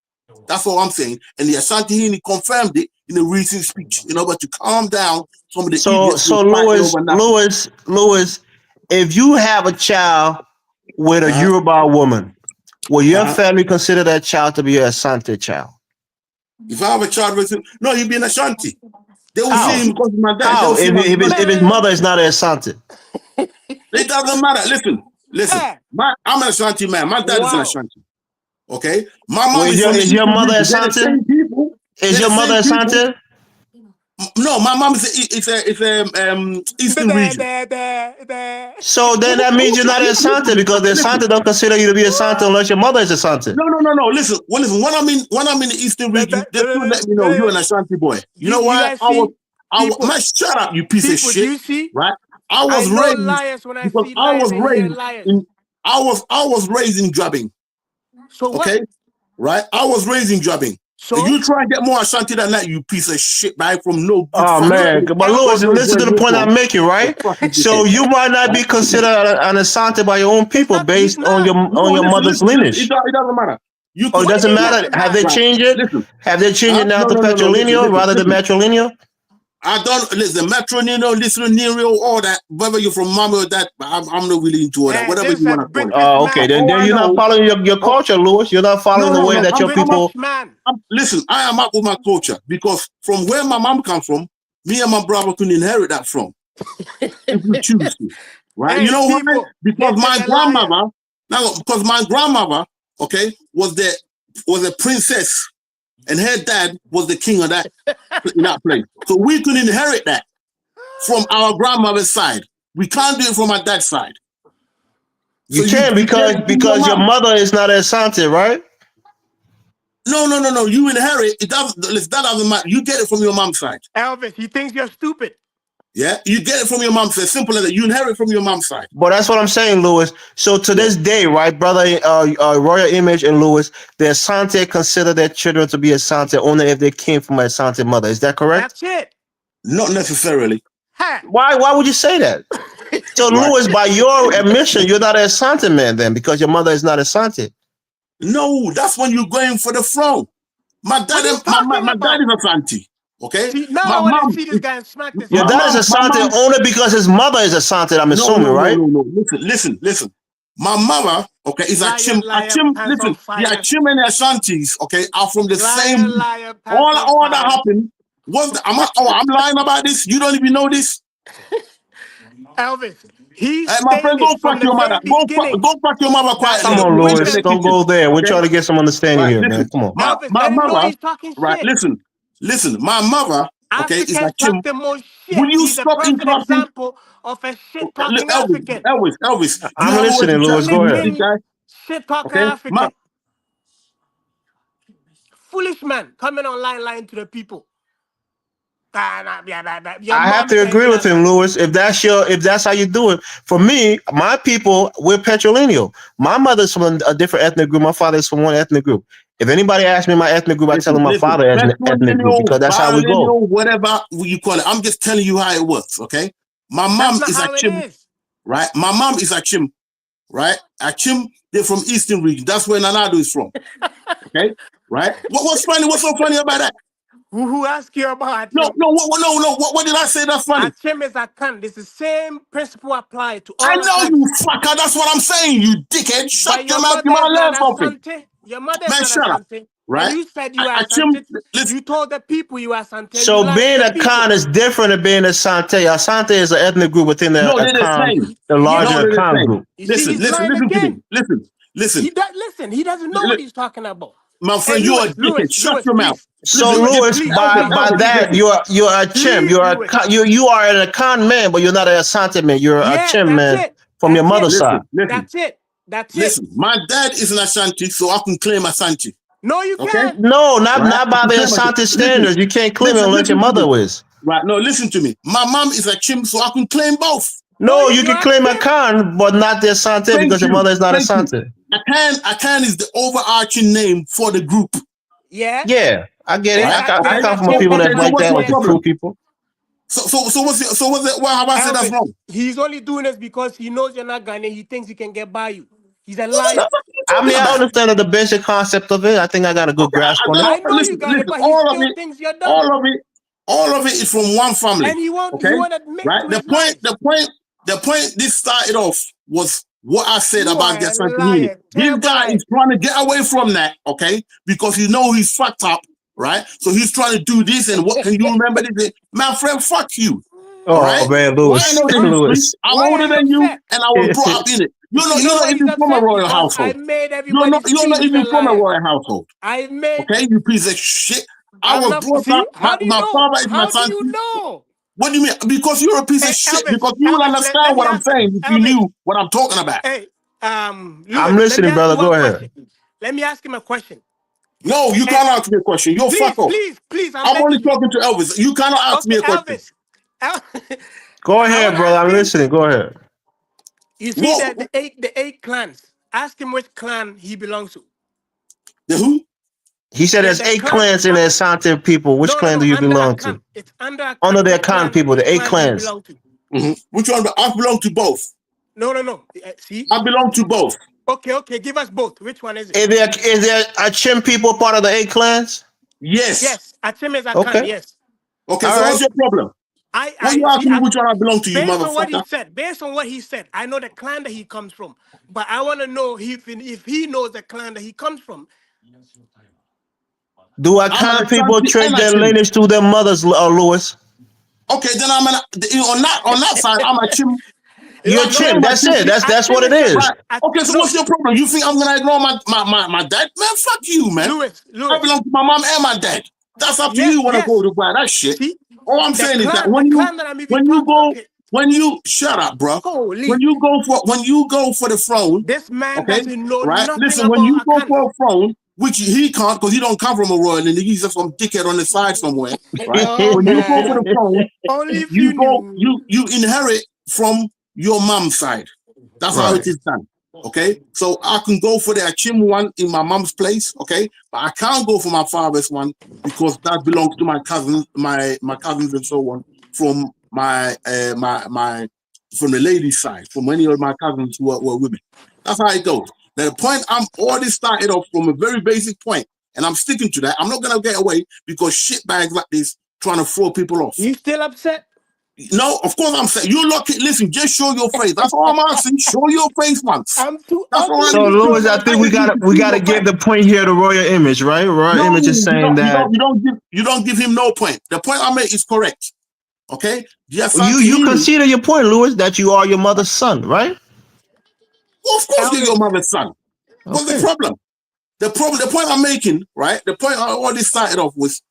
That's all I'm saying. And the Ashanti Hini confirmed it in a recent speech in order to calm down some of the idiots who So are fighting over nothing. Lewis, if you have a child with a Uh-huh. Yoruba woman, will your Uh-huh. family consider that child to be a Asante child? If I have a child with him, no, he'll be an Ashanti. They will see How? him because he's my dad. They How? will see him as If his Man. mother is not a Asante? It doesn't matter. Listen. I'm an Ashanti man. My dad is an Wow. Ashanti. Okay? My Well, mom is from the is your Eastern mother region. They're the Asante? same people. Is They're your the mother same people. Asante? No, my mom is Eastern region. So then that means you're not a Asante because the Listen. Asante don't consider you to be a Asante unless your mother is a Asante. No. Listen. When I'm in the Eastern region, they still let me know you're an Ashanti boy. You know You why? guys see people, Man, shut up, you piece of do shit. you see? Right? I know liars when I see liars and hear liars. I was raised in Drubbing. So what? Okay? Right? I was raised in Drubbing. So So you try and get more Ashanti than that, you piece of shit, right? From no good Oh fucking man, place. but God Lewis, knows listen where to the you're point I'm from. making, You right? fucking So dickhead. you might not be Right? considered an Asante by your own it's people not. He's based not. No, on your mother's listen. lineage. It doesn't matter. You Oh, could it What do doesn't you mean matter. doesn't Have they matter? changed it? listen. Have they changed Huh? it now to No. patrilineal rather than Listen. matrilineal? I don't listen. Metronino, Listeronero, all that. Whether you're from mama or dad, I'm not really into all that. Whatever This you is a want to call it. British Okay, man. then All I you're not know. following your Oh, culture, Lewis. You're not following the no. way that your I'm up. people. British man. Listen, I am up with my culture because from where my mom comes from, me and my brother can inherit that from if we choose to. Right? You Hey, know why? people, Because they say my you're liars. grandmother, okay, was a princess, and her dad was the king of that in that place. So we can inherit that from our grandmother's side. We can't do it from our dad's side. You So can you get it from your because your mom. mother is not a Asante, right? No. You inherit it. That doesn't matter. You get it from your mom's side. Elvis, he thinks you're stupid. Yeah, you get it from your mom's side. Simple as that. You inherit from your mom's side. But that's what I'm saying, Lewis. So to this day, right, brother, Royal Image and Lewis, the Asante consider their children to be Asante only if they came from a Asante mother. Is that correct? That's it. Not necessarily. Ha. Why would you say that? So Right? Lewis, by your admission, you're not a Asante man then because your mother is not Asante. No, that's when you're going for the throne. My What are you dad, talking my dad about? is a Santi. Okay, See, now my I want to mom see this is guy and smack this Your my man. dad is mom. My Asante mom. only because his mother is Asante, I'm No, assuming, right? Listen. My mother, okay, is a Liar, chim. A liar, chim. pants on Listen, the fire. Achim and the Ashantis, okay, are from the Liar, same. liar, pants on All that fire. happened was I'm lying about this. You don't even know this. Elvis, he's Hey, my saying friend, it go from fuck the your mother. very beginning. Go fuck your mother That quietly. Come the on, Go into Lewis. the women. Don't kitchen. go there. We're Okay. trying to get some understanding Right. here, man. Listen. Come on. Elvis, My let him know mother. he's talking Right. shit. Listen. My mother. Okay, is a Africans chim. talk the most Will shit. you He's a stop perfect interrupting? example of a shit talking Elvis, African. Do you I'm have a word to listening, chat Lewis. with Go me, ahead. big Flicking guy? shit talking Okay, African. Foolish man coming online lying to the people. Your I have mom to said agree you're with him, Asante. Lewis. If that's how you do it. For me, my people, we're patrilineal. My mother's from a different ethnic group. My father's from one ethnic group. If anybody asks me my ethnic group, I tell them my Listen, father ethnic group patrilineal, because that's how we go. bilineal, whatever you call it. I'm just telling you how it works, okay? My That's mom not is how it Achim, is. right? My mom is Achim, right? Achim, they're from Eastern region. That's where Nanado is from, okay? Right? What's funny? What's so funny about that? Who asked you about No, Achim? no, no. What did I say that's funny? Achim is a cunt. This is the same principle applied to I all know Asante. you fucker. That's what I'm saying, you dickhead. Shut But your your mouth. You mother might is not learn something. Asante. Your mother is Man, not shut up, Asante. And right? you said you are Achim, Asante. listen. You told the people you are Asante and you So lied to being the a people. Khan is different than being a Sante. Asante is an ethnic group within No, a they're the Khan, same. the No, larger Yes. they're the Khan same. group. You see, Listen, he's lying listen to me. again. Listen. Listen, he doesn't know what he's talking about. My Hey, friend, you're a dickhead. Lewis, Shut your mouth. please. So Listen, Lewis, Please, by Elvis, that listen. you're a Chim. Please, Lewis. You are a Khan man, but you're not a Asante man. You're a Yeah, Chim that's man it. from your mother's side. That's it. Listen. My dad is an Ashanti, so I can claim Ashanti. No, you Okay? can't. No, Right? not I by can the claim Ashanti. Asante standards. You can't claim it unless your Listen to mother me. was. Right? No, listen to me. My mom is a Chim, so I can claim both. No, you you're can a claim a Chim. Khan, but not the Asante Thank because your you. mother is not Thank you. Asante. Akan is the overarching name for the group. Yeah. Yeah, I get it. Right? I Okay. come from So a people that's like what's that, your like the problem? Kru people. So what's it? Why have I said that's Elvis, wrong? he's only doing this because he knows you're not Ghanaian. He thinks he can get by you. He's a What the liar. fuck are you I mean, talking I about? understand the basic concept of it. I think I got a good Okay, grasp on it. I know you listen, got it, but he all of still it, thinks you're dumb. all of it is from one family. And he won't Okay, admit right? to his lies. The point this started off was what I said You about are the a Asante unit. liar. This Terrible guy liar. is trying to get away from that, okay? Because he know he's fucked up, right? So he's trying to do this, and what can you remember this? My friend, fuck you. All Oh right? man, I Lewis, know the history. Lewis. I'm Why are older you than you, upset? and I was brought up in it. You You're know not why he's even from a upset? royal Because I household. made everybody You're see not he's a even from a liar. royal household. I made. Okay, you piece of shit. I I'm was not. brought See? up. How do you My know? father is my How do son. you know? What do you mean? Because you're a piece of Hey, shit. Because you would Elvis, let understand me what I'm ask saying if you Elvis. knew what I'm talking about. Hey, I'm Lewis, let me listening, ask you brother. Go one ahead. question. Let me ask him a question. No, you Hey, can't ask me a question. You're fuck off. please, I'm I'm only begging you. talking to Elvis. You cannot ask Okay, me a question. Elvis. Go I want ahead, to brother. ask I'm him. listening. Go ahead. You see What? that the eight clans. Ask him which clan he belongs to. The who? He said there's The 8 clan. clans in the Asante people. Which clan No. do you Under a belong to? clan. It's under a Under clan. the Khan people, Which the 8 clan do you clans. belong to? Which one? I belong to both. No. See? I belong to both. Okay. Give us both. Which one is it? Is there a Chim people part of the 8 clans? Yes. Yes. Achim is a clan. Okay. Yes. Okay, All so what's right. your problem? What you I see. asking me which one I belong to, you Based on what he motherfucker? said, I know the clan that he comes from. But I want to know if he knows the clan that he comes from. Do I'm an Akan people Ashanti trace and a their Chim. lineage to their mothers, Lewis? Okay, then on that side, I'm a Chim. You're I Chim. claim my That's Chim. it. That's what Achim it is a is. Right. Okay, so what's your problem? You think I'm gonna ignore my dad? Man, fuck you, man. Lewis. I belong to my mom and my dad. That's up to you when I go Yes. to buy that shit. See, All I'm the saying is that clan that I'm even when you talking. go Okay. when you shut up, bro. Holy. When you go for the throne, This man okay, doesn't know right? nothing Listen, when you about go Akan. for a throne, which he can't because he don't come from a royal lineage, he's just some dickhead on the side somewhere, right? Oh When you go for the man. throne, Only if you knew. you inherit from your mom's side. That's how Right. it is done. Okay, so I can go for the Achim one in my mom's place, okay, but I can't go for my father's one because that belongs to my cousins, my cousins and so on from my from the ladies' side, from any of my cousins who were women. That's how it goes. Now, the point I'm already started off from a very basic point, and I'm sticking to that. I'm not gonna get away because shitbags like this trying to throw people off. You still upset? No, of course I'm saying you lucky. Listen, just show your face. That's all I'm asking. Show your face once. I'm too That's all I ugly So need. to show Lewis, I my think we face. gotta give the point here to Royal Image, right? Royal No, Image is saying that you don't give him no point. The point I made is correct. Okay? you conceded your point, Lewis, that you are your mother's son, right? Well, of course you're Elvis, your mother's son. What's the Okay. problem? The point I'm making, right? The point I already started off was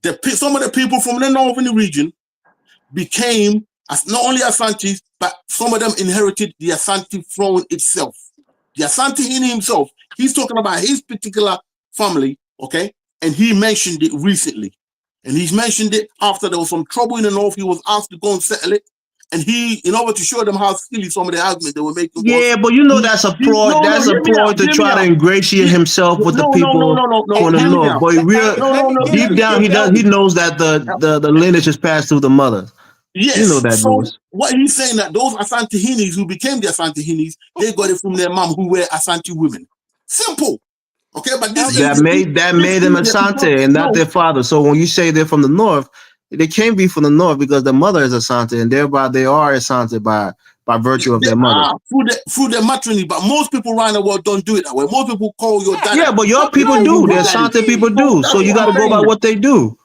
some of the people from the northern region became not only Asantis, but some of them inherited the Asante throne itself. The Asante in himself, he's talking about his particular family, okay? And he mentioned it recently. And he's mentioned it after there was some trouble in the north. He was asked to go and settle it. And he, in order to show them how silly some of the argument they were making was, Yeah, but you know that's a ploy. no, That's a hear me out, ploy to hear me try to out. ingratiate himself with the people from the Hear me north. out. But deep down, he knows that the lineage is passed through the mother. Yes. You know that, So Louis. what he's saying that those Asantehinis who became the Asantehinis, they got it from their mom who were Asante women. Simple. Okay, but this that made them Asante and not their father. So when you say they're from the north, they can't be from the north because their mother is Asante, and thereby they are Asante by virtue of their mother. Through their matrimony, but most people around the world don't do it that way. Most people call your dad. Yeah, but your people do. The Asante people do. So you got to go by what they do.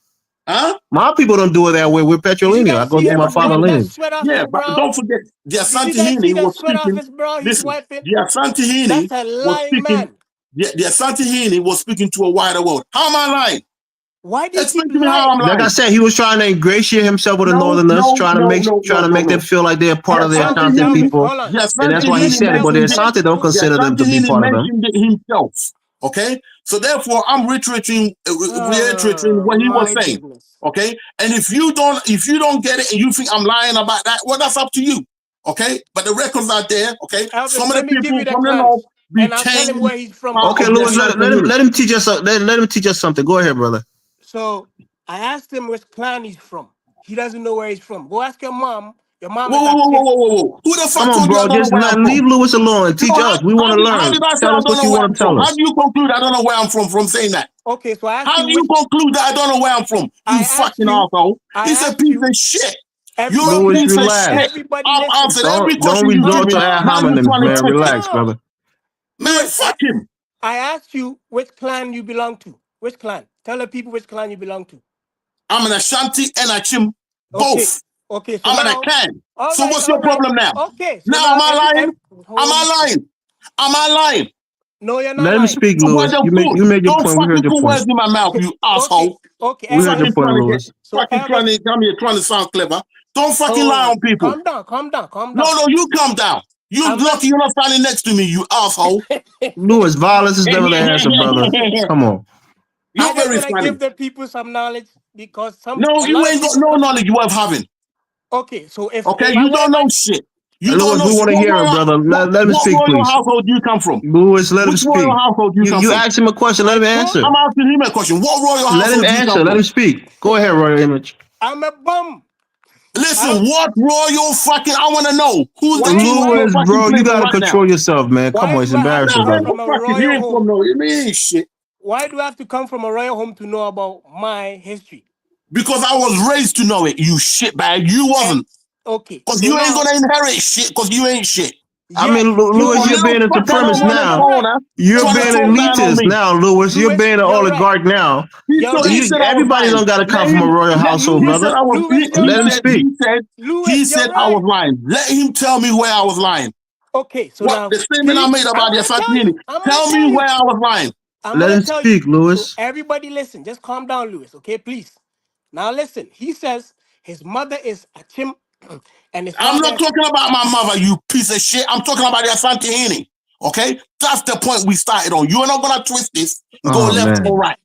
Huh? My people don't do it that way. We're patrilineal. I go through my father lineage. Yeah, but don't forget the Asantehene was speaking. Listen, the Asantehene was speaking. The Asantehene was speaking to a wider world. How am I lying? Why do you Explain to me how I'm lying? Like I said, he was trying to ingratiate himself with the Northerners, trying to make them feel like they're part of the Asante people, and that's why he said it. But the Asante don't consider them to be part of them. Mentioned it himself. Okay, so therefore I'm reiterating what he was saying. Okay, and if you don't get it and you think I'm lying about that, well, that's up to you. Okay, but the records are there. Okay, some of the people from the north became where he's from. Okay, Louis, let him teach us. Let him teach us something. Go ahead, brother. So I asked him which clan he's from. He doesn't know where he's from. Go ask your mom. Your mom is whoa. Who the fuck told you I don't know where I'm from? Leave Louis alone and teach us. We want to learn. How did I say Tell I us don't what know you where want I'm to tell from? us. How do you conclude I don't know where I'm from saying that? Okay, so I asked how do you conclude that I don't know where I'm from? You fucking asshole. He's a piece of shit. You're a piece of shit. I've answered every question you give me. Now you're trying to twist relax, brother. Man, fuck him. I asked you which clan you belong to. Which clan? Tell the people which clan you belong to. I'm an Ashanti and a Chim. Both. Okay, so I'm now, an Akan. So right, what's your problem now? Okay. So now am I lying? Am I lying? Am I lying? No, you're not Let him speak, Louis. You made your point. We heard your put point. words in my mouth, you asshole. Okay. We heard your point, Louis. Fucking trying to come here trying to sound clever. Don't fucking lie on people. Calm down. No, you calm down. You're lucky you're not standing next to me, you asshole. Louis, violence is never the answer, brother. Come on. You're very funny. Give the people some knowledge because you ain't got no knowledge worth having. Okay, so if you don't know shit. You Louis, we want to hear it, brother. Let him speak, please. What royal household do you come from? Louis, let him speak. Which royal household do you come from? You asked him a question. Let him answer. I'm asking him a question. What royal household do you come from? Let him answer. Let him speak. Go ahead, Royal Image. I'm a bum. Listen, what royal fucking? I want to know who's the king of Louis, bro, you gotta control yourself, man. Come on, it's embarrassing, brother. Shit. Why do I have to come from a royal home to know about my history? Because I was raised to know it, you shitbag. You wasn't. Okay. Because you ain't gonna inherit shit because you ain't shit. I mean, Louis, you're being a supremacist now. You're being an elitist now, Louis. You're being an oligarch now. Everybody don't got to come from a royal household, brother. Let him speak. He said I was lying. Let him tell me where I was lying. Okay, so now the statement I made about the Asantini. Tell me where I was lying. Let him speak, Louis. So everybody listen. Just calm down, Louis. Okay, please. Now listen. He says his mother is a Chim. And I'm not talking about my mother, you piece of shit. I'm talking about the Asantehene. Okay? That's the point we started on. You're not gonna twist this and go left or right.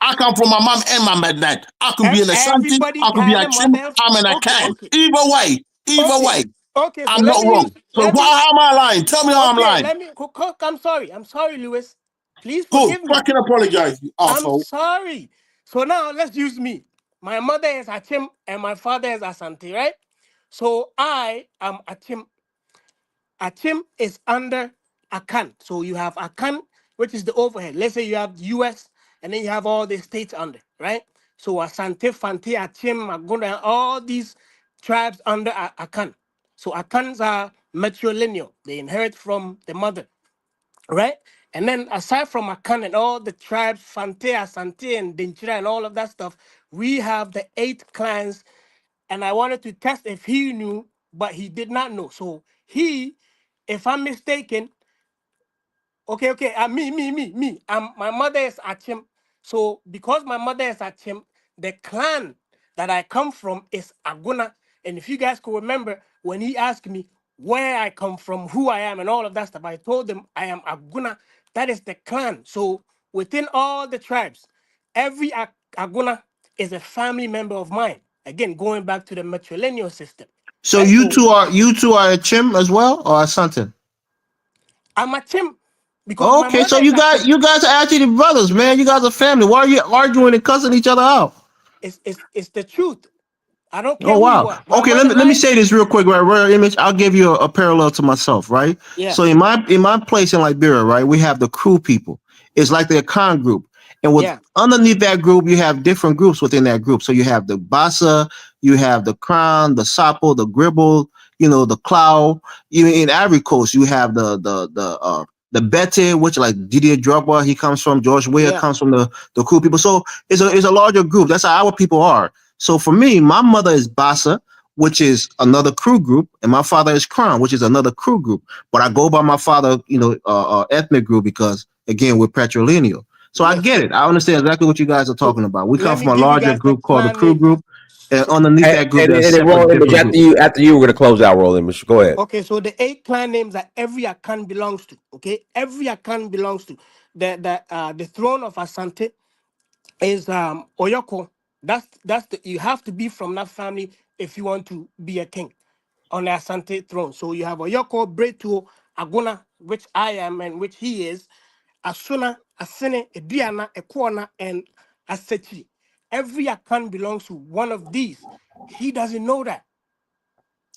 I come from my mom and my dad. I could be an Ashanti, I could be a Chim, I'm an Akan. Either way. Okay, I'm not wrong. So how am I lying? Tell me how I'm lying. I'm sorry, Louis. Please forgive me. Fucking apologize, you asshole. I'm sorry. So now let's use me. My mother is Achim and my father is Asante, right? So I am Achim. Achim is under Akan. So you have Akan, which is the overhead. Let's say you have the US and then you have all the states under, right? So Asante, Fante, Achim, Magunda, all these tribes under Akan. So Akans are matrilineal. They inherit from the mother, right? And then aside from Akan and all the tribes, Fante, Asante, and Dinchira and all of that stuff, we have the 8 clans. And I wanted to test if he knew, but he did not know. So he, if I'm mistaken, okay, me. My mother is Achim. So because my mother is Achim, the clan that I come from is Aguna. And if you guys could remember, when he asked me where I come from, who I am, and all of that stuff, I told him I am Aguna. That is the clan. So within all the tribes, every Aguna is a family member of mine. Again, going back to the matrilineal system. So Right? you So two are a chim as well, or a something? I'm a Tim because my Okay, so mother is a Tim. you guys are actually brothers, man. You guys are family. Why are you arguing and cussing each other out? It's the truth. I don't care Oh who you wow. are. My Okay, mother, let me say this real quick, right? Rare image. I'll give you a parallel to myself, right? yeah, So in my place in Liberia, right, we have the crew people. It's like the Akan group, and with yeah, underneath that group, you have different groups within that group. So you have the Bassa, you have the Crown, the Sapo, the Gribble, the Clow. Even in Ivory Coast, you have the Bete, which like Didier Drogba, he comes from. George Weah yeah, comes from the crew people. So it's a larger group. That's how our people are. So for me, my mother is Bassa, which is another crew group, and my father is Crown, which is another crew group. But I go by my father, ethnic group because again we're patrilineal. So I get listen. it. I understand exactly what you guys are So talking about. We come let me from a give you larger guys the group called the clan crew names. group, and So underneath And, that group and, there's and then separate roll image different groups. after you, we're gonna close out roll image. Go ahead. okay, so the 8 clan names that every Akan belongs to. Okay, every Akan belongs to. The throne of Asante is Oyoko. That's you have to be from that family if you want to be a king on the Asante throne. So you have Oyoko, Bretu, Aguna, which I am and which he is, Asuna, Asene, Ediana, Ekwana, and Asechi. Every Akan belongs to one of these. He doesn't know that.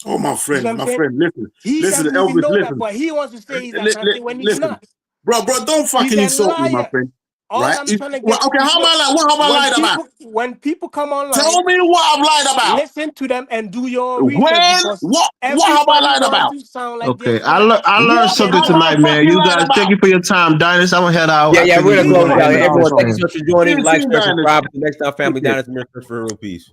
Oh, my You see what friend, I'm saying? listen, He listen, doesn't even Elvis, know that, listen, but he wants to say he's Asante when he's listen, not. bro, don't He's fucking a insult me, my liar. friend. All Right? I'm trying to Well, get okay, how am people I like? What have I lied about? when people come online, Tell me what I've lied about. listen to them and do your research When? because What have I everybody lied wants about? to sound like they're Okay, from the I learned What something have Ashanti. I tonight, man. fucking You lied guys, thank about? you for your time, Dinus. I'm gonna head out. I Yeah, think we're this gonna is close gonna it out. end the Everyone, thank you conversation. so much for joining. See Like, you share, guys. subscribe. Until next time, Take family. care. Down is Mr. Christopher. Real peace.